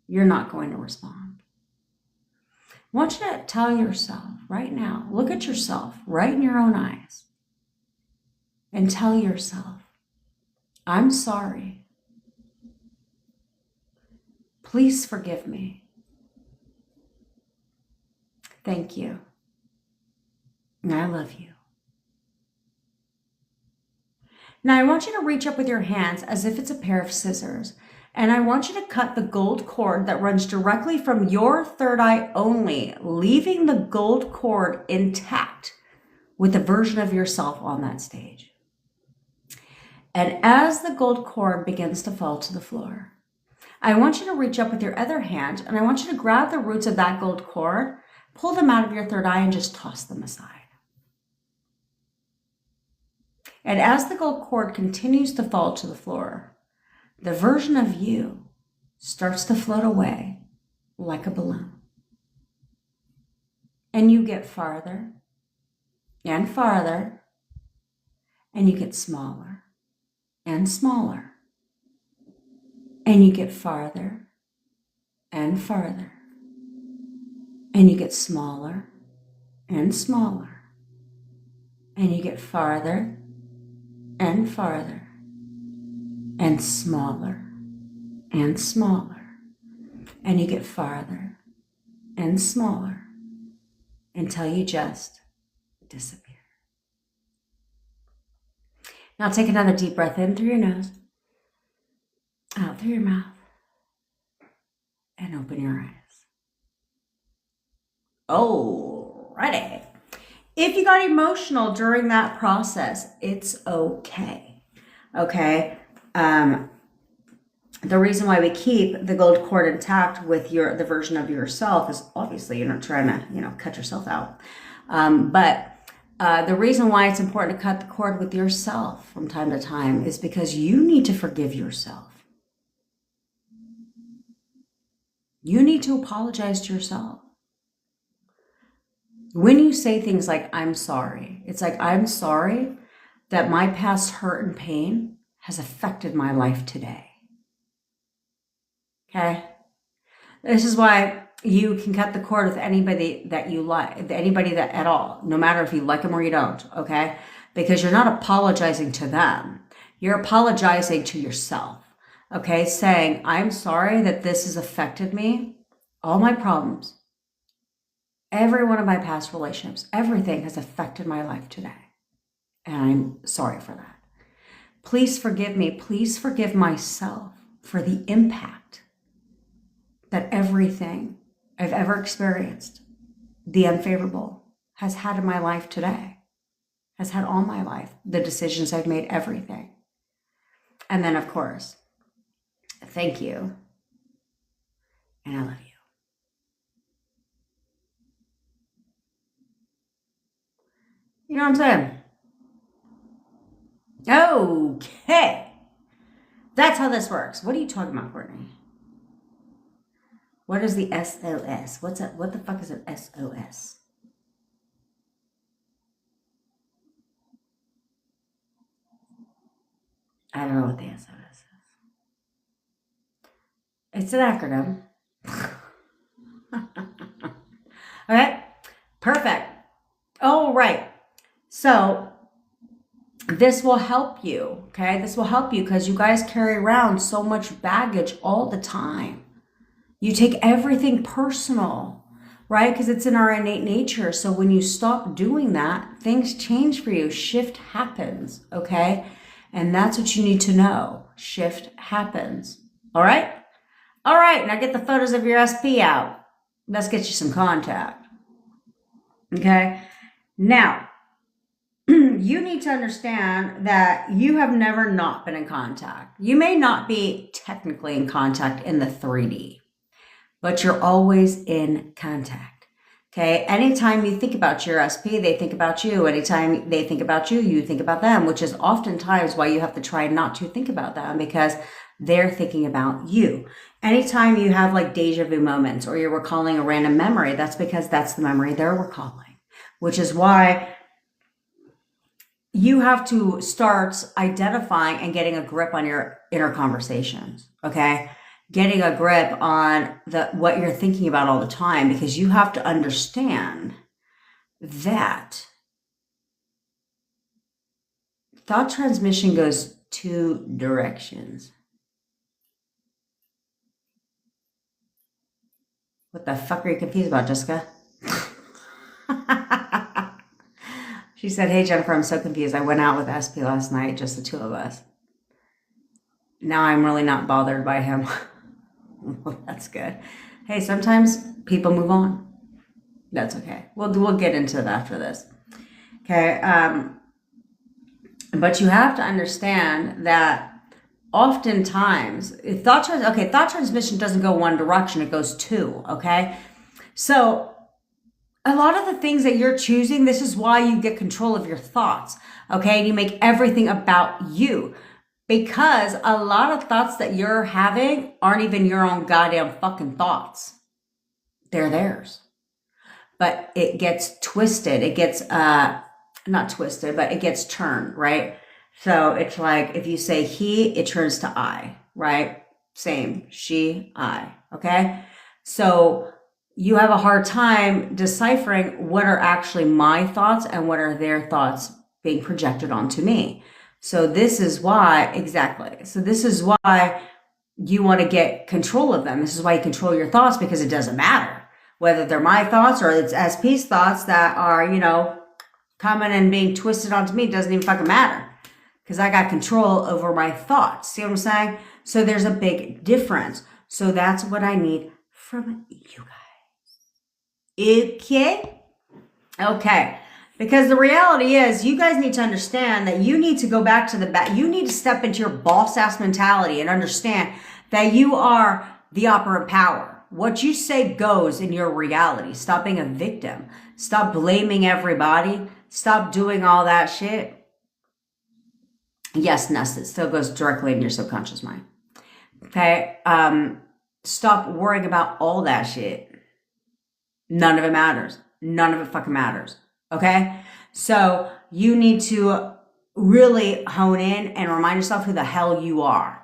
you're not going to respond. I want you to tell yourself right now, look at yourself right in your own eyes and tell yourself, I'm sorry. Please forgive me. Thank you. And I love you. Now I want you to reach up with your hands as if it's a pair of scissors. And I want you to cut the gold cord that runs directly from your third eye only, leaving the gold cord intact with a version of yourself on that stage. And as the gold cord begins to fall to the floor, I want you to reach up with your other hand and I want you to grab the roots of that gold cord, pull them out of your third eye and just toss them aside. And as the gold cord continues to fall to the floor, the version of you starts to float away like a balloon. And you get farther and farther, and you get smaller and smaller, and you get farther and farther, and you get smaller and smaller, and you get farther and farther, and smaller and smaller, and you get farther and smaller until you just disappear. Now take another deep breath in through your nose, out through your mouth, and open your eyes. Alrighty. If you got emotional during that process, it's okay. Okay? The reason why we keep the gold cord intact with the version of yourself is obviously you're not trying to, cut yourself out. But the reason why it's important to cut the cord with yourself from time to time is because you need to forgive yourself. You need to apologize to yourself. When you say things like, I'm sorry, it's like, I'm sorry that my past hurt and pain has affected my life today. Okay? This is why you can cut the cord with anybody that you like, anybody that at all, no matter if you like them or you don't, okay? Because you're not apologizing to them. You're apologizing to yourself, okay? Saying, I'm sorry that this has affected me, all my problems, every one of my past relationships, everything has affected my life today. And I'm sorry for that. Please forgive me. Please forgive myself for the impact that everything I've ever experienced, the unfavorable, has had in my life today, has had all my life, the decisions I've made, everything. And then, of course, thank you, and I love you. You know what I'm saying? Okay. That's how this works. What are you talking about, Courtney? What is the SOS? What's that? What the fuck is an SOS? I don't know what the SOS is. It's an acronym. Okay, perfect. All right. So this will help you, okay? This will help you because you guys carry around so much baggage all the time. You take everything personal, right? Because it's in our innate nature. So when you stop doing that, things change for you. Shift happens, okay? And that's what you need to know. Shift happens. All right? All right, now get the photos of your SP out. Let's get you some contact. Okay? Now, you need to understand that you have never not been in contact. You may not be technically in contact in the 3D, but you're always in contact. Okay? Anytime you think about your SP, they think about you. Anytime they think about you, you think about them, which is oftentimes why you have to try not to think about them because they're thinking about you. Anytime you have like deja vu moments or you're recalling a random memory, that's because that's the memory they're recalling, which is why you have to start identifying and getting a grip on your inner conversations, okay? getting a grip on what you're thinking about all the time, because you have to understand that thought transmission goes two directions. What the fuck are you confused about, Jessica? She said, hey, Jennifer, I'm so confused. I went out with SP last night, just the two of us. Now I'm really not bothered by him. Well, that's good. Hey, sometimes people move on. That's okay. We'll get into it after this. Okay. But you have to understand that oftentimes thought transmission doesn't go one direction, it goes two. Okay. So a lot of the things that you're choosing, this is why you get control of your thoughts. Okay. And you make everything about you, because a lot of thoughts that you're having aren't even your own goddamn fucking thoughts. They're theirs. But it gets twisted. It gets, not twisted, but it gets turned, right? So it's like if you say he, it turns to I, right? Same, she, I, okay? So you have a hard time deciphering what are actually my thoughts and what are their thoughts being projected onto me. So this is why, exactly. So this is why you want to get control of them. This is why you control your thoughts, because it doesn't matter whether they're my thoughts or it's SP's thoughts that are, coming and being twisted onto me. It doesn't even fucking matter, because I got control over my thoughts. See what I'm saying? So there's a big difference. So that's what I need from you guys. Okay? Okay. Because the reality is, you guys need to understand that you need to go back to the back. You need to step into your boss ass mentality and understand that you are the operant power. What you say goes in your reality. Stop being a victim. Stop blaming everybody. Stop doing all that shit. Yes, Nest, it still goes directly in your subconscious mind. Okay? Stop worrying about all that shit. None of it matters. None of it fucking matters. Okay? So you need to really hone in and remind yourself who the hell you are.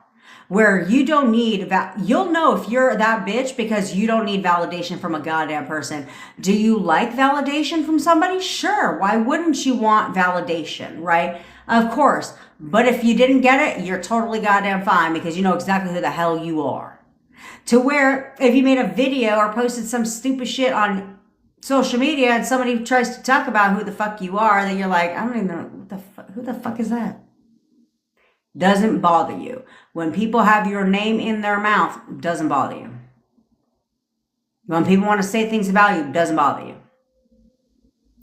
Where you don't need, you'll know if you're that bitch because you don't need validation from a goddamn person. Do you like validation from somebody? Sure. Why wouldn't you want validation, right? Of course. But if you didn't get it, you're totally goddamn fine, because you know exactly who the hell you are. To where if you made a video or posted some stupid shit on social media and somebody tries to talk about who the fuck you are, then you're like, I don't even know who the fuck is that? Doesn't bother you. When people have your name in their mouth, doesn't bother you. When people want to say things about you, doesn't bother you.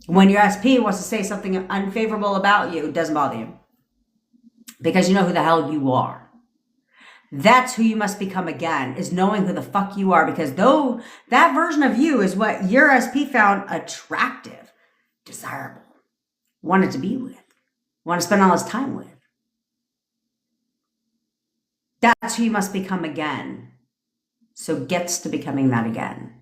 When your SP wants to say something unfavorable about you, doesn't bother you. Because you know who the hell you are. That's who you must become again, is knowing who the fuck you are, because though that version of you is what your SP found attractive, desirable, wanted to be with, want to spend all his time with. That's who you must become again. So gets to becoming that again.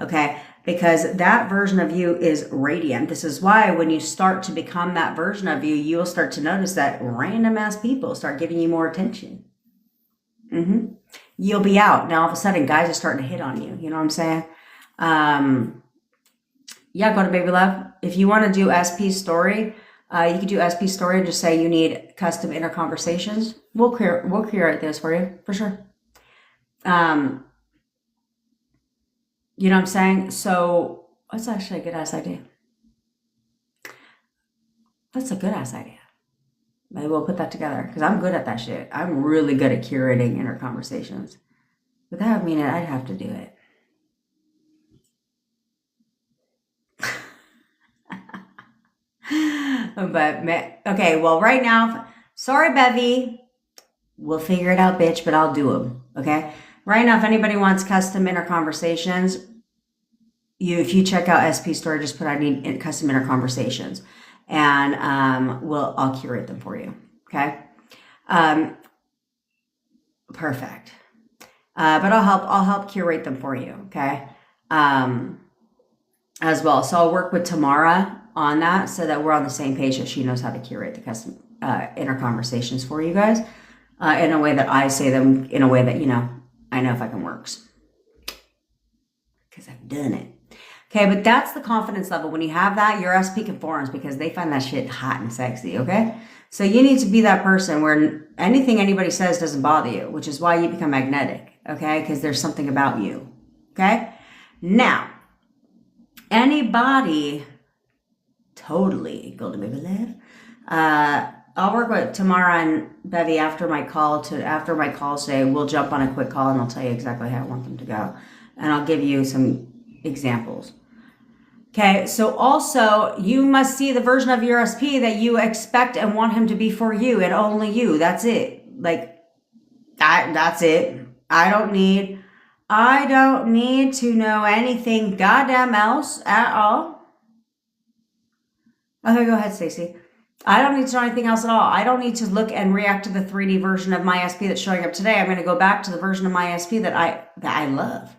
Okay? Because that version of you is radiant. This is why when you start to become that version of you, you'll start to notice that random ass people start giving you more attention. You'll be out. Now all of a sudden guys are starting to hit on you. You know what I'm saying? Yeah, go to Baby Love. If you want to do SP story, you can do SP story and just say you need custom inner conversations. We'll curate this for you, for sure. You know what I'm saying? So that's actually a good ass idea. That's a good ass idea. Maybe we'll put that together, because I'm good at that shit. I'm really good at curating inner conversations. Without meaning I'd have to do it. But, okay, well, right now, sorry, Bevy. We'll figure it out, bitch, but I'll do them, okay? Right now, if anybody wants custom inner conversations, if you check out SP Story, just put I need custom inner conversations, and I'll curate them for you, okay? Perfect. But I'll help curate them for you, okay? As well. So I'll work with Tamara on that so that we're on the same page, that she knows how to curate the custom inner conversations for you guys in a way that I say them, in a way that, I know fucking works. Because I've done it. Okay, but that's the confidence level. When you have that, your SP conforms because they find that shit hot and sexy, okay? So you need to be that person where anything anybody says doesn't bother you, which is why you become magnetic, okay? Because there's something about you, okay? Now, anybody, totally, Golden Baby Live, I'll work with Tamara and Bevy after my call today. We'll jump on a quick call and I'll tell you exactly how I want them to go. And I'll give you some examples. Okay, so also you must see the version of your SP that you expect and want him to be for you and only you. That's it. Like, that's it. I don't need to know anything goddamn else at all. Okay, go ahead, Stacey. I don't need to know anything else at all. I don't need to look and react to the 3D version of my SP that's showing up today. I'm going to go back to the version of my SP that I love.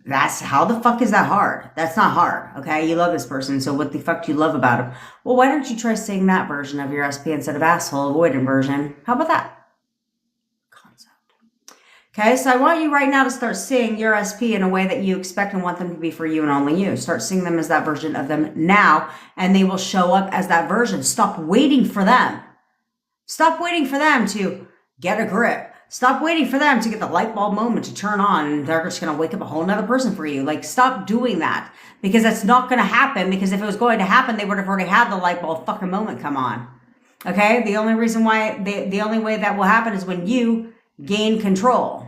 That's how the fuck is that hard? That's not hard, okay? You love this person, so what the fuck do you love about him? Well, why don't you try saying that version of your SP instead of asshole avoidant version? How about that? Concept. Okay, so I want you right now to start seeing your SP in a way that you expect and want them to be for you and only you. Start seeing them as that version of them now, and they will show up as that version. Stop waiting for them. Stop waiting for them to get a grip. Stop waiting for them to get the light bulb moment to turn on and they're just going to wake up a whole nother person for you. Like, stop doing that because that's not going to happen, because if it was going to happen, they would have already had the light bulb fucking moment come on. Okay? The only reason why, the only way that will happen is when you gain control.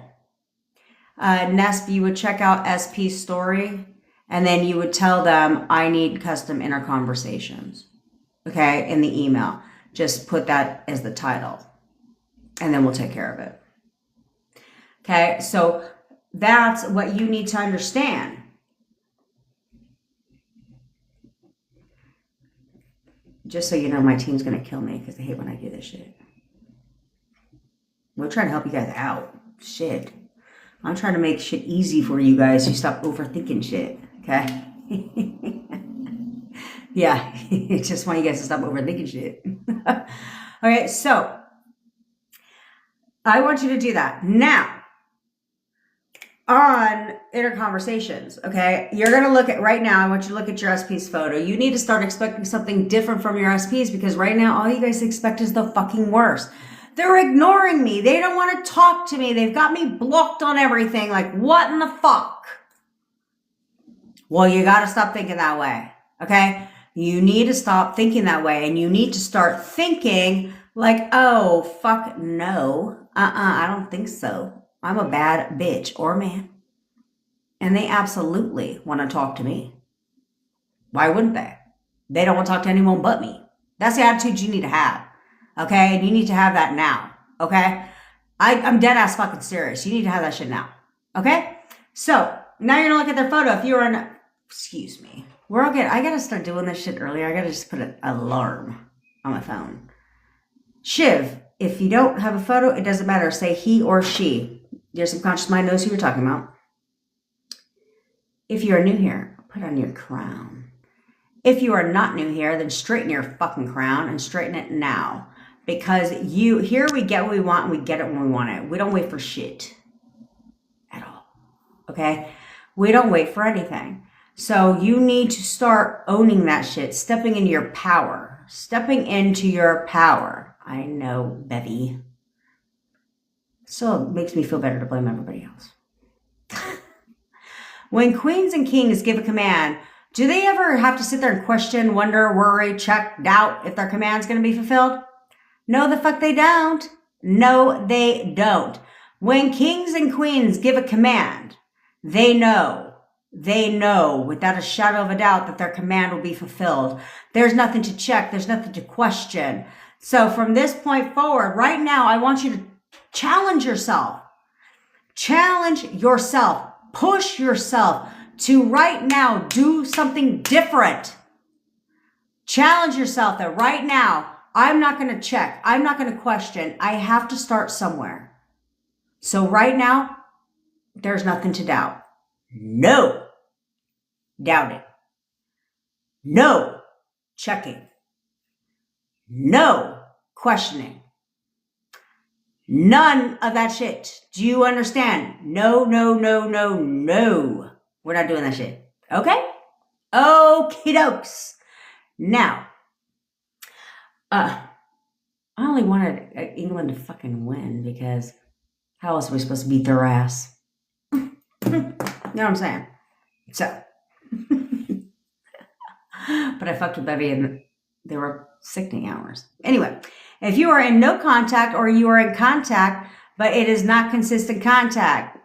Nesp, you would check out SP's story and then you would tell them, I need custom inner conversations. Okay? In the email. Just put that as the title and then we'll take care of it. Okay, so that's what you need to understand. Just so you know, my team's going to kill me because they hate when I do this shit. We're trying to help you guys out. Shit. I'm trying to make shit easy for you guys to stop overthinking shit. Okay? Yeah, just want you guys to stop overthinking shit. Okay, so I want you to do that. Now, on inner conversations, okay, you're going to look at right now. I want you to look at your SP's photo. You need to start expecting something different from your SPs because right now all you guys expect is the fucking worst. They're ignoring me. They don't want to talk to me. They've got me blocked on everything. Like, what in the fuck? Well, you got to stop thinking that way, okay? You need to stop thinking that way and you need to start thinking like, oh, fuck no. I don't think so. I'm a bad bitch or man. And they absolutely want to talk to me. Why wouldn't they? They don't want to talk to anyone but me. That's the attitude you need to have. Okay? And you need to have that now. Okay? I'm dead ass fucking serious. You need to have that shit now. Okay? So, now you're going to look at their photo. If you were in, excuse me. We're all good. I got to start doing this shit earlier. I got to just put an alarm on my phone. Shiv, if you don't have a photo, it doesn't matter. Say he or she. Your subconscious mind knows who you're talking about. If you are new here, put on your crown. If you are not new here, then straighten your fucking crown and straighten it now. Because here we get what we want and we get it when we want it. We don't wait for shit at all. Okay? We don't wait for anything. So you need to start owning that shit, stepping into your power. Stepping into your power. I know, Bevy. So it makes me feel better to blame everybody else. When queens and kings give a command, do they ever have to sit there and question, wonder, worry, check, doubt if their command's going to be fulfilled? No, the fuck they don't. No, they don't. When kings and queens give a command, they know without a shadow of a doubt that their command will be fulfilled. There's nothing to check. There's nothing to question. So from this point forward, right now, I want you to challenge yourself. Challenge yourself. Push yourself to right now do something different. Challenge yourself that right now, I'm not going to check. I'm not going to question. I have to start somewhere. So right now, there's nothing to doubt. No doubting. No checking. No questioning. None of that shit. Do you understand? No, no, no, no, no. We're not doing that shit. Okay? Okie dokes. Now, I only wanted England to fucking win because how else are we supposed to beat their ass? You know what I'm saying? So, but I fucked with Bevy and they were sickening hours. Anyway, if you are in no contact or you are in contact, but it is not consistent contact.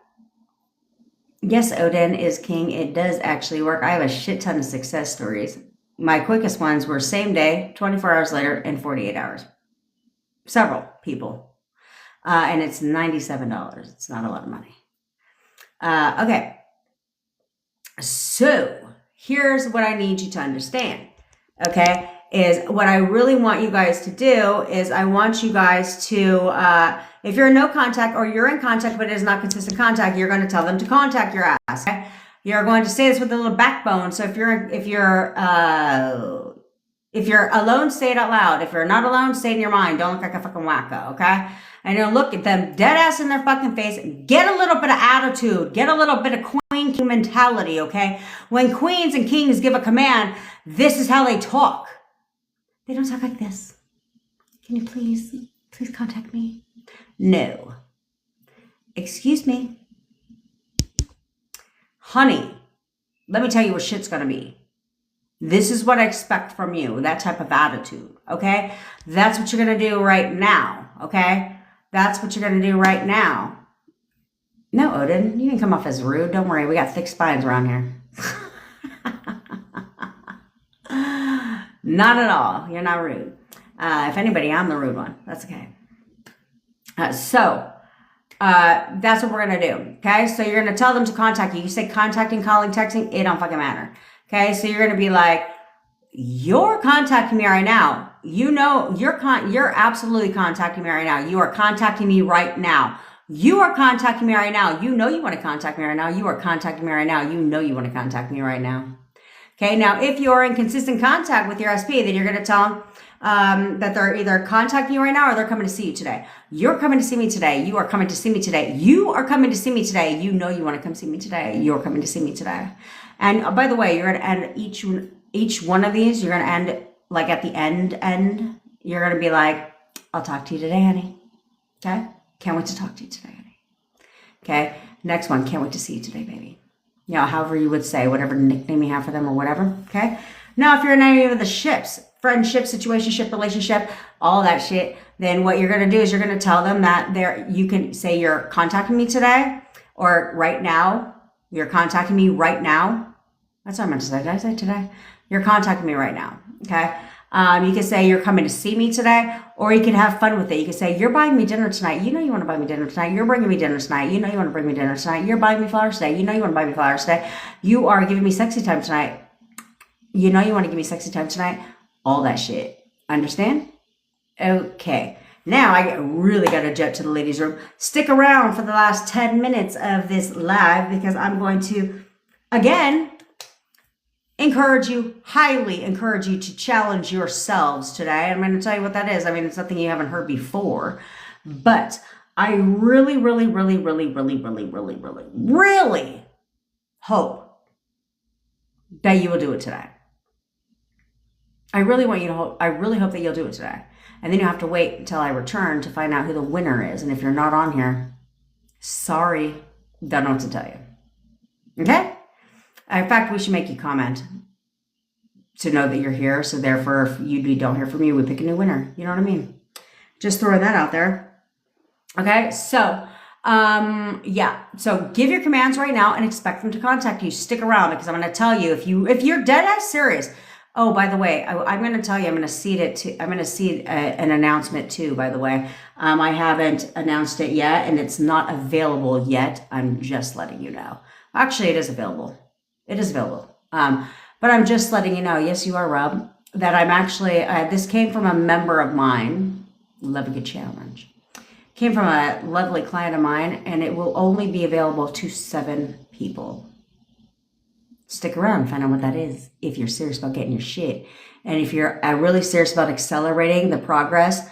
Yes, Odin is king. It does actually work. I have a shit ton of success stories. My quickest ones were same day, 24 hours later, and 48 hours. Several people. And it's $97. It's not a lot of money. Okay. So here's what I need you to understand. Okay. Is what I really want you guys to do is I want you guys to, if you're in no contact or you're in contact, but it is not consistent contact, you're going to tell them to contact your ass. Okay? You're going to say this with a little backbone. So if you're alone, say it out loud. If you're not alone, say it in your mind. Don't look like a fucking wacko. Okay. And you'll look at them dead ass in their fucking face. Get a little bit of attitude. Get a little bit of queen king mentality. Okay. When queens and kings give a command, this is how they talk. They don't talk like this. Can you please contact me? No. Excuse me. Honey, let me tell you what shit's gonna be. This is what I expect from you, that type of attitude, okay? That's what you're gonna do right now, okay? That's what you're gonna do right now. No, Odin, you can come off as rude. Don't worry, we got thick spines around here. Not at all. You're not rude. If anybody, I'm the rude one. That's okay. So that's what we're going to do. Okay. So you're going to tell them to contact you. You say contacting, calling, texting. It don't fucking matter. Okay. So you're going to be like, you're contacting me right now. You know, you're absolutely contacting me right now. You are contacting me right now. You are contacting me right now. You know you want to contact me right now. You are contacting me right now. You know you want to contact me right now. Okay, now if you're in consistent contact with your SP, then you're going to tell them that they're either contacting you right now or they're coming to see you today. You're coming to see me today. You are coming to see me today. You are coming to see me today. You know you want to come see me today. You're coming to see me today. And by the way, you're going to end each one of these, you're going to end like at the end. You're going to be like, I'll talk to you today, honey. Okay? Can't wait to talk to you today, honey. Okay? Next one, can't wait to see you today, baby. You know, however you would say, whatever nickname you have for them or whatever, okay? Now, if you're in any of the ships, friendship, situationship, relationship, all that shit, then what you're going to do is you're going to tell them that you can say you're contacting me today or right now. You're contacting me right now. That's what I meant to say. Did I say today? You're contacting me right now, okay? You can say you're coming to see me today, or you can have fun with it. You can say, you're buying me dinner tonight. You know you want to buy me dinner tonight. You're bringing me dinner tonight. You know you want to bring me dinner tonight. You're buying me flowers today. You know you want to buy me flowers today. You are giving me sexy time tonight. You know you want to give me sexy time tonight. All that shit. Understand? Okay. Now I really got to jet to the ladies' room. Stick around for the last 10 minutes of this live because I'm going to, again, highly encourage you to challenge yourselves today. I'm going to tell you what that is. I mean, it's nothing you haven't heard before, but I really hope that you will do it today. I really hope that you'll do it today. And then you have to wait until I return to find out who the winner is. And if you're not on here, sorry, don't know what to tell you. Okay? In fact, we should make you comment to know that you're here. So therefore, if you don't hear from you, we pick a new winner. You know what I mean? Just throwing that out there. Okay. So, yeah. So give your commands right now and expect them to contact you. Stick around because I'm going to tell you if you're dead ass serious. Oh, by the way, I'm going to tell you, I'm going to seed an announcement too, by the way. I haven't announced it yet and it's not available yet. I'm just letting you know. Actually, it is available. It is available. But I'm just letting you know, yes, you are, Rob, that I'm actually, this came from a member of mine. Love a good challenge. Came from a lovely client of mine, and it will only be available to 7 people. Stick around and find out what that is if you're serious about getting your shit. And if you're really serious about accelerating the progress,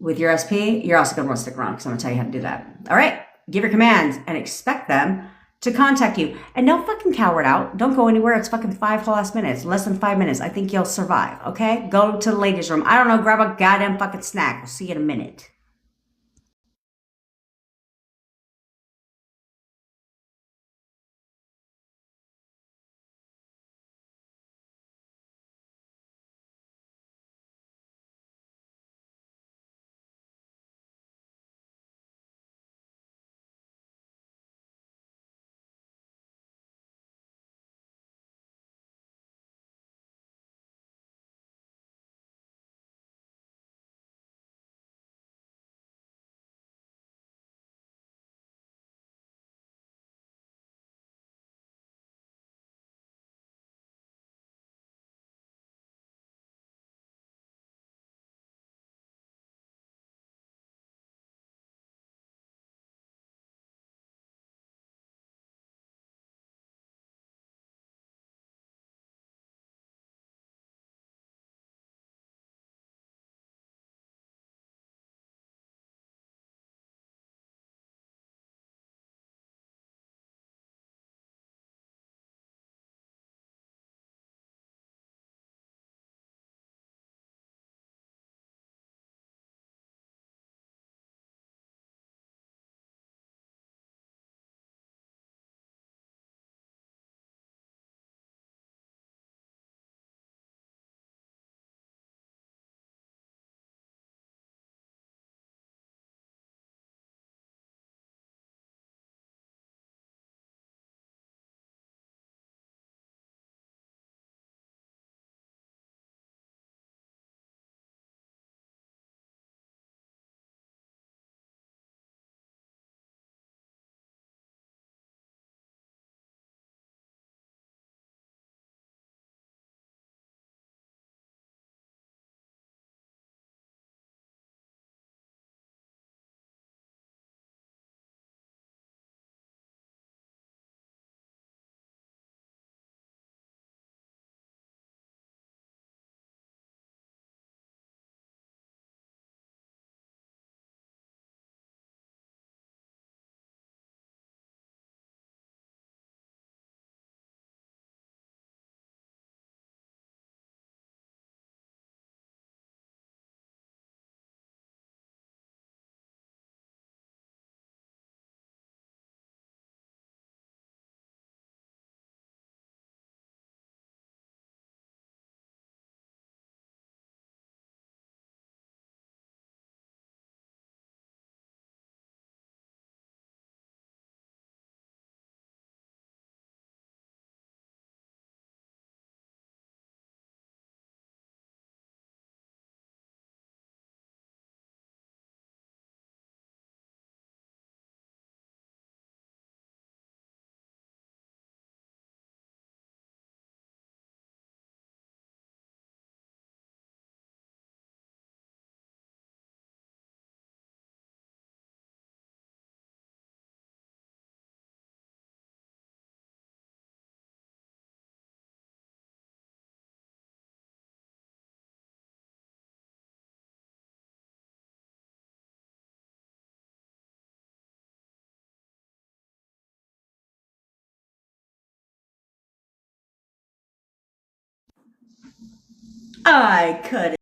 with your SP, you're also going to want to stick around because I'm going to tell you how to do that. All right. Give your commands and expect them to contact you. And don't fucking cower it out. Don't go anywhere. It's fucking 5 whole ass minutes. Less than 5 minutes. I think you'll survive. Okay? Go to the ladies' room. I don't know. Grab a goddamn fucking snack. We'll see you in a minute. I could.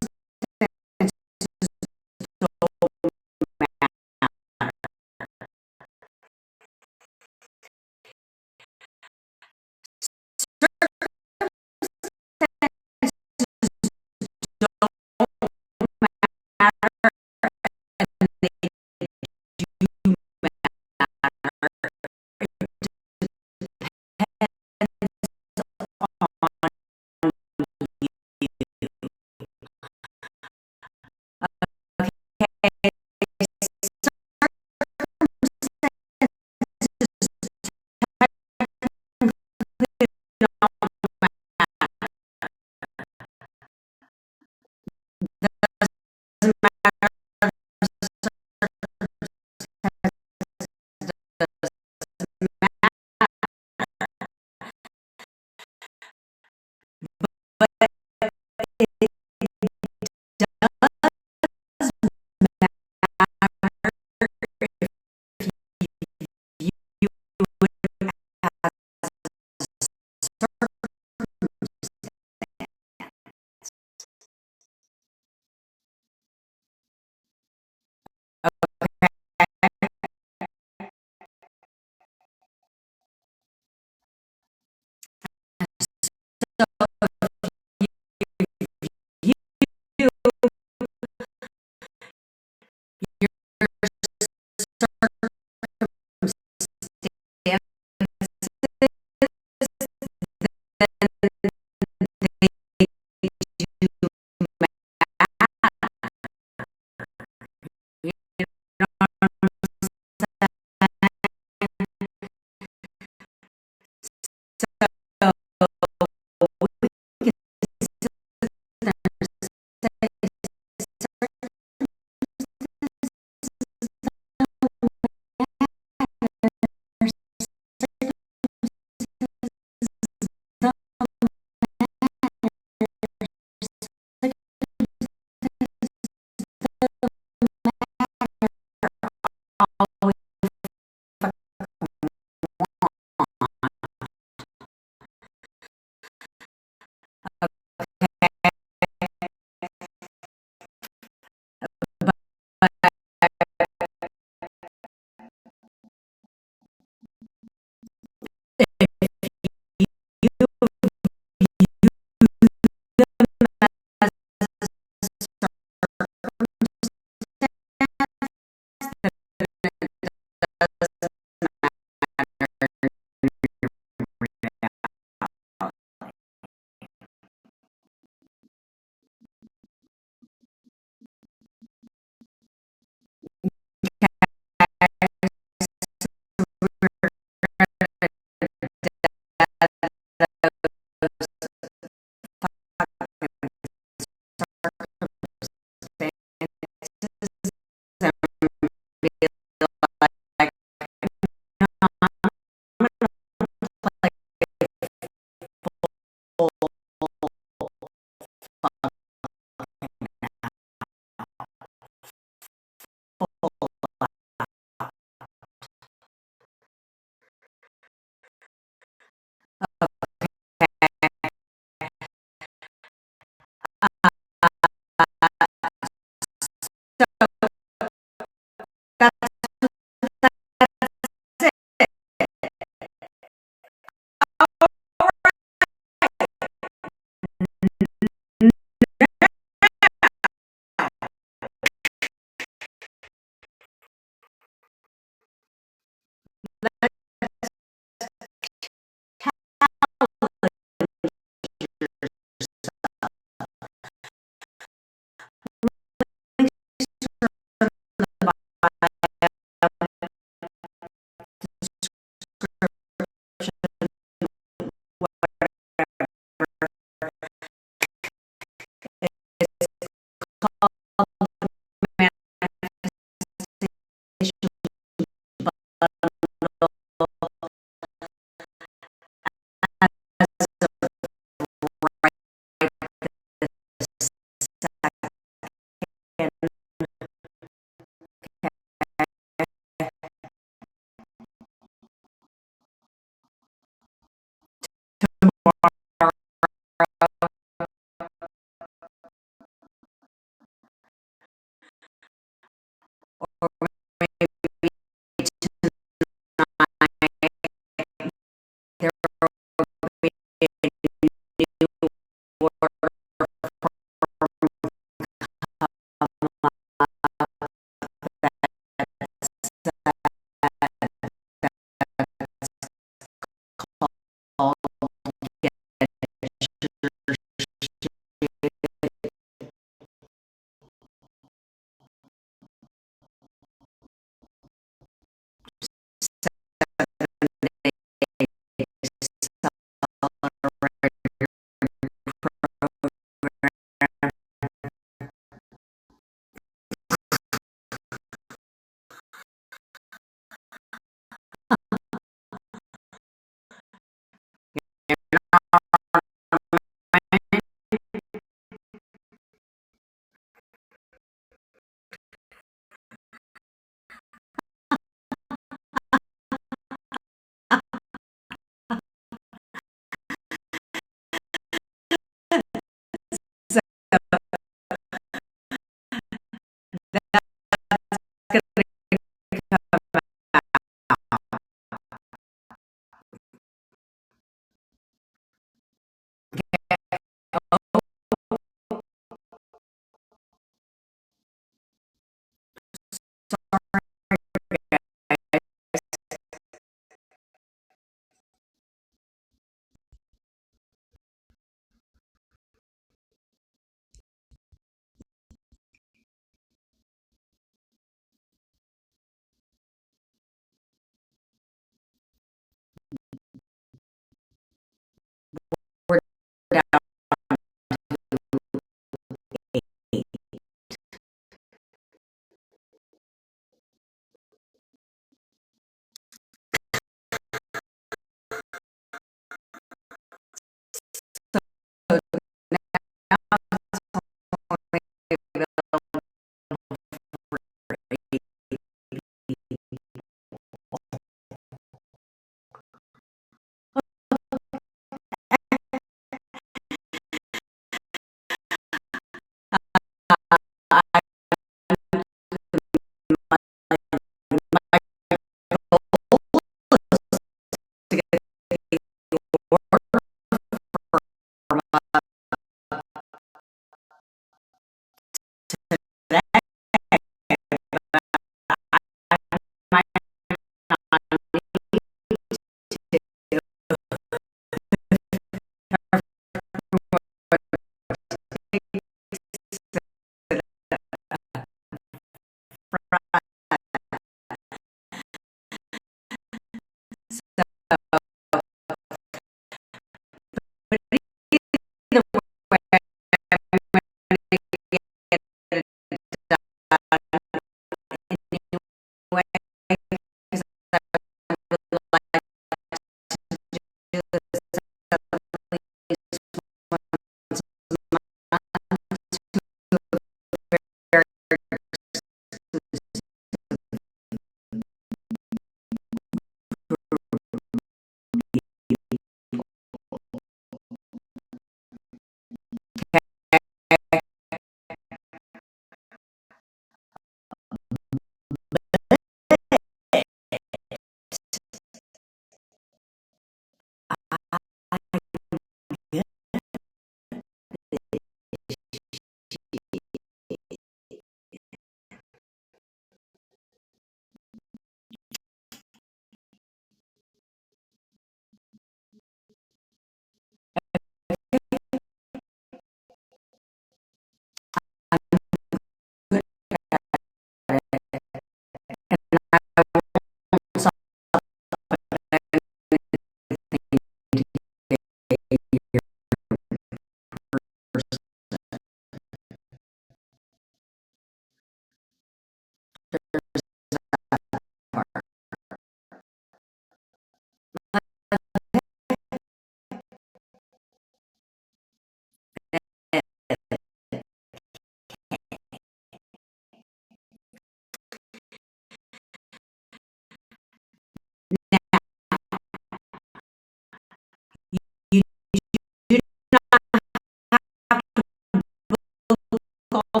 all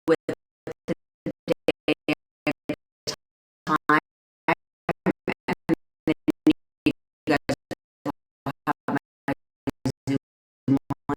with time, you guys have my Zoom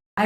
I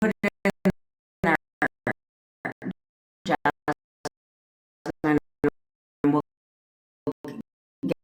put it in there, Jasmine, and we'll get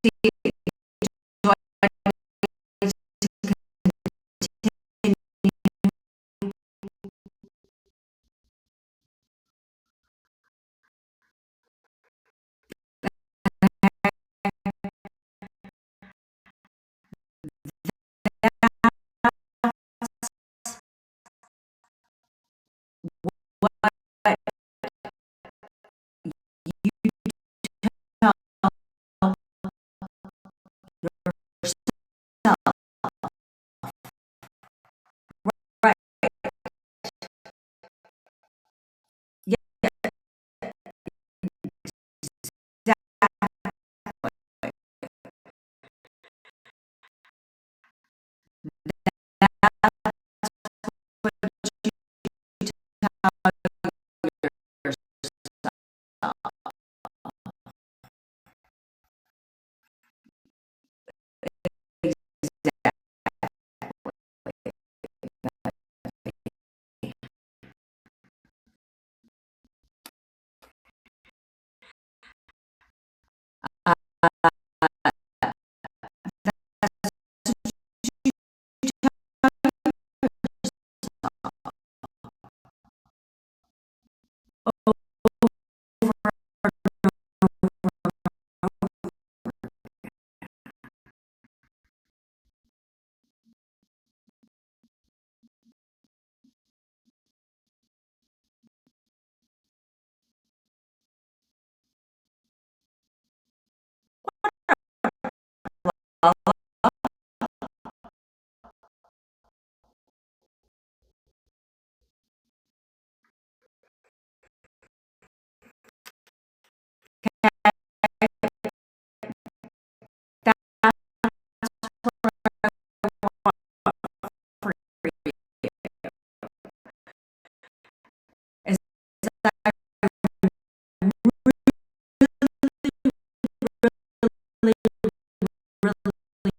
Right. Yeah. Is that really, really